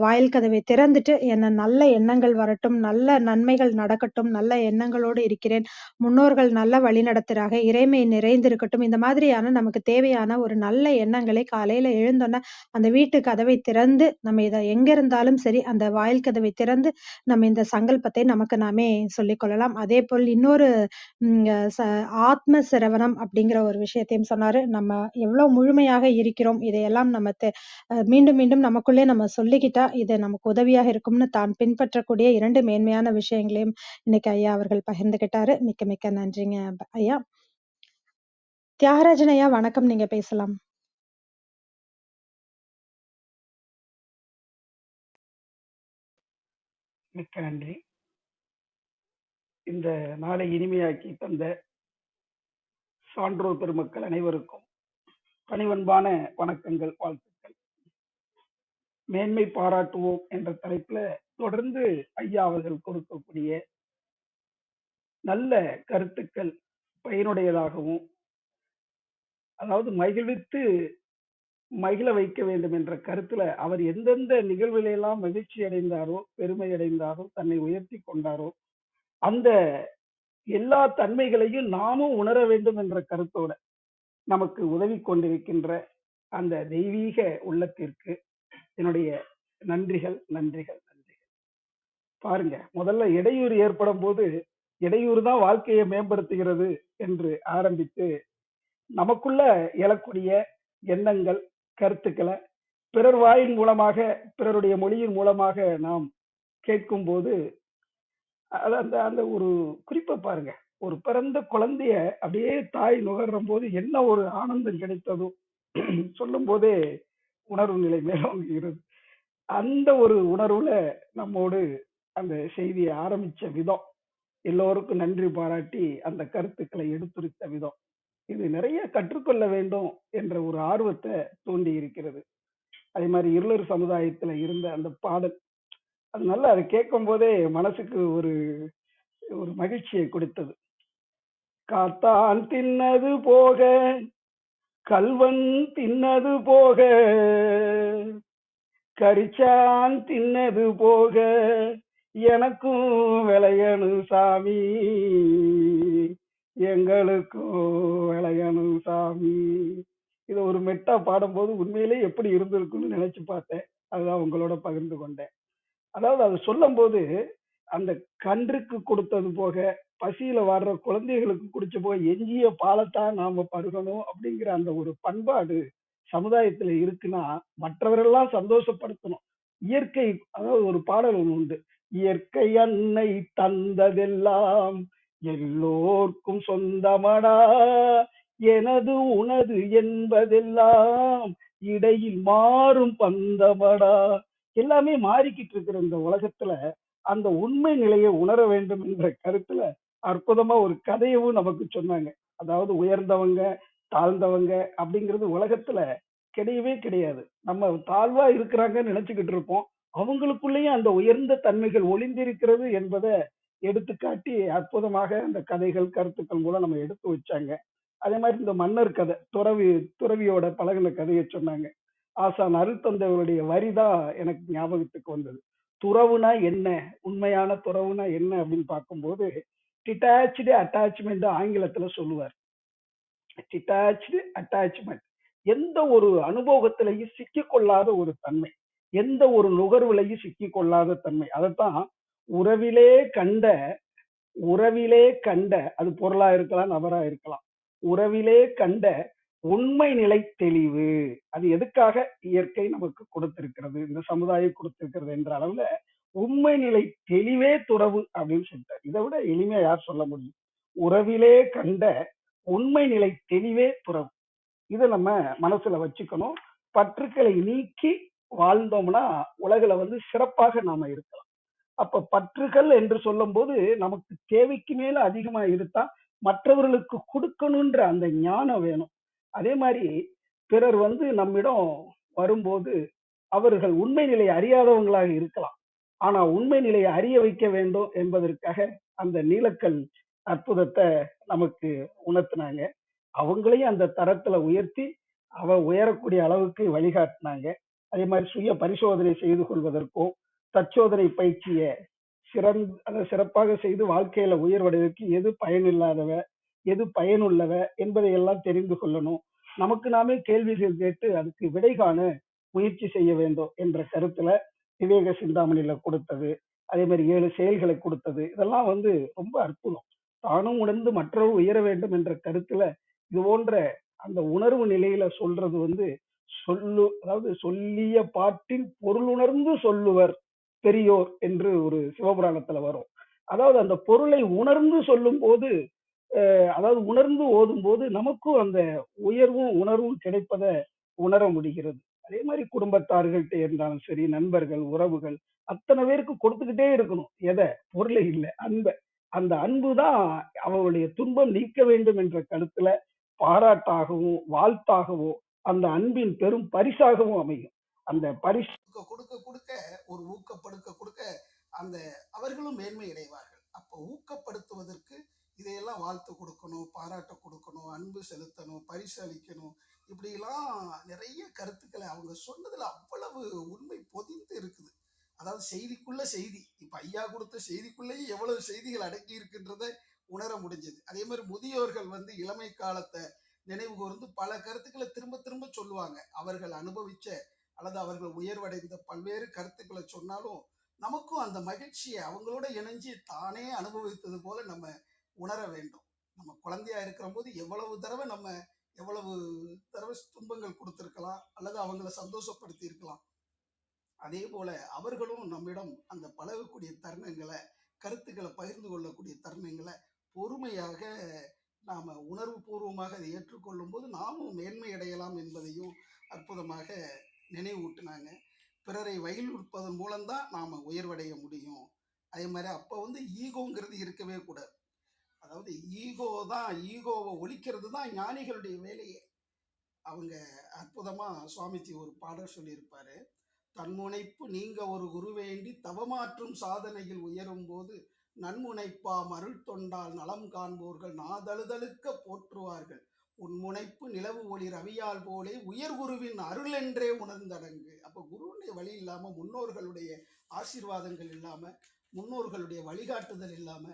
வாயில் கதவை திறந்துட்டு, என்ன நல்ல எண்ணங்கள் வரட்டும், நல்ல நன்மைகள் நடக்கட்டும், நல்ல எண்ணங்களோடு இருக்கிறேன், முன்னோர்கள் நல்ல வழிநடத்துறாக, இறைமை நிறைந்திருக்கட்டும். இந்த மாதிரியான நமக்கு தேவையான ஒரு நல்ல எண்ணங்களை காலையில எழுந்தோன அந்த வீட்டு கதவை திறந்து, நம்ம இத எங்க இருந்தாலும் சரி, அந்த வாயில் கதவை திறந்து, நம்ம இந்த சங்கல்பத்தை நமக்கு நாமே சொல்லிக் கொள்ளலாம். அதேபோல் இன்னொரு ம் ச ஆத்ம சிரவணம் அப்படிங்கிற ஒரு விஷயத்தையும் சொன்னாரு. நம்ம எவ்வளோ முழுமையாக இருக்கிறோம், இதையெல்லாம் நம்ம மீண்டும் மீண்டும் நமக்குள்ளே நம்ம சொல்லிக்கிட்டா, இது நமக்கு உதவியாக இருக்கும்னு தான் பின்பற்றக்கூடிய 2 மேன்மையான விஷயங்களையும் இன்னைக்கு ஐயா அவர்கள் பகிர்ந்துகிட்டாரு. மிக்க மிக்க நன்றிங்க ஐயா. தியாகராஜன் ஐயா வணக்கம். நீங்க பேசலாம். மிக்க நன்றி. இந்த நாளை இனிமையாக்கி தந்த சான்றோர் பெருமக்கள் அனைவருக்கும் பணிவன்பான வணக்கங்கள், வாழ்த்துக்கள். மேன்மை பாராட்டுவோம் என்ற தலைப்புல தொடர்ந்து ஐயா அவர்கள் கொடுக்கக்கூடிய நல்ல கருத்துக்கள் பயனுடையதாகவும், அதாவது மகிழ்வித்து மகிழ வைக்க வேண்டும் என்ற கருத்துல அவர் எந்தெந்த நிகழ்வுகளெல்லாம் மகிழ்ச்சி அடைந்தாரோ, பெருமை அடைந்தாரோ, தன்னை உயர்த்தி கொண்டாரோ, அந்த எல்லா தன்மைகளையும் நாமும் உணர வேண்டும் என்ற கருத்தோட நமக்கு உதவி கொண்டிருக்கின்ற அந்த தெய்வீக உள்ளத்திற்கு என்னுடைய நன்றிகள், நன்றிகள், நன்றிகள். பாருங்க, முதல்ல இடையூறு ஏற்படும் போது இடையூறு தான் வாழ்க்கையை மேம்படுத்துகிறது என்று ஆரம்பித்து, நமக்குள்ள எழக்கூடிய எண்ணங்கள், கருத்துக்களை பிறர் வாயின் மூலமாக, பிறருடைய மொழியின் மூலமாக நாம் கேட்கும் போது அந்த அந்த ஒரு குறிப்பை பாருங்க. ஒரு பிறந்த குழந்தைய அப்படியே தாய் நுகர்ற போது என்ன ஒரு ஆனந்தம் கிடைத்ததோ சொல்லும் போதே உணர்வு நிலை மேலோங்குகிறது. அந்த ஒரு உணர்வுல நம்மோடு அந்த செய்தியை ஆரம்பிச்ச விதம், எல்லோருக்கும் நன்றி பாராட்டி அந்த கருத்துக்களை எடுத்துரைத்த விதம், இது நிறைய கற்றுக்கொள்ள வேண்டும் என்ற ஒரு ஆர்வத்தை தூண்டி இருக்கிறது. அதே மாதிரி இருளர் சமுதாயத்துல இருந்த அந்த பாடல், அது நல்லா அதை கேட்கும் போதே மனசுக்கு ஒரு ஒரு மகிழ்ச்சியை கொடுத்தது. காத்தான் தின்னது போக, கல்வன் தின்னது போக, கரிச்சான் தின்னது போக, எனக்கும் விளையணும் சாமி, எங்களுக்கும் விளையணும் சாமி. இது ஒரு மெட்டா பாடும்போது உண்மையிலே எப்படி இருந்திருக்குன்னு நினைச்சு பார்த்தேன். அதுதான் உங்களோட பகிர்ந்து கொண்டேன். அதாவது அது சொல்லும் போது அந்த கன்றுக்கு கொடுத்தது போக, பசியில வர்ற குழந்தைகளுக்கு குடிச்ச போக எஞ்சிய பாலத்தான் நாம பருகணும் அப்படிங்கிற அந்த ஒரு பண்பாடு சமுதாயத்துல இருக்குன்னா மற்றவரெல்லாம் சந்தோஷப்படுத்தணும். இயற்கை, அதாவது ஒரு பாடல் ஒண்ணு உண்டு, இயற்கை அன்னை தந்ததெல்லாம் எல்லோர்க்கும் சொந்தமடா, எனது உனது என்பதெல்லாம் இடையில் மாறும் பந்தமடா. எல்லாமே மாறிக்கிட்டு இருக்கிற இந்த உலகத்துல அந்த உண்மை நிலையை உணர வேண்டும் என்ற கருத்துல அற்புதமா ஒரு கதையவும் நமக்கு சொன்னாங்க. அதாவது உயர்ந்தவங்க, தாழ்ந்தவங்க அப்படிங்கிறது உலகத்துல கிடையவே கிடையாது. நம்ம தாழ்வா இருக்கிறாங்கன்னு நினைச்சுக்கிட்டு இருப்போம். அவங்களுக்குள்ளேயும் அந்த உயர்ந்த தன்மைகள் ஒளிந்திருக்கிறது என்பதை எடுத்துக்காட்டி அற்புதமாக அந்த கதைகள், கருத்துக்கள் மூலம் நம்ம எடுத்து வச்சாங்க. அதே மாதிரி இந்த மன்னர் கதை, துறவியோட பழகின கதையை சொன்னாங்க. ஆசான் அருள் தந்தைவருடைய வரிதான் எனக்கு ஞாபகத்துக்கு வந்தது. துறவுனா என்ன, உண்மையான துறவுனா என்ன அப்படின்னு பார்க்கும்போது, டிட்டாச்சு அட்டாச்மெண்ட் ஆங்கிலத்துல சொல்லுவார். டிட்டாச்சு அட்டாச்மெண்ட், எந்த ஒரு அனுபவத்திலையும் சிக்கிக்கொள்ளாத ஒரு தன்மை, எந்த ஒரு நுகர்வுலையும் சிக்கிக்கொள்ளாத தன்மை. அதைத்தான் உறவிலே கண்ட, உறவிலே கண்ட, அது பொருளா இருக்கலாம், நபரா இருக்கலாம், உறவிலே கண்ட உண்மை நிலை தெளிவு. அது எதுக்காக இயற்கை நமக்கு கொடுத்திருக்கிறது, இந்த சமுதாயம் கொடுத்திருக்கிறது என்ற அளவுல உண்மை நிலை தெளிவே துறவு அப்படின்னு சொல்லிட்டார். இதை விட எளிமையா யார் சொல்ல முடியும்? உறவிலே கண்ட உண்மை நிலை தெளிவே துறவு. இதை நம்ம மனசுல வச்சுக்கணும். பற்றுக்களை நீக்கி வாழ்ந்தோம்னா உலகில சிறப்பாக நாம இருக்கலாம். அப்ப பற்றுகள் என்று சொல்லும் போது நமக்கு தேவைக்கு மேல அதிகமா இருந்தா மற்றவர்களுக்கு கொடுக்கணும்ன்ற அந்த ஞானம் வேணும். அதே மாதிரி பிறர் நம்மிடம் வரும்போது அவர்கள் உண்மை நிலை அறியாதவங்களாக இருக்கலாம். ஆனா உண்மை நிலையை அறிய வைக்க வேண்டும் என்பதற்காக அந்த நீலக்கல் அற்புதத்தை நமக்கு உணர்த்தினாங்க. அவங்களையும் அந்த தரத்துல உயர்த்தி உயரக்கூடிய அளவுக்கு வழிகாட்டினாங்க. அதே மாதிரி சுய பரிசோதனை செய்து கொள்வதற்கும் தற்சோதனை பயிற்சியை சிறப்பாக செய்து வாழ்க்கையில உயர்வடைவதற்கு எது பயனில்லாதவ எது பயனுள்ளவ என்பதை எல்லாம் தெரிந்து கொள்ளணும். நமக்கு நாமே கேள்விகள் கேட்டு அதுக்கு விடை காண முயற்சி செய்ய வேண்டும் என்ற கருத்துல விவேக சிந்தாமணியில கொடுத்தது, அதே மாதிரி 7 செயல்களை கொடுத்தது, இதெல்லாம் ரொம்ப அற்புதம். தானும் உணர்ந்து மற்றவர்கள் உயர வேண்டும் என்ற கருத்துல இது போன்ற அந்த உணர்வு நிலையில சொல்றது அதாவது சொல்லிய பாட்டின் பொருளுணர்ந்து சொல்லுவர் பெரியோர் என்று ஒரு சிவபுராணத்துல வரும். அதாவது அந்த பொருளை உணர்ந்து சொல்லும் போது அதாவது உணர்ந்து ஓதும் போது நமக்கும் அந்த உயர்வும் உணர்வும் கிடைப்பதை உணர முடிகிறது. அதே மாதிரி குடும்பத்தார்கள்ட்ட இருந்தாலும் சரி, நண்பர்கள், உறவுகள் அத்தனை பேருக்கு கொடுத்துக்கிட்டே இருக்கணும். எதை? பொருளை இல்லை, அன்பை. அந்த அன்பு தான் அவருடைய துன்பம் நீக்க வேண்டும் என்ற கருத்துல பாராட்டாகவும் வாழ்த்தாகவும் அந்த அன்பின் பெரும் பரிசாகவும் அமையும். அந்த பரிசு கொடுக்க கொடுக்க ஒரு ஊக்கப்படுத்த கொடுக்க அந்த அவர்களும் மேன்மை அடைவார்கள். அப்போ ஊக்கப்படுத்துவதற்கு இதையெல்லாம் வாழ்த்து கொடுக்கணும், பாராட்ட கொடுக்கணும், அன்பு செலுத்தணும், பரிசு அளிக்கணும், இப்படிலாம் நிறைய கருத்துக்களை அவங்க சொன்னதுல அவ்வளவு உண்மை பொதிந்து இருக்குது. அதாவது செய்திக்குள்ள செய்தி. இப்ப ஐயா கொடுத்த செய்திக்குள்ளேயே எவ்வளவு செய்திகள் அடங்கி இருக்கின்றத உணர முடிஞ்சது. அதே மாதிரி முதியோர்கள் இளமை காலத்தை நினைவு கூர்ந்து பல கருத்துக்களை திரும்ப திரும்ப சொல்லுவாங்க. அவர்கள் அனுபவிச்ச அல்லது அவர்கள் உயர்வடைந்த பல்வேறு கருத்துக்களை சொன்னாலும் நமக்கும் அந்த மகிழ்ச்சியை அவங்களோட இணைஞ்சு தானே அனுபவித்தது போல நம்ம உணர வேண்டும். நம்ம குழந்தையா இருக்கிற போது எவ்வளவு தடவை துன்பங்கள் கொடுத்திருக்கலாம் அல்லது அவங்கள சந்தோஷப்படுத்தி இருக்கலாம். அதே போல அவர்களும் நம்மிடம் அந்த பழகக்கூடிய தருணங்களை, கருத்துக்களை பகிர்ந்து கொள்ளக்கூடிய தருணங்களை பொறுமையாக நாம உணர்வு பூர்வமாக அதை ஏற்றுக்கொள்ளும் போது நாமும் மேன்மை அடையலாம் என்பதையும் அற்புதமாக நினைவூட்டினாங்க. பிறரை வயலுறுப்பதன் மூலம்தான் நாம உயர்வடைய முடியும். அதே மாதிரி அப்ப ஈகோங்கிறது இருக்கவே கூடாது. அதாவது ஈகோவை ஒழிக்கிறது தான் ஞானிகளுடைய வேலையே. அவங்க அற்புதமா சுவாமிஜி ஒரு பாடல் சொல்லியிருப்பாரு. தன்முனைப்பு நீங்க ஒரு குரு வேண்டி தவமாற்றும் சாதனையில் உயரும் போது நன்முனைப்பாம் அருள் தொண்டால் நலம் காண்போர்கள் நாதழுதழுக்க போற்றுவார்கள். உன்முனைப்பு நிலவு ஒளி ரவியால் போலே உயர்குருவின் அருள் என்றே உணர்ந்தடங்கு. அப்ப குருவுடைய வழி இல்லாம, முன்னோர்களுடைய ஆசீர்வாதங்கள் இல்லாம, முன்னோர்களுடைய வழிகாட்டுதல் இல்லாம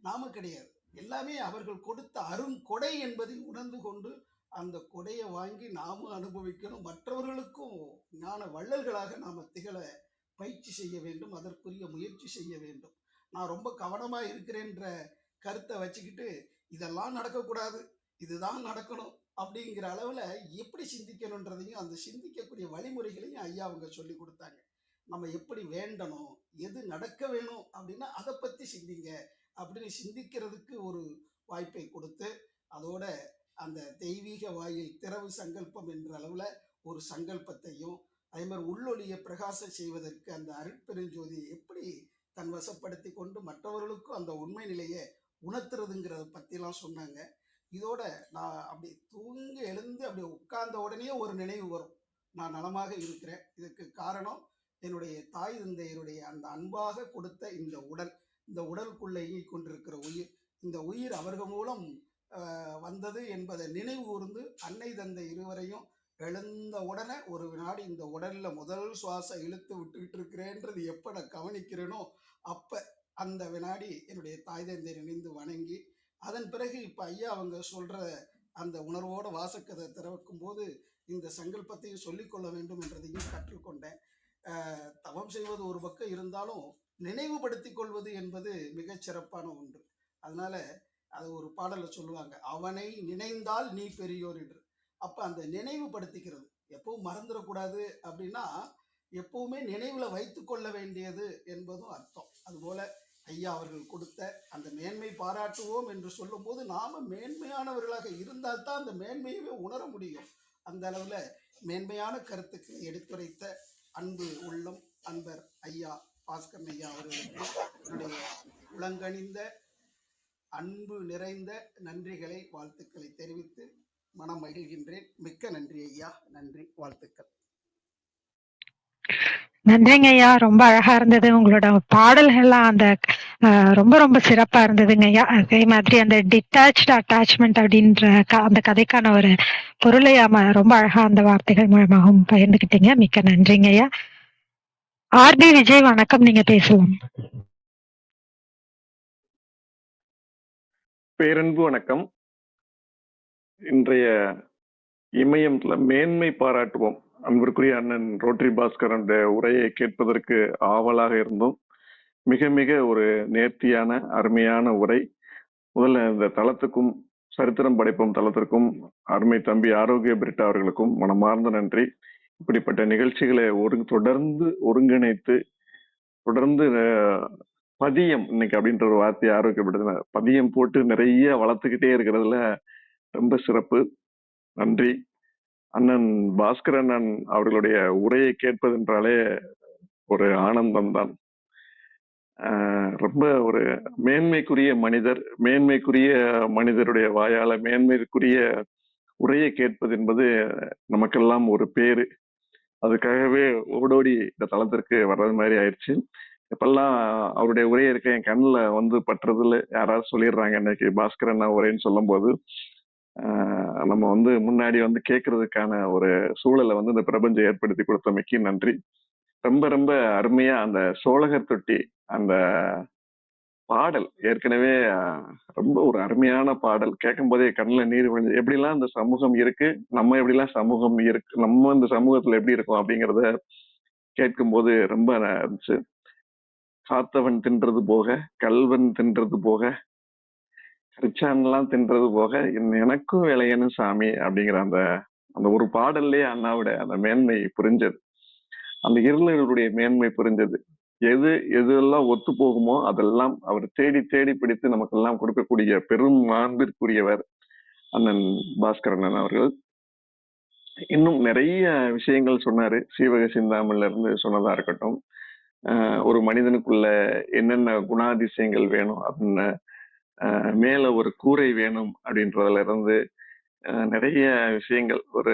நாம கிடையாது. எல்லாமே அவர்கள் கொடுத்த அருங்கொடை என்பதை உணர்ந்து கொண்டு அந்த கொடையை வாங்கி நாமும் அனுபவிக்கணும். மற்றவர்களுக்கும் ஞான வள்ளல்களாக நாம திகழ பயிற்சி செய்ய வேண்டும், அதற்குரிய முயற்சி செய்ய வேண்டும். நான் ரொம்ப கவனமா இருக்கிறேன்ற கருத்தை வச்சுக்கிட்டு இதெல்லாம் நடக்கக்கூடாது, இதுதான் நடக்கணும் அப்படிங்கிற அளவுல எப்படி சிந்திக்கணுன்றதையும் அந்த சிந்திக்கக்கூடிய வழிமுறைகளையும் ஐயா அவங்க சொல்லி கொடுத்தாங்க. நம்ம எப்படி வேண்டணும், எது நடக்க வேணும் அப்படின்னா அதை பத்தி சிந்திங்க அப்படின்னு சிந்திக்கிறதுக்கு ஒரு வாய்ப்பை கொடுத்து, அதோட அந்த தெய்வீக வாயில் திறவு சங்கல்பம் என்ற அளவுல ஒரு சங்கல்பத்தையும், அதே மாதிரி உள்ளொளியை பிரகாசம் செய்வதற்கு அந்த அருட்பெருஞ்சோதியை எப்படி தன் வசப்படுத்தி கொண்டு மற்றவர்களுக்கும் அந்த உண்மை நிலையை உணர்த்துறதுங்கிறத பத்திலாம் சொன்னாங்க. இதோட நான் அப்படி தூங்கி எழுந்து அப்படி உட்கார்ந்த உடனே ஒரு நினைவு வரும், நான் நலமாக இருக்கிறேன். இதுக்கு காரணம் என்னுடைய தாய் தந்தையருடைய அந்த அன்பாக கொடுத்த இந்த உடலுக்குள்ள இயங்கிக் கொண்டிருக்கிற உயிர். இந்த உயிர் அவர்கள் மூலம் வந்தது என்பதை நினைவு கூர்ந்து அன்னை தந்தை இருவரையும் எழுந்த உடனே ஒரு வினாடி இந்த உடல்ல முதல் சுவாசம் இழுத்து விட்டுக்கிட்டு இருக்கிறேன்றது எப்ப நான் கவனிக்கிறேனோ அப்ப அந்த வினாடி என்னுடைய தாய் தந்தை நினைந்து வணங்கி, அதன் பிறகு இப்ப ஐயா அவங்க சொல்ற அந்த உணர்வோட வாசக்கதை திறக்கும் போது இந்த சங்கல்பத்தையும் சொல்லிக்கொள்ள வேண்டும் என்றதையும் கற்றுக்கொண்டேன். தவம் செய்வது ஒரு பக்கம் இருந்தாலும் நினைவுபடுத்திக் கொள்வது என்பது மிகச் சிறப்பான ஒன்று. அதனால அது ஒரு பாடல சொல்லுவாங்க, அவனை நினைந்தால் நீ பெரியோர் என்று. அப்ப அந்த நினைவுபடுத்திக்கிறது எப்பவும் மறந்துடக்கூடாது அப்படின்னா எப்பவுமே நினைவுல வைத்து கொள்ள வேண்டியது என்பதும் அர்த்தம். அதுபோல ஐயா அவர்கள் கொடுத்த அந்த மேன்மை பாராட்டுவோம் என்று சொல்லும் போது நாம மேன்மையானவர்களாக இருந்தால்தான் அந்த மேன்மையவே உணர முடியும். அந்த அளவுல மேன்மையான கருத்துக்களை எடுத்துரைத்த அன்பு உள்ளம் அன்பர் ஐயா பாஸ்கரன் ஐயா அவர்களுக்கு என்னுடைய உளங்கனிந்த அன்பு நிறைந்த நன்றிகளை வாழ்த்துக்களை தெரிவித்து மனம் மகிழ்கின்றேன். மிக்க நன்றி ஐயா, நன்றி, வாழ்த்துக்கள். நன்றிங்க ஐயா. ரொம்ப அழகா இருந்தது. உங்களோட பாடல்கள்லாம் அந்த ரொம்ப ரொம்ப சிறப்பா இருந்ததுங்க ஐயா. அதே மாதிரி அந்த டிட்டாச்டு அட்டாச்மெண்ட் அப்படின்ற அந்த கதைக்கான ஒரு பொருளை ரொம்ப அழகா அந்த வார்த்தைகள் மூலமாகவும் பகிர்ந்துக்கிட்டீங்க. மிக்க நன்றிங்க ஐயா. ஆர்பி விஜய் வணக்கம், நீங்க பேசலாம். பேரன்பு வணக்கம். இன்றைய இமயம்ல மேன்மை பாராட்டுவோம் அன்பிற்குரிய அண்ணன் ரோட்டரி பாஸ்கரன் உரையை கேட்பதற்கு ஆவலாக இருந்தோம். மிக மிக ஒரு நேர்த்தியான அருமையான உரை. முதல்ல இந்த தளத்துக்கும் சரித்திரம் படைப்போம் தளத்திற்கும் அருமை தம்பி ஆரோக்கிய பிரிட்டா அவர்களுக்கும் மனமார்ந்த நன்றி. இப்படிப்பட்ட நிகழ்ச்சிகளை தொடர்ந்து ஒருங்கிணைத்து தொடர்ந்து பதியம் இன்னைக்கு அப்படின்ற ஒரு வார்த்தையை ஆரோக்கியப்படுத்தின பதியம் போட்டு நிறைய வளர்த்துக்கிட்டே இருக்கிறதுல ரொம்ப சிறப்பு. நன்றி. அண்ணன் பாஸ்கர் அண்ணன் அவர்களுடைய உரையை கேட்பதென்றாலே ஒரு ஆனந்தம் தான். ரொம்ப ஒரு மேன்மைக்குரிய மனிதருடைய வாயால மேன்மைக்குரிய உரையை கேட்பது என்பது நமக்கெல்லாம் ஒரு பேரு. அதுக்காகவே ஓடோடி இந்த தளத்திற்கு வர்றது மாதிரி ஆயிடுச்சு. இப்பெல்லாம் அவருடைய உரையை இருக்க என் கண்ணில் வந்து பட்டுறதுல யாராவது சொல்லிடுறாங்க இன்னைக்கு பாஸ்கர் அண்ணா உரைன்னு சொல்லும் போது நம்ம வந்து முன்னாடி வந்து கேட்கறதுக்கான ஒரு சூழலை வந்து இந்த பிரபஞ்சம் ஏற்படுத்தி கொடுத்தமைக்கு நன்றி. ரொம்ப ரொம்ப அருமையா அந்த சோழகர் தொட்டி அந்த பாடல் ஏற்கனவே ரொம்ப ஒரு அருமையான பாடல். கேட்கும் போதே கண்ணில் நீர் விழுந்து எப்படிலாம் இந்த சமூகம் இருக்கு, நம்ம எப்படிலாம் சமூகம் இருக்கு, நம்ம இந்த சமூகத்துல எப்படி இருக்கோம் அப்படிங்கிறத கேட்கும் போது ரொம்ப இருந்துச்சு. காத்தவன் தின்றது போக, கல்வன் தின்றது போக, ரிச்சான்லாம் தின்றது போக, எனக்கும் விளையணும் சாமி அப்படிங்கிற அந்த அந்த ஒரு பாடல்லே அண்ணாவோட அந்த மேன்மை புரிஞ்சது. அந்த இருளர்களுடைய மேன்மை புரிஞ்சது. எதெல்லாம் ஒத்து போகுமோ அதெல்லாம் அவர் தேடி தேடி பிடித்து நமக்கெல்லாம் கொடுக்கக்கூடிய பெரும் மாண்பிற்குரியவர் அண்ணன் பாஸ்கர் அண்ணன் அவர்கள். இன்னும் நிறைய விஷயங்கள் சொன்னாரு. சீவக சிந்தாமணில இருந்து சொன்னதா இருக்கட்டும், ஒரு மனிதனுக்குள்ள என்னென்ன குணாதிசயங்கள் வேணும் அப்படின்னு, மேல ஒரு கூரை வேணும் அப்படின்றதுல இருந்து நிறைய விஷயங்கள், ஒரு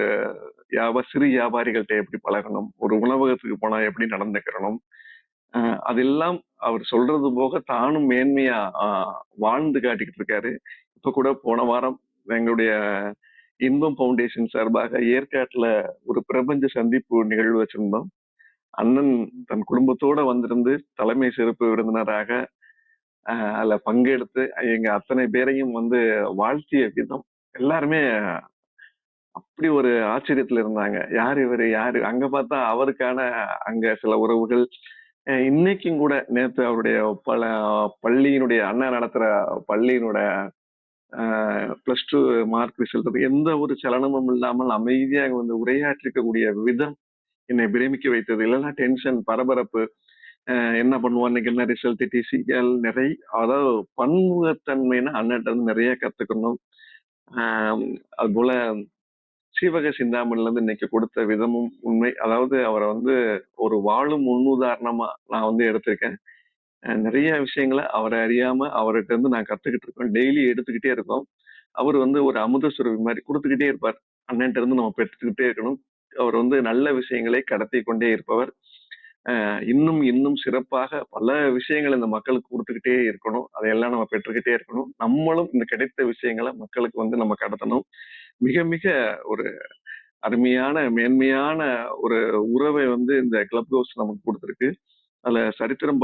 சிறு வியாபாரிகள்கிட்ட எப்படி பழகணும், ஒரு உணவகத்துக்கு போனா எப்படி நடந்துக்கிறணும், அதெல்லாம் அவர் சொல்றது போக தானும் மேன்மையா வாழ்ந்து காட்டிக்கிட்டு இருக்காரு. இப்ப கூட போன வாரம் எங்களுடைய இன்பம் ஃபவுண்டேஷன் சார்பாக ஏற்காட்டுல ஒரு பிரபஞ்ச சந்திப்பு நிகழ்வு வச்சிருந்தோம். அண்ணன் தன் குடும்பத்தோட வந்திருந்து தலைமை சிறப்பு விருந்தினராக அதுல பங்கெடுத்து எங்க அத்தனை பேரையும் வந்து வாழ்த்திய விதம் எல்லாருமே அப்படி ஒரு ஆச்சரியத்துல இருந்தாங்க. யாரு இவரு, யாரு அங்க பார்த்தா அவருக்கான அங்க சில உறவுகள். இன்னைக்கும் கூட நேற்று அவருடைய பள்ளியினுடைய அண்ணா நடத்துற பள்ளியினோட +2 மார்க் ரிசல்ட் எந்த ஒரு சலனமும் இல்லாமல் அமைதியாக வந்து உரையாற்றிக்கக்கூடிய விதம் என்னை பிரமிக்க வைத்தது. இல்லைன்னா டென்ஷன், பரபரப்பு, என்ன பண்ணுவோம், இன்னைக்கு என்ன ரிசல்ட், டிசிகள் நிறைய, அதாவது பன்முகத்தன்மைன்னா அண்ணன் இருந்து நிறைய கத்துக்கணும். அது போல சீவக சிந்தாமணில இருந்து இன்னைக்கு கொடுத்த விதமும் உண்மை. அதாவது அவரை வந்து ஒரு வாழும் முன்னுதாரணமா நான் வந்து எடுத்திருக்கேன். நிறைய விஷயங்களை அவரை அறியாம அவர்கிட்ட இருந்து நான் கத்துக்கிட்டு இருக்கோம். டெய்லி எடுத்துக்கிட்டே இருக்கோம். அவர் வந்து ஒரு அமுத சுரபி மாதிரி கொடுத்துக்கிட்டே இருப்பார். அண்ணன்ட்ட இருந்து நம்ம பெற்றுக்கிட்டே இருக்கணும். அவர் வந்து நல்ல விஷயங்களை கடத்தி கொண்டே இருப்பவர். இன்னும் இன்னும் சிறப்பாக பல விஷயங்களை இந்த மக்களுக்கு கொடுத்துக்கிட்டே இருக்கணும். அதையெல்லாம் நம்ம பெற்றுக்கிட்டே இருக்கணும். நம்மளும் இந்த கிடைத்த விஷயங்களை மக்களுக்கு வந்து நம்ம கடத்தணும். மிக மிக ஒரு அருமையான மேன்மையான ஒரு உறவை வந்து இந்த கிளப் ஹவுஸ் நமக்கு கொடுத்துருக்கு. அதுல சரித்திரம்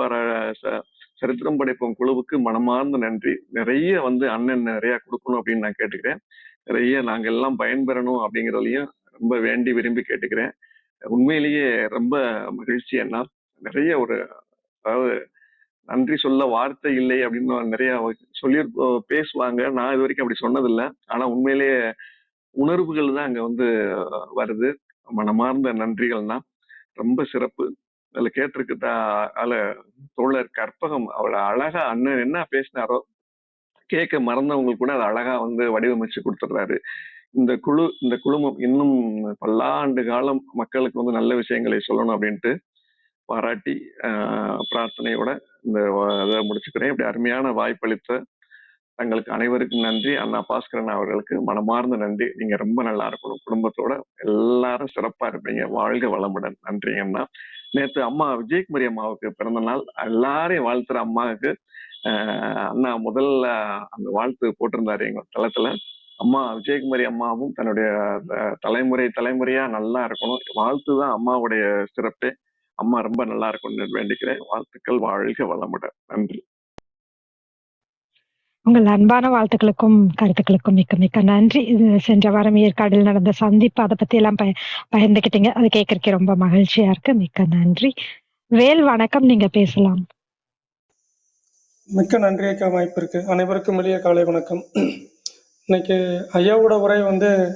படைப்போம் குழுவுக்கு மனமார்ந்த நன்றி. நிறைய வந்து அண்ணன் நிறைய கொடுக்கணும் அப்படின்னு நான் கேட்டுக்கிறேன். நிறைய நாங்க எல்லாம் பயன்பெறணும் அப்படிங்கிறதுலயும் ரொம்ப வேண்டி விரும்பி கேட்டுக்கிறேன். உண்மையிலேயே ரொம்ப மகிழ்ச்சி அண்ணா. நிறைய ஒரு, அதாவது நன்றி சொல்ல வார்த்தை இல்லை அப்படின்னு நிறைய சொல்லி பேசுவாங்க. நான் இது வரைக்கும் அப்படி சொன்னதில்லை. ஆனா உண்மையிலேயே உணர்வுகள் தான் அங்க வந்து வருது. மனமார்ந்த நன்றிகள் தான். ரொம்ப சிறப்பு. அதுல கேட்டிருக்கு தோழர் கற்பகம் அவள அழகா அண்ணன் என்ன பேசினாரோ கேட்க மறந்தவங்களுக்கு கூட அதை அழகா வந்து வடிவமைச்சு கொடுத்துடுறாரு. இந்த குழுமம் இன்னும் பல்லாண்டு காலம் மக்களுக்கு வந்து நல்ல விஷயங்களை சொல்லணும் அப்படின்ட்டு பாராட்டி பிரார்த்தனையோட இந்த இதை முடிச்சுக்கிறேன். இப்படி அருமையான வாய்ப்பளித்த தங்களுக்கு அனைவருக்கும் நன்றி. அண்ணா பாஸ்கரன் அவர்களுக்கு மனமார்ந்த நன்றி. நீங்க ரொம்ப நல்லா இருக்கணும். குடும்பத்தோட எல்லாரும் சிறப்பா இருப்பீங்க. வாழ்க வளமுடன். நன்றி அண்ணா. நேற்று அம்மா விஜயகுமாரி அம்மாவுக்கு பிறந்த நாள். எல்லாரையும் வாழ்த்துற அம்மாவுக்கு அண்ணா முதல்ல அந்த வாழ்த்து போட்டிருந்தாரு எங்க தளத்துல. அம்மா விஜயகுமாரி அம்மாவும் தன்னுடைய தலைமுறையா நல்லா இருக்கணும். வாழ்த்து தான் அம்மாவுடைய சிறப்பே. அம்மா ரொம்ப நல்லா இருக்கணும்னு வேண்டிக்கிறேன். வாழ்த்துக்கள். வாழ்க வளமுடன். நன்றி. உங்கள் அன்பான வாழ்த்துக்களுக்கும் கருத்துக்களுக்கும் மிக்க மிக்க நன்றி. இது சென்ற வாரம் ஏற்காடில் நடந்த சந்திப்பு, அதை பத்தி எல்லாம் பகிர்ந்துக்கிட்டீங்க. அது கேட்கறதுக்கு ரொம்ப மகிழ்ச்சியா இருக்கு. மிக்க நன்றி. வேல் வணக்கம், நீங்க பேசலாம். மிக்க நன்றி அக்கா, வாய்ப்பு இருக்கு. அனைவருக்கும் எளிய காலை வணக்கம். இன்னைக்கு ஐயாவோட உரை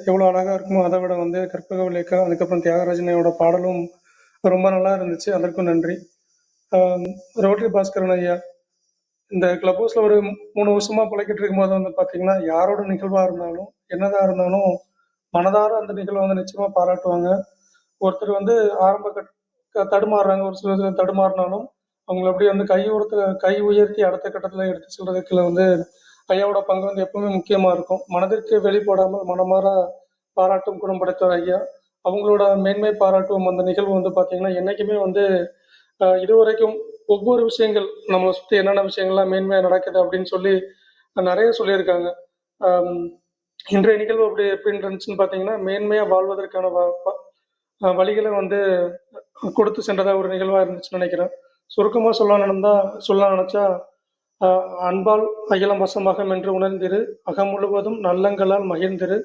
எவ்வளோ அழகா இருக்குமோ அதை விட கற்பகவல்லி அக்கா, அதுக்கப்புறம் தியாகராஜனையோட பாடலும் ரொம்ப நல்லா இருந்துச்சு. அதற்கும் நன்றி. ரோட்டரி பாஸ்கரன் ஐயா, இந்த கிளப் ஹவுஸ்ல ஒரு 3 வருஷமா பழக்கிட்டு இருக்கும்போது பார்த்தீங்கன்னா, யாரோட நிகழ்வா இருந்தாலும் என்னதான் இருந்தாலும் மனதார அந்த நிகழ்வை நிச்சயமா பாராட்டுவாங்க. ஒருத்தர் ஆரம்ப தடுமாறுறாங்க, ஒரு சிலர் தடுமாறினாலும் அவங்களை அப்படியே கை உயர்த்தி அடுத்த கட்டத்துல எடுத்து செல்றதுக்குள்ள ஐயாவோட பங்கு எப்பவுமே முக்கியமா இருக்கும். மனதிற்கு வெளிப்படாமல் மனமாற பாராட்டும் குணம் படைத்தவர் ஐயா. அவங்களோட மேன்மை பாராட்டும் அந்த நிகழ்வு பாத்தீங்கன்னா என்னைக்குமே இதுவரைக்கும் ஒவ்வொரு விஷயங்கள் நம்மளை சுத்தி என்னென்ன விஷயங்கள்லாம் மேன்மையா நடக்குது அப்படின்னு சொல்லி நிறைய சொல்லியிருக்காங்க. இன்றைய நிகழ்வு எப்படி இருந்துச்சுன்னு பாத்தீங்கன்னா, மேன்மையா வாழ்வதற்கான வழிகளை கொடுத்து சென்றதா ஒரு நிகழ்வா இருந்துச்சுன்னு நினைக்கிறேன். சுருக்கமா சொல்ல நினைச்சா, அன்பால் அகிலம் வசமகம் என்று உணர்ந்திரு, அகம் முழுவதும் நல்லங்களால் மகிழ்ந்திரு,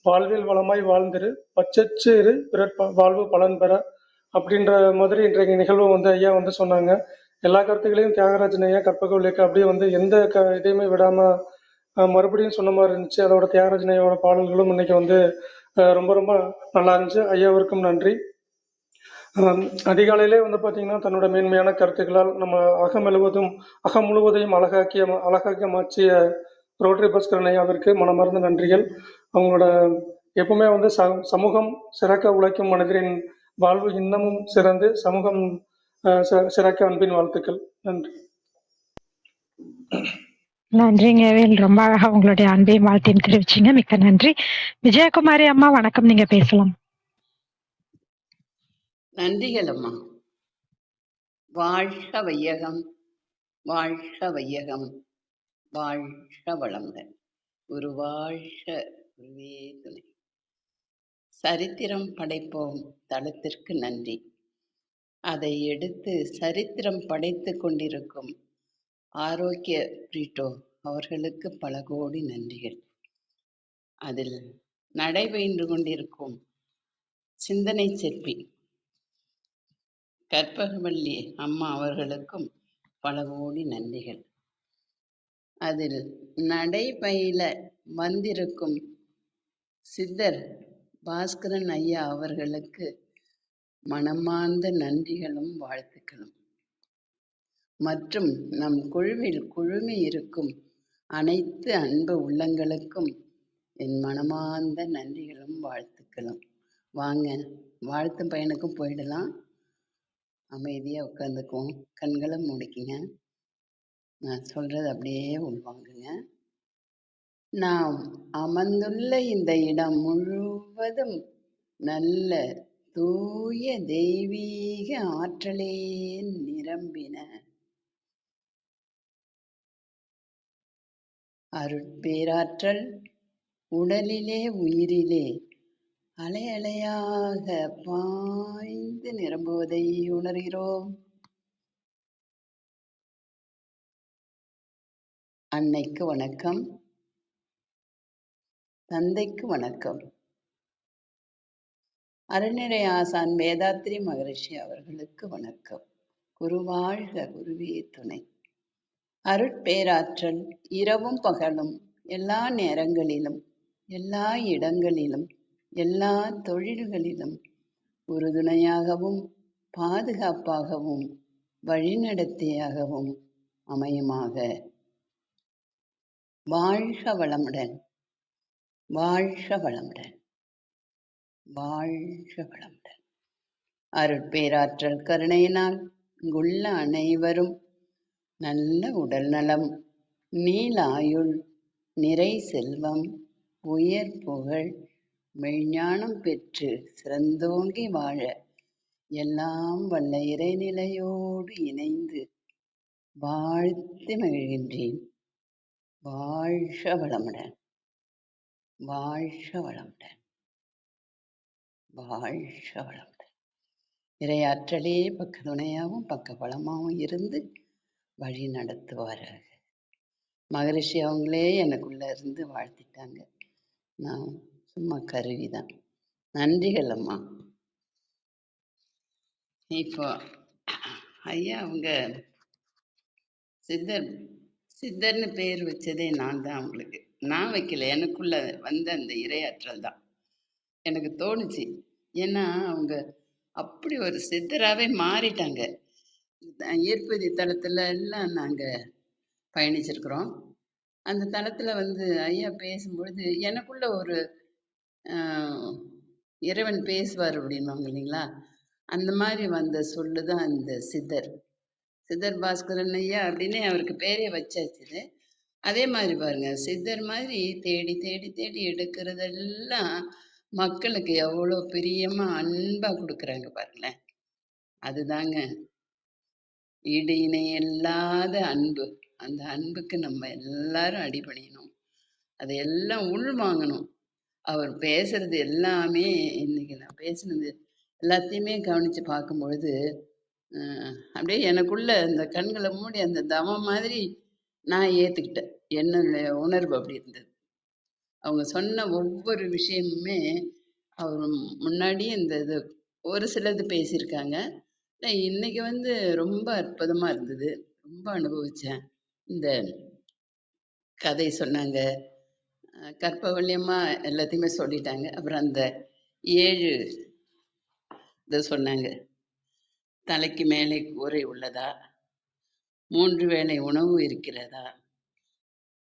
வாழ்வில் வளமாய் வாழ்ந்திரு, பச்சச்சு இரு, பிறர் வாழ்வு பலன் பெற அப்படின்ற மாதிரி இன்றைய நிகழ்வு ஐயா சொன்னாங்க. எல்லா கருத்துக்களையும் தியாகராஜன் ஐயா, கற்பகவல்லி அக்கா அப்படியே எந்த இதையுமே விடாம மறுபடியும் சொன்ன மாதிரி இருந்துச்சு. அதோட தியாகராஜன் ஐயாவோட பாடல்களும் இன்னைக்கு ரொம்ப ரொம்ப நல்லா இருந்துச்சு. ஐயாவிற்கும் நன்றி. அதிகாலையிலே பார்த்தீங்கன்னா, தன்னோட மேன்மையான கருத்துக்களால் நம்ம அகம் முழுவதையும் அழகாக்கி மாற்றிய ரோட்டரி பாஸ்கரன் ஐயாவிற்கு மனமார்ந்த நன்றிகள். அவங்களோட எப்பவுமே சமூகம் சிறக்க உழைக்கும் மனிதரின் வாழ்வு இன்னமும் சிறந்து சமூகம் சிறக்க அன்பின் வாழ்த்துக்கள். நன்றி. நன்றிங்க வேல், ரொம்ப அழகா உங்களுடைய அன்பையும் வாழ்த்தையும் தெரிவிச்சீங்க. மிக்க நன்றி. விஜயகுமாரி அம்மா வணக்கம், நீங்க பேசலாம். நன்றிகள் அம்மா. வாழ்க வையகம், வாழ்க வையகம், வாழ்க வளமுடன். ஒரு வாழ்க குருவே துணை. சரித்திரம் படைப்போம் தளத்திற்கு நன்றி. அதை எடுத்து சரித்திரம் படைத்து கொண்டிருக்கும் ஆரோக்கிய பிரீட்டோ அவர்களுக்கு பல கோடி நன்றிகள். அதில் நடைபெற்று கொண்டிருக்கும் சிந்தனை சிற்பி கற்பகவல்லி அம்மா அவர்களுக்கும் பல கோடி நன்றிகள். அதில் நடைபயில வந்திருக்கும் சித்தர் பாஸ்கரன் ஐயா அவர்களுக்கு மனமார்ந்த நன்றிகளும் வாழ்த்துக்களும். மற்றும் நம் குழுவில் குழுமி இருக்கும் அனைத்து அன்பு உள்ளங்களுக்கும் என் மனமார்ந்த நன்றிகளும் வாழ்த்துக்களும். வாங்க, வாழ்த்தும் பையனுக்கும் போயிடலாம். அமைதியாக உட்காந்துக்குவோம், கண்களை மூடிக்குங்க. நான் சொல்றது அப்படியே உள்வாங்குங்க. நாம் அமர்ந்துள்ள இந்த இடம் முழுவதும் நல்ல தூய தெய்வீக ஆற்றலே நிரம்பின அருட்பேராற்றல் உடலிலே உயிரிலே அலை அலையாக பாய்ந்து நிரம்புவதை உணர்கிறோம். அன்னைக்கு வணக்கம், தந்தைக்கு வணக்கம், அருள்நிறை ஆசான் வேதாத்ரி மகரிஷி அவர்களுக்கு வணக்கம். குருவாழ்க, குருவே துணை. அருட்பேராற்றல் இரவும் பகலும் எல்லா நேரங்களிலும் எல்லா இடங்களிலும் எல்லா தொழில்களிலும் உறுதுணையாகவும் பாதுகாப்பாகவும் வழிநடத்தியாகவும் அமையுமாக. வாழ்க வளமுடன், வாழ்க வளமுடன், வாழ்க வளமுடன். அருட்பேராற்றல் கருணையினால் இங்குள்ள அனைவரும் நல்ல உடல் நலம், நீலாயுள், நிறை செல்வம், உயர் புகழ், மெய்ஞானம் பெற்று சிறந்தோங்கி வாழ எல்லாம் வல்ல இறைநிலையோடு இணைந்து வாழ்த்தி மகிழ்கின்றேன். வாழ்க வளமுடன், வாழ்க வளமுடன், வாழ்க வளமுடன். இறையாற்றலே பக்க துணையாகவும் பக்க பலமாகவும் இருந்து வழி நடத்துவார்கள். மகரிஷி அவங்களே எனக்குள்ள இருந்து வாழ்த்திட்டாங்க. நான் சும்மா கருவிதான். நன்றிகள் அம்மா. இப்போ ஐயா அவங்க சித்தர் சித்தர்னு பேர் வச்சதே நான் தான். அவங்களுக்கு நான் வைக்கல, எனக்குள்ள வந்த அந்த இறையாற்றல் தான் எனக்கு தோணுச்சு. ஏன்னா அவங்க அப்படி ஒரு சித்தராகவே மாறிட்டாங்க. ஈர்ப்பதி தளத்துல எல்லாம் நாங்கள் பயணிச்சிருக்கிறோம். அந்த தளத்தில் வந்து ஐயா பேசும்பொழுது எனக்குள்ள ஒரு இறைவன் பேசுவார் அப்படின்வாங்க இல்லைங்களா, அந்த மாதிரி வந்த சொல்லு தான் இந்த சித்தர். சித்தர் பாஸ்கரன் ஐயா அப்படின்னே அவருக்கு பேரே வச்சாச்சு. அதே மாதிரி பாருங்க, சித்தர் மாதிரி தேடி தேடி தேடி எடுக்கிறதெல்லாம் மக்களுக்கு எவ்வளோ பிரியமா அன்பா கொடுக்குறாங்க பாருங்களேன். அதுதாங்க ஈடு இணை இல்லாத அன்பு. அந்த அன்புக்கு நம்ம எல்லாரும் அடிபணியணும், அதையெல்லாம் உள் வாங்கணும். அவர் பேசுறது எல்லாமே, இன்னைக்கு நான் பேசுனது எல்லாத்தையுமே கவனிச்சு பார்க்கும்பொழுது அப்படியே எனக்குள்ள இந்த கண்களை மூடி அந்த தவம் மாதிரி நான் ஏத்துக்கிட்டேன். என்னுடைய உணர்வு அப்படி இருந்தது. அவங்க சொன்ன ஒவ்வொரு விஷயமுமே அவர் முன்னாடியே இந்த இது ஒரு சிலது பேசியிருக்காங்க. இன்னைக்கு வந்து ரொம்ப அற்புதமா இருந்தது. ரொம்ப அனுபவிச்சேன். இந்த கதை சொன்னாங்க, கற்பவல்யமா எல்லாத்தையுமே சொல்லிட்டாங்க. அப்புறம் அந்த 7 இதை சொன்னாங்க. தலைக்கு மேலே கூரை உள்ளதா, 3 வேளை உணவு இருக்கிறதா,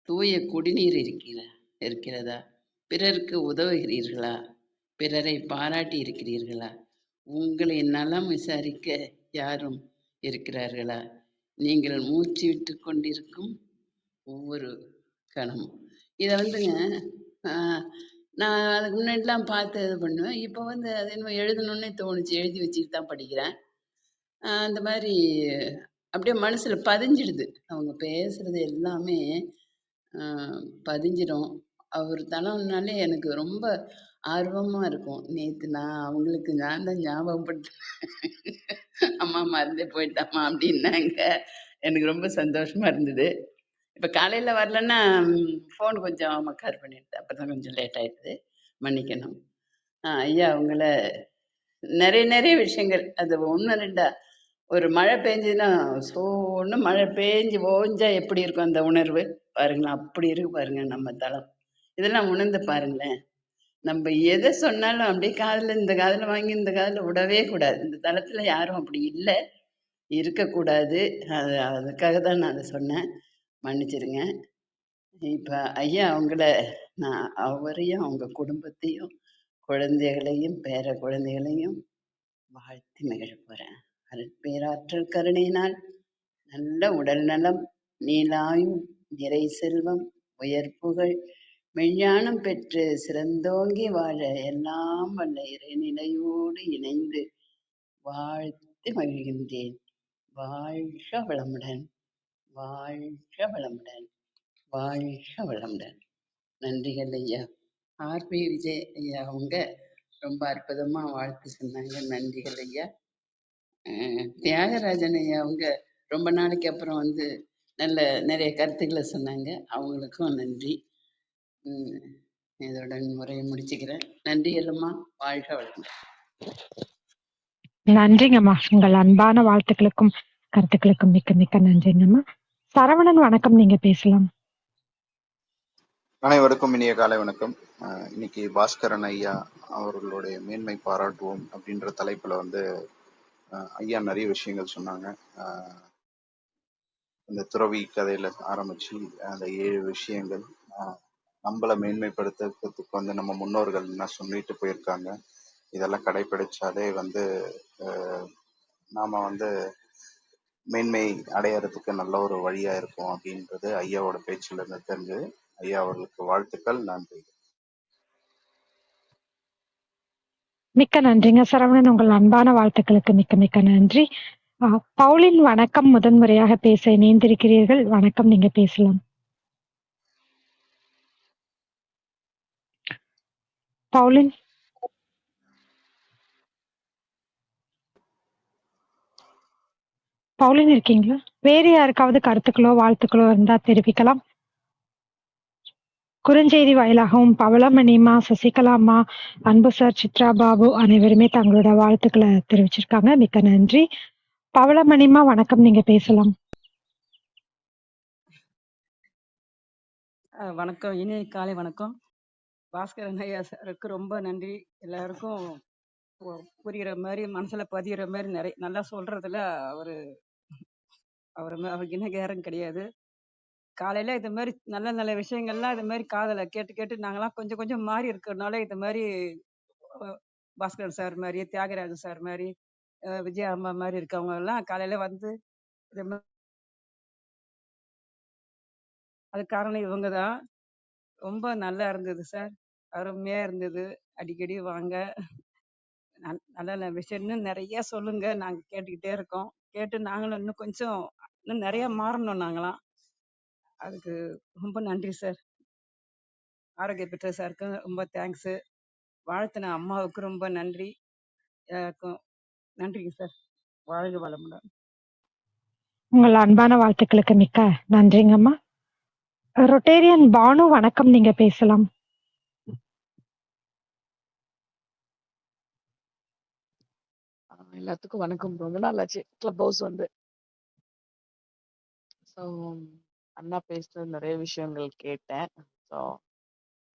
தூய குடிநீர் இருக்கிறதா, பிறருக்கு உதவுகிறீர்களா, பிறரை பாராட்டி இருக்கிறீர்களா, உங்களை நலம் விசாரிக்க யாரும் இருக்கிறார்களா, நீங்கள் மூச்சு விட்டு கொண்டிருக்கும் ஒவ்வொரு கணமும். இதை வந்துங்க நான் அதுக்கு முன்னாடிலாம் பார்த்து இது பண்ணுவேன். இப்போ வந்து அது என்ன எழுதணுன்னே தோணுச்சு, எழுதி வச்சுட்டு தான் படிக்கிறேன். அந்த மாதிரி அப்படியே மனசில் பதிஞ்சிடுது. அவங்க பேசுறது எல்லாமே பதிஞ்சிடும். அவர் தளம்னாலே எனக்கு ரொம்ப ஆர்வமாக இருக்கும். நேற்று அவங்களுக்கு நான் தான் ஞாபகப்படுத்தினேன். அம்மா மறந்தே போயிட்டாம்மா அப்படின்னாங்க. எனக்கு ரொம்ப சந்தோஷமாக இருந்தது. இப்போ காலையில் வரலன்னா ஃபோன் கொஞ்சம் மக்கார் பண்ணிடுது, அப்போ தான் கொஞ்சம் லேட் ஆகிடுது, மன்னிக்கணும். ஐயா அவங்கள நிறைய விஷயங்கள், அது 1 2 ஒரு மழை பெஞ்சுதுன்னா ஒன்று மழை பெஞ்சு ஓஞ்சா எப்படி இருக்கும் அந்த உணர்வு பாருங்களேன், அப்படி இருக்கு பாருங்க நம்ம தளம். இதெல்லாம் உணர்ந்து பாருங்களேன். நம்ம எதை சொன்னாலும் அப்படியே காதில் இந்த காதில் வாங்கி இந்த காதில் விடவே கூடாது. இந்த தளத்துல யாரும் அப்படி இல்லை, இருக்கக்கூடாது. அதுக்காக தான் நான் அதை சொன்னேன், மன்னிச்சிருங்க. இப்போ ஐயா அவங்கள நான் அவரையும் அவங்க குடும்பத்தையும் குழந்தைகளையும் பேர குழந்தைகளையும் வாழ்த்தி மகிழ போகிறேன். அருட்பேராற்றல் கருணையினால் நல்ல உடல் நலம், நீலாயும், நிறை செல்வம், உயர் புகழ், மெஞ்ஞானம் பெற்று சிறந்தோங்கி வாழ எல்லாம் வல்ல இறைநிலையோடு இணைந்து வாழ்த்தி மகிழ்கின்றேன். வாழ்க வளமுடன், வாழ்க வளமுடன், வாழ்க வளமுடன். நன்றிகள் ஐயா. ஆர்பி விஜய் ஐயா அவங்க ரொம்ப அற்புதமா வாழ்த்து சொன்னாங்க. நன்றிகள் ஐயா. தியாகராஜன் ஐயா அவங்க ரொம்ப நாளைக்கு அப்புறம் வந்து நிறைய கருத்துக்களை சொன்னாங்க. அவங்களுக்கும் நன்றி. இதோட முறையை முடிச்சுக்கிறேன். நன்றிகள் அம்மா. வாழ்க வளமுடன். நன்றிங்கம்மா. உங்கள் அன்பான வாழ்த்துக்களுக்கும் கருத்துக்களுக்கும் மிக்க மிக்க நன்றிங்கம்மா. சரவணன் வணக்கம், நீங்க பேசலாம். அனைவருக்கும் இனிய காலை வணக்கம். இன்னைக்கு பாஸ்கரன் ஐயா அவர்களுடைய மேன்மை பாராட்டுவோம் அப்படின்ற தலைப்புல வந்து ஐயா நிறைய விஷயங்கள் சொன்னாங்க. இந்த துறவி கதையில ஆரம்பிச்சு அந்த 7 விஷயங்கள் நம்மளை மேன்மைப்படுத்துறதுக்கு வந்து நம்ம முன்னோர்கள் என்ன சொல்லிட்டு போயிருக்காங்க. இதெல்லாம் கடைபிடிச்சாலே வந்து நாம வந்து மேன்மை அடையறதுக்கு நல்ல ஒரு வழியா இருக்கும் அப்படின்றது ஐயாவோட பேச்சுல இருந்து தெரிஞ்சது. ஐயா அவர்களுக்கு வாழ்த்துக்கள். நன்றி. மிக்க நன்றிங்க சரவணன். உங்கள் அன்பான வாழ்த்துக்களுக்கு மிக்க மிக்க நன்றி. பவுலின் வணக்கம். முதன்முறையாக பேச இணைந்திருக்கிறீர்கள். வணக்கம், நீங்க பேசலாம். பவுலின். பவுலின் இருக்கீங்களா? வேறு யாருக்காவது கருத்துக்களோ வாழ்த்துக்களோ இருந்தா தெரிவிக்கலாம். குறுஞ்செய்தி வாயிலாகவும் பவளமணிமா, சசிகலாமா, அன்பு சார், சித்ரா பாபு அனைவருமே தங்களோட வாழ்த்துக்களை தெரிவிச்சிருக்காங்க. மிக்க நன்றி. பவளமணிமா வணக்கம், நீங்க பேசலாம். வணக்கம், இனிய காலை வணக்கம். பாஸ்கரன் ஐயா சாருக்கு ரொம்ப நன்றி. எல்லாருக்கும் புரிகிற மாதிரி மனசுல பதிகிற மாதிரி நிறைய நல்லா சொல்றதுல அவருக்கு என்ன கேரம் கிடையாது. காலையில இது மாதிரி நல்ல நல்ல விஷயங்கள்லாம் இது மாதிரி காதல கேட்டு கேட்டு நாங்கெல்லாம் கொஞ்சம் கொஞ்சம் மாறி இருக்கிறதுனால இது மாதிரி பாஸ்கரன் சார் மாதிரி, தியாகராஜன் சார் மாதிரி, விஜயா அம்மா மாதிரி இருக்கவங்க எல்லாம் காலையில வந்து இது அது காரணம் இவங்க தான். ரொம்ப நல்லா இருந்தது சார், அருமையா இருந்தது. அடிக்கடி வாங்க, நல்ல நல்ல விஷயம் இன்னும் நிறைய சொல்லுங்க, நாங்க கேட்டுக்கிட்டே இருக்கோம். கேட்டு நாங்களும் இன்னும் நிறைய மாறணும் நாங்களாம். அதுக்கு ரொம்ப நன்றி சார். ஆரோக்கிய பெற்ற சாருக்கு ரொம்ப தேங்க்ஸ். வாழ்த்தின அம்மாவுக்கு ரொம்ப நன்றி. எல்லாருக்கும் நன்றிங்க சார். வாழ்க வளமுடன். உங்கள் அன்பான வாழ்த்துக்களுக்கு மிக்க நன்றிங்கம்மா. ரொட்டேரியன் பானு வணக்கம், நீங்க பேசலாம். எல்லாத்துக்கும் வணக்கம். ரொம்ப நாள் ஆச்சு கிளப் ஹவுஸ் வந்து. ஸோ அண்ணா பேசுனது நிறைய விஷயங்கள் கேட்டேன். ஸோ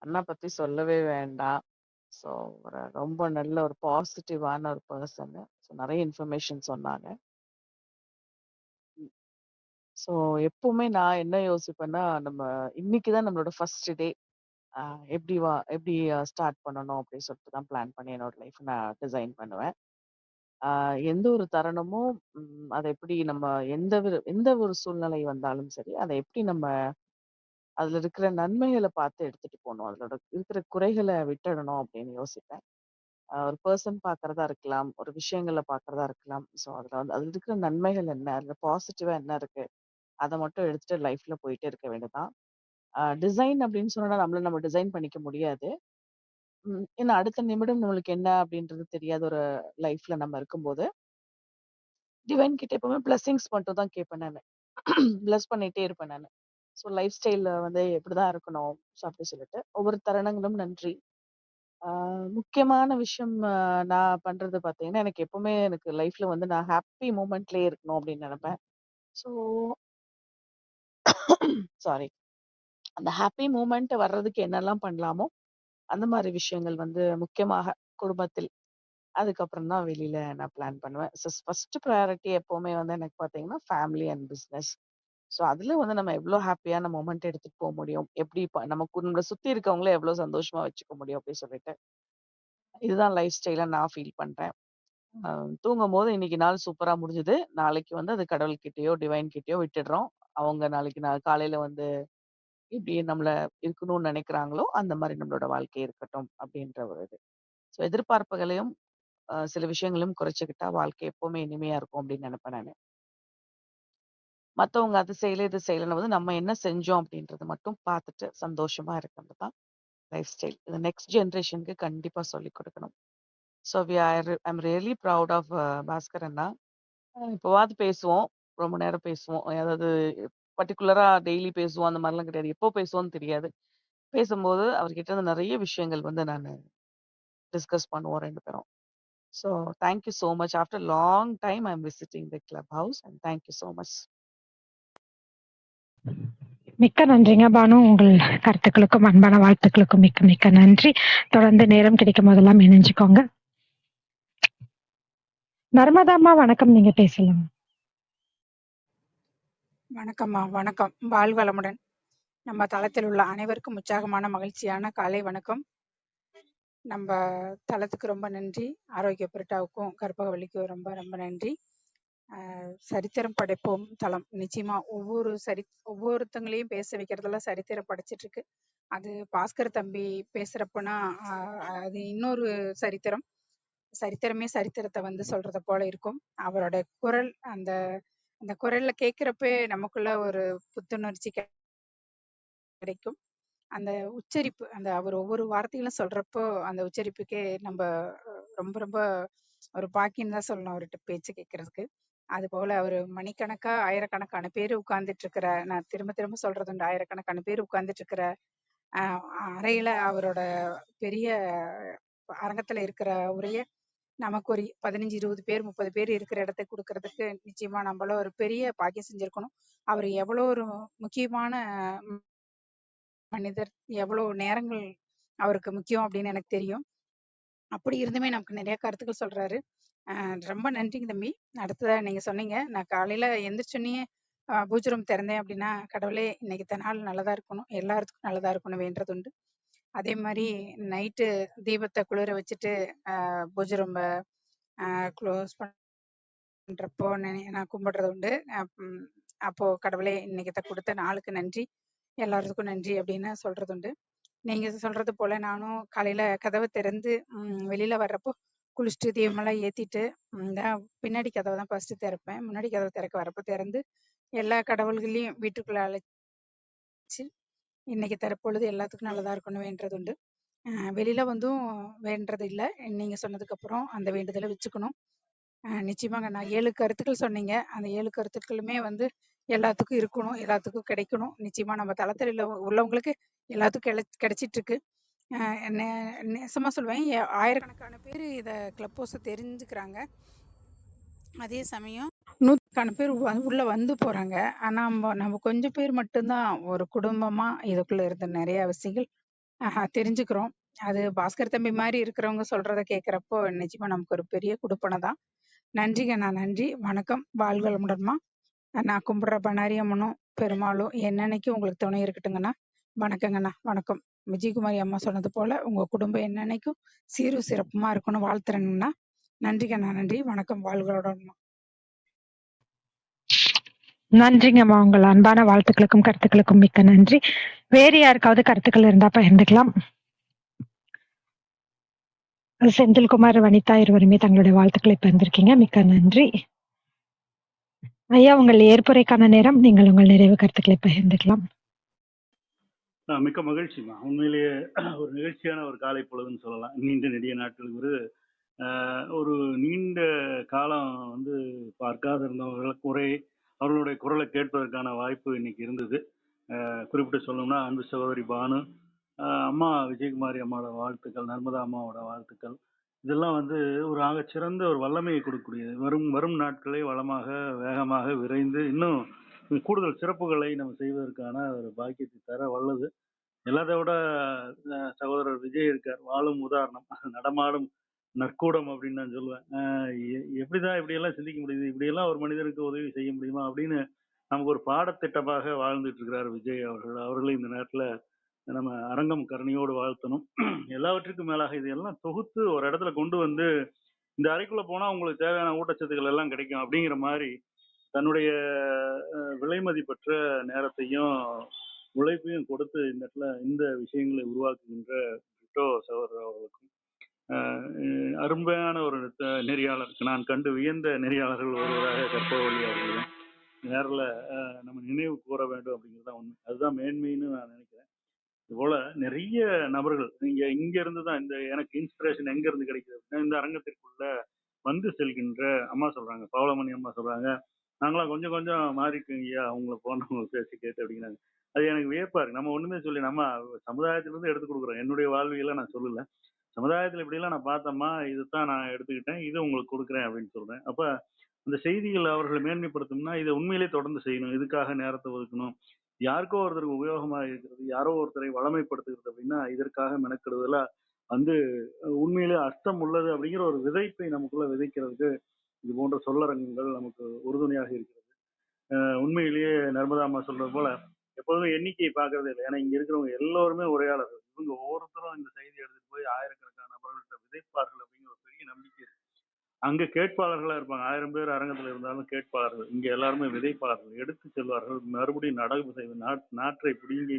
அண்ணா பத்தி சொல்லவே வேண்டாம். ஸோ ரொம்ப நல்ல ஒரு பாசிட்டிவான ஒரு பர்சன். ஸோ நிறைய இன்ஃபர்மேஷன் சொன்னாங்க. ஸோ எப்பவுமே நான் என்ன யோசிப்பேன்னா, நம்ம இன்னைக்குதான் நம்மளோட ஃபர்ஸ்ட் டே. எப்படி ஸ்டார்ட் பண்ணணும் அப்படின்னு சொல்லிட்டு தான் பிளான் பண்ணி என்னோட லைஃப் நான் டிசைன் பண்ணுவேன். எந்த ஒரு தருணமும் அதை எப்படி நம்ம எந்த ஒரு சூழ்நிலை வந்தாலும் சரி, அதை எப்படி நம்ம அதுல இருக்கிற நன்மைகளை பார்த்து எடுத்துட்டு போகணும், அதோட இருக்கிற குறைகளை விட்டுடணும் அப்படின்னு யோசிப்பேன். ஒரு பர்சன் பார்க்கறதா இருக்கலாம், ஒரு விஷயங்களை பார்க்கறதா இருக்கலாம். ஸோ அதுல இருக்கிற நன்மைகள் என்ன, அதுல பாசிட்டிவா என்ன இருக்கு, அதை மட்டும் எடுத்துட்டு லைஃப்ல போயிட்டே இருக்க வேண்டியதுதான். டிசைன் அப்படின்னு சொன்னா நம்ம டிசைன் பண்ணிக்க முடியாது. ஏன்னா அடுத்த நிமிடம் நம்மளுக்கு என்ன அப்படின்றது தெரியாத ஒரு லைஃப்ல நம்ம இருக்கும்போது டிவைன் கிட்ட எப்பவுமே பிளஸிங்ஸ் மட்டும் தான் கேட்பேன் நான். பிளஸ் பண்ணிட்டே இருப்பேன் நான். ஸோ லைஃப் ஸ்டைல்ல வந்து எப்படிதான் இருக்கணும், ஸோ அப்படி சொல்லிட்டு ஒவ்வொரு தருணங்களும் நன்றி. முக்கியமான விஷயம் நான் பண்றது பார்த்தீங்கன்னா, எனக்கு லைஃப்ல வந்து நான் ஹாப்பி மூமெண்ட்லயே இருக்கணும் அப்படின்னு நினைப்பேன். ஸோ சாரி, அந்த ஹாப்பி மூமெண்ட் வர்றதுக்கு என்னெல்லாம் பண்ணலாமோ அந்த மாதிரி விஷயங்கள் வந்து முக்கியமாக குடும்பத்தில், அதுக்கப்புறம் தான் வெளியில நான் பிளான் பண்ணுவேன். ஃபர்ஸ்ட் ப்ரையாரிட்டி எப்பவுமே வந்து எனக்கு பார்த்தீங்கன்னா ஃபேமிலி அண்ட் பிஸ்னஸ். ஸோ அதுல வந்து நம்ம எவ்வளோ ஹாப்பியான மொமெண்ட் எடுத்துட்டு போக முடியும், எப்படி நம்மளை சுத்தி இருக்கவங்கள எவ்வளவு சந்தோஷமா வச்சுக்க முடியும் அப்படின்னு சொல்லிட்டு இதுதான் லைஃப் ஸ்டைலா நான் ஃபீல் பண்றேன். தூங்கும் போது இன்னைக்கு நாள் சூப்பரா முடிஞ்சது, நாளைக்கு வந்து அது கடவுள்கிட்டயோ டிவைன் கிட்டயோ விட்டுடுறோம். அவங்க நாளைக்கு காலையில வந்து இப்படி நம்மள இருக்கணும்னு நினைக்கிறாங்களோ அந்த மாதிரி நம்மளோட வாழ்க்கை இருக்கட்டும் அப்படின்ற ஒரு இது. ஸோ எதிர்பார்ப்புகளையும் சில விஷயங்களையும் குறைச்சுக்கிட்டா வாழ்க்கை எப்பவுமே இனிமையா இருக்கும் அப்படின்னு நினைப்பேன் நான். மத்தவங்க அது செய்யல இது செய்யலன்னு வந்து நம்ம என்ன செஞ்சோம் அப்படின்றத மட்டும் பார்த்துட்டு சந்தோஷமா இருக்கிறது தான் லைஃப் ஸ்டைல். இது நெக்ஸ்ட் ஜென்ரேஷனுக்கு கண்டிப்பா சொல்லிக் கொடுக்கணும். So I'm really proud of Bhaskar அண்ணா. இப்போவாது பேசுவோம், ரொம்ப நேரம் பேசுவோம். அதாவது பர்டிகுலரா டெய்லி பேசுவோம் அந்த மாதிரிலாம் கிடையாது. எப்போ பேசுவோம்னு தெரியாது. பேசும்போது அவர்கிட்ட இருந்து நிறைய விஷயங்கள் வந்து நான் டிஸ்கஸ் பண்ணுவோம் ரெண்டு பேரும். So thank you so much. After long time I am visiting the club house and thank you so much. மிக்க நன்றிங்க பானு. உங்கள் கருத்துக்களுக்கும் அன்பான வாழ்த்துக்களுக்கும் மிக்க மிக்க நன்றி. தொடர்ந்து நேரம் கிடைக்கும் போதெல்லாம் இணைஞ்சுக்கோங்க. நர்மதாம்மா வணக்கம், நீங்க பேசலாம். வணக்கம்மா, வணக்கம். வாழ்வளமுடன். நம்ம தளத்தில் உள்ள அனைவருக்கும் உற்சாகமான மகிழ்ச்சியான காலை வணக்கம். நம்ம தளத்துக்கு ரொம்ப நன்றி. ஆரோக்கிய புரட்டாவுக்கும் கற்பகவல்லிக்கும் ரொம்ப ரொம்ப நன்றி. சரித்திரம் படைப்போம் தளம் நிச்சயமா ஒவ்வொருத்தங்களையும் பேச வைக்கிறதெல்லாம் சரித்திரம் படைச்சிட்டு இருக்கு. அது பாஸ்கர் தம்பி பேசுறப்பனா அது இன்னொரு சரித்திரம். சரித்திரமே சரித்திரத்தை வந்து சொல்றத போல இருக்கும். அவரோட குரல் அந்த அந்த குரல்ல கேட்கிறப்ப நமக்குள்ள ஒரு புத்துணர்ச்சி கிடைக்கும். அந்த உச்சரிப்பு அந்த அவர் ஒவ்வொரு வார்த்தைகளும் சொல்றப்போ அந்த உச்சரிப்புக்கே நம்ம ரொம்ப ரொம்ப ஒரு பாக்கியம் தான் சொல்லணும் அவர்கிட்ட பேச்சு கேட்கறதுக்கு. அது போல அவர் மணிக்கணக்கா ஆயிரக்கணக்கான பேர் உட்கார்ந்துட்டு இருக்கிற, நான் திரும்ப திரும்ப சொல்றது உண்டு, ஆயிரக்கணக்கான பேர் உட்கார்ந்துட்டு இருக்கிற அறையில அவரோட பெரிய அரங்கத்துல இருக்கிற உரைய நமக்கு ஒரு 15 20 பேர் 30 பேர் இருக்கிற இடத்தை கொடுக்கறதுக்கு நிச்சயமா நம்மள ஒரு பெரிய பாக்கியம் செஞ்சிருக்கணும். அவர் எவ்வளோ ஒரு முக்கியமான மனிதர், எவ்வளவு நேரங்கள் அவருக்கு முக்கியம் அப்படின்னு எனக்கு தெரியும். அப்படி இருந்துமே நமக்கு நிறைய கருத்துக்கள் சொல்றாரு. ரொம்ப நன்றிங்க தம்பி. அடுத்ததா நீங்க சொன்னீங்க, நான் காலையில எந்திரிச்சோன்னே பூஜை ரூம் திறந்தேன் அப்படின்னா, கடவுளே இன்னைக்கு நாள் நல்லதா இருக்கணும், எல்லாத்துக்கும் நல்லதா இருக்கணும் வேண்டது உண்டு. அதே மாதிரி நைட்டு தீபத்தை குளிர வச்சுட்டு பூஜை ரூம்ப க்ளோஸ் பண்றப்போ நான் கும்பிடுறது உண்டு. அப்போ கடவுளே இன்னைக்கு கொடுத்த நாளுக்கு நன்றி, எல்லாத்துக்கும் நன்றி அப்படின்னு சொல்றது உண்டு. நீங்க சொல்றது போல நானும் காலையில கதவை திறந்து வெளியில வர்றப்போ குளிச்சுட்டு தீபமெல்லாம் ஏத்திட்டு தான் பின்னாடி கதவை தான் ஃபர்ஸ்ட் திறப்பேன். முன்னாடி கதவை திறக்க வரப்போ திறந்து எல்லா கடவுள்களையும் வீட்டுக்குள்ள அழைச்சு இன்னைக்கு தரப்பொழுது எல்லாத்துக்கும் நல்லதா இருக்கணும் வேண்டது உண்டு. வெளியில வந்தும் வேண்டது இல்லை. நீங்க சொன்னதுக்கு அப்புறம் அந்த வேண்டுதலை வச்சுக்கணும். நிச்சயமாங்க நான் 7 கருத்துக்கள் சொன்னீங்க. அந்த 7 கருத்துக்களுமே வந்து எல்லாத்துக்கும் இருக்கணும், எல்லாத்துக்கும் கிடைக்கணும். நிச்சயமா நம்ம தளத்தில் உள்ளவங்களுக்கு எல்லாத்துக்கும் கிடைச்சிட்டு இருக்கு. நெசமா சொல்லுவேன், ஆயிரக்கணக்கான பேர் இதை கிளப் ஹவுஸை தெரிஞ்சுக்கிறாங்க. அதே சமயம் நூற்றுக்கான பேர் உள்ள வந்து போறாங்க. ஆனா நம்ம கொஞ்சம் பேர் மட்டும்தான் ஒரு குடும்பமா இதுக்குள்ள இருந்த நிறைய விஷயங்கள் தெரிஞ்சுக்கிறோம். அது பாஸ்கர் தம்பி மாதிரி இருக்கிறவங்க சொல்றதை கேட்குறப்போ நிச்சயமா நமக்கு ஒரு பெரிய குடுப்பனை தான். நன்றிங்க, நான் நன்றி. வணக்கம், வாழ்க வளமுடன்மா. நான் கும்பிடுற பண்ணாரி அம்மனும் பெருமாளும் என்னன்னைக்கு உங்களுக்கு துணை இருக்கட்டுங்கண்ணா. வணக்கங்கண்ணா, வணக்கம். விஜயகுமாரி அம்மா சொன்னது போல உங்க குடும்பம் என்னன்னைக்கும் சீரும் சிறப்புமா இருக்கணும் வாழ்த்துறேங்கண்ணா. நன்றிங்கண்ணா, நன்றி. வணக்கம், வாழ்க வளமுடன்மா. நன்றிங்கம்மா. உங்கள் அன்பான வாழ்த்துக்களுக்கும் கருத்துக்களுக்கும் மிக்க நன்றி. வேறு யாருக்காவது கருத்துக்கள் இருந்தா பகிர்ந்துக்கலாம். செந்தில்குமார், வனிதா இருவருமே தங்களுடைய வாழ்த்துக்களை பகிர்ந்திருக்கீங்க. மிக்க நன்றி. ஐயா, உங்கள் ஏற்புரைக்கான நேரம். நீங்கள் உங்கள் நிறைவு கருத்துக்களை பகிர்ந்துக்கலாம். மிக்க மகிழ்ச்சிமா. உண்மையிலேயே ஒரு நிகழ்ச்சியான ஒரு காலை பொழுதுன்னு சொல்லலாம். நீண்ட நெடிய நாட்களுக்கு ஒரு நீண்ட காலம் வந்து பார்க்காத இருந்தவர்களுக்கு அவர்களுடைய குரலை கேட்பதற்கான வாய்ப்பு இன்னைக்கு இருந்தது. குறிப்பிட்டு சொல்லணும்னா அன்பு சகோதரி பானு, அம்மா விஜயகுமாரி அம்மாவோட வாழ்த்துக்கள், நர்மதா அம்மாவோட வாழ்த்துக்கள், இதெல்லாம் வந்து ஒரு ஆகச்சிறந்த ஒரு வல்லமையை கொடுக்கக்கூடியது. வரும் நாட்களை வளமாக, வேகமாக, விரைந்து இன்னும் கூடுதல் சிறப்புகளை நம்ம செய்வதற்கான ஒரு பாக்கியத்தை தர வல்லது. எல்லாத்தை விட சகோதரர் விஜய் இருக்கார், வாழும் உதாரணம், நடமாடும் நற்கூடம் அப்படின்னு நான் சொல்லுவேன். எப்படிதான் இப்படியெல்லாம் சிந்திக்க முடியுது, இப்படியெல்லாம் ஒரு மனிதனுக்கு உதவி செய்ய முடியுமா அப்படின்னு நமக்கு ஒரு பாடத்திட்டமாக வாழ்ந்துட்டு இருக்கிறார் விஜய் அவர்களை இந்த நேரத்துல நம்ம அரங்கம் கருணையோடு வாழ்த்தணும். எல்லாவற்றுக்கும் மேலாக இது எல்லாம் தொகுத்து ஒரு இடத்துல கொண்டு வந்து இந்த அறைக்குள்ள போனா உங்களுக்கு தேவையான ஊட்டச்சத்துக்கள் எல்லாம் கிடைக்கும் அப்படிங்கிற மாதிரி தன்னுடைய விலைமதிப்பற்ற நேரத்தையும் உழைப்பையும் கொடுத்து இந்த இடத்துல இந்த விஷயங்களை உருவாக்குகின்ற பிரிட்டோ சகோதரர் அவர்களுக்கும், அருமையான ஒரு நெறியாளருக்கு, நான் கண்டு வியந்த நெறியாளர்கள் ஒருவராக கற்பகவள்ளி அவர்களையும் நேரில் நம்ம நினைவு கூற வேண்டும் அப்படிங்கிறது தான் உண்மை. அதுதான் மேன்மைன்னு நான் நினைக்கிறேன். இது போல நிறைய நபர்கள் இங்க இருந்து தான் இந்த எனக்கு இன்ஸ்பிரேஷன் எங்க இருந்து கிடைக்கிறது, இந்த அரங்கத்திற்குள்ள வந்து செல்கின்ற அம்மா சொல்றாங்க, பவளமணி அம்மா சொல்றாங்க, நாங்களாம் கொஞ்சம் கொஞ்சம் மாறிக்குங்கய்யா அவங்கள போனவங்க பேசி கேட்டு அப்படிங்கிறாங்க. அது எனக்கு வியப்பா இருக்கு. நம்ம ஒண்ணுமே சொல்லி நம்ம சமுதாயத்திலிருந்து எடுத்து கொடுக்குறோம். என்னுடைய வாழ்வியெல்லாம் நான் சொல்லல, சமுதாயத்தில் இப்படிலாம் நான் பார்த்தம்மா, இதுதான் நான் எடுத்துக்கிட்டேன், இது உங்களுக்கு கொடுக்குறேன் அப்படின்னு சொல்றேன். அப்ப அந்த செய்திகள் அவர்களை மேன்மைப்படுத்தணும்னா இதை உண்மையிலே தொடர்ந்து செய்யணும். இதுக்காக நேரத்தை ஒதுக்கணும். யாருக்கோ ஒருத்தருக்கு உபயோகமாக இருக்கிறது, யாரோ ஒருத்தரை வளமைப்படுத்துகிறது அப்படின்னா இதற்காக மெனக்கெடுதலா வந்து உண்மையிலே அர்த்தம் உள்ளது அப்படிங்கிற ஒரு விதைப்பை நமக்குள்ள விதைக்கிறதுக்கு இது போன்ற சொல்லரங்கங்கள் நமக்கு உறுதுணையாக இருக்கிறது. உண்மையிலேயே நர்மதா அம்மா சொல்றது போல எப்போதுமே எண்ணிக்கையை பார்க்கறதே இல்லை. ஏன்னா இங்க இருக்கிறவங்க எல்லோருமே உரையாளர்கள். இவங்க ஒவ்வொருத்தரும் இந்த செய்தியை எடுத்துட்டு போய் ஆயிரக்கணக்கான நபர்கள்ட்ட விதைப்பார்கள் அப்படிங்கிற ஒரு பெரிய நம்பிக்கை இருக்கு. அங்க கேட்பாளர்களா இருப்பாங்க, 1000 பேர் அரங்கத்துல இருந்தாலும் கேட்பாளர்கள். இங்க எல்லாருமே விதைப்பாளர்கள், எடுத்து செல்வார்கள், மறுபடியும் நடவு செய்வது, நாற்றை பிடுங்கி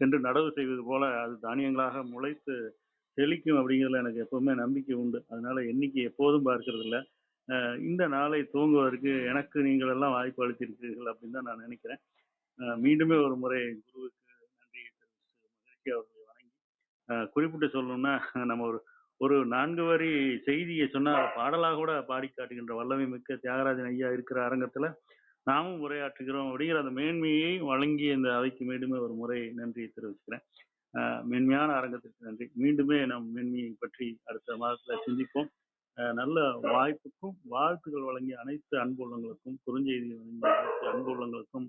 சென்று நடவு செய்வது போல அது தானியங்களாக முளைத்து செழிக்கும் அப்படிங்கிறதுல எனக்கு எப்பவுமே நம்பிக்கை உண்டு. அதனால எண்ணிக்கை எப்போதும் பார்க்கறது இல்ல. இந்த நாளை துவங்குவதற்கு எனக்கு நீங்கள் எல்லாம் வாய்ப்பு அளித்திருக்கிறீர்கள் அப்படின்னு தான் நான் நினைக்கிறேன். மீண்டுமே ஒரு முறை குருவுக்கு நன்றியை தெரிவித்து மகிழ்ச்சி அவர்களை வணங்கி குறிப்பிட்டு சொல்லணும்னா நம்ம ஒரு 4 வரி செய்தியை சொன்னா பாடலாக கூட பாடி காட்டுகின்ற வல்லமை மிக்க தியாகராஜன் ஐயா இருக்கிற அரங்கத்துல நாமும் உரையாற்றுகிறோம் அப்படிங்கிற அந்த மேன்மையை வழங்கி இந்த அவைக்கு மீண்டுமே ஒரு முறை நன்றியை தெரிவிச்சுக்கிறேன். மென்மையான அரங்கத்திற்கு நன்றி. மீண்டுமே நம் மேன்மையை பற்றி அடுத்த மாதத்துல சிந்திப்போம். நல்ல வாய்ப்புக்கும் வாழ்த்துக்கள் வழங்கிய அனைத்து அன்புள்ளங்களுக்கும், குறுஞ்செய்தி வழங்கிய அனைத்து அன்புள்ளங்களுக்கும்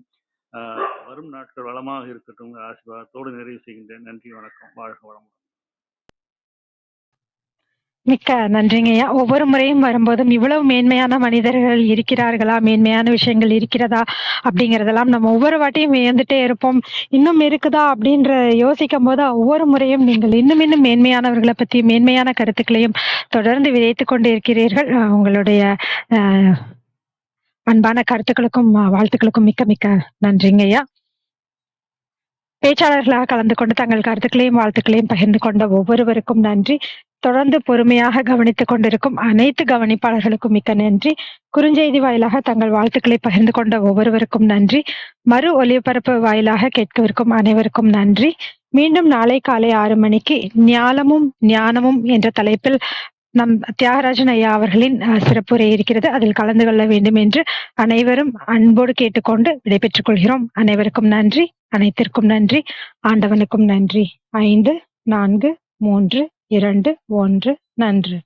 வரும் நாட்கள் வளமாக இருக்கட்டும் ஆசீர்வாதத்தோடு நிறைவு செய்கின்றேன். நன்றி, வணக்கம், வாழ்க வளமுடன். மிக்க நன்றிங்கய்யா. ஒவ்வொரு முறையும் வரும்போதும் இவ்வளவு மேன்மையான மனிதர்கள் இருக்கிறார்களா, மேன்மையான விஷயங்கள் இருக்கிறதா அப்படிங்கறதெல்லாம் நம்ம ஒவ்வொரு வாட்டியும் வியந்துட்டே இருப்போம். இன்னும் இருக்குதா அப்படின்ற யோசிக்கும் போது ஒவ்வொரு முறையும் நீங்கள் இன்னும் இன்னும் மேன்மையானவர்களை பத்தி மேன்மையான கருத்துக்களையும் தொடர்ந்து விதைத்துக் கொண்டு இருக்கிறீர்கள். உங்களுடைய அன்பான கருத்துக்களுக்கும் வாழ்த்துக்களுக்கும் மிக்க மிக்க நன்றிங்கய்யா. பேச்சாளர்களாக கலந்து கொண்டு தங்கள் கருத்துக்களையும் வாழ்த்துக்களையும் பகிர்ந்து கொண்ட ஒவ்வொருவருக்கும் நன்றி. தொடர்ந்து பொறுமையாக கவனித்துக் கொண்டிருக்கும் அனைத்து கவனிப்பாளர்களுக்கும் மிக்க நன்றி. குறுஞ்செய்தி வாயிலாக தங்கள் வாழ்த்துக்களை பகிர்ந்து கொண்ட ஒவ்வொருவருக்கும் நன்றி. மறு ஒலிபரப்பு வாயிலாக கேட்கவிருக்கும் அனைவருக்கும் நன்றி. மீண்டும் நாளை காலை 6 மணிக்கு ஞானமும் ஞானமும் என்ற தலைப்பில் நம் தியாகராஜன் ஐயா அவர்களின் சிறப்புரை இருக்கிறது. அதில் கலந்து கொள்ள வேண்டும் என்று அனைவரும் அன்போடு கேட்டுக்கொண்டு விடைபெற்றுக் கொள்கிறோம். அனைவருக்கும் நன்றி, அனைத்திற்கும் நன்றி, ஆண்டவனுக்கும் நன்றி. 5, 4, 3, 2, 1 நன்று.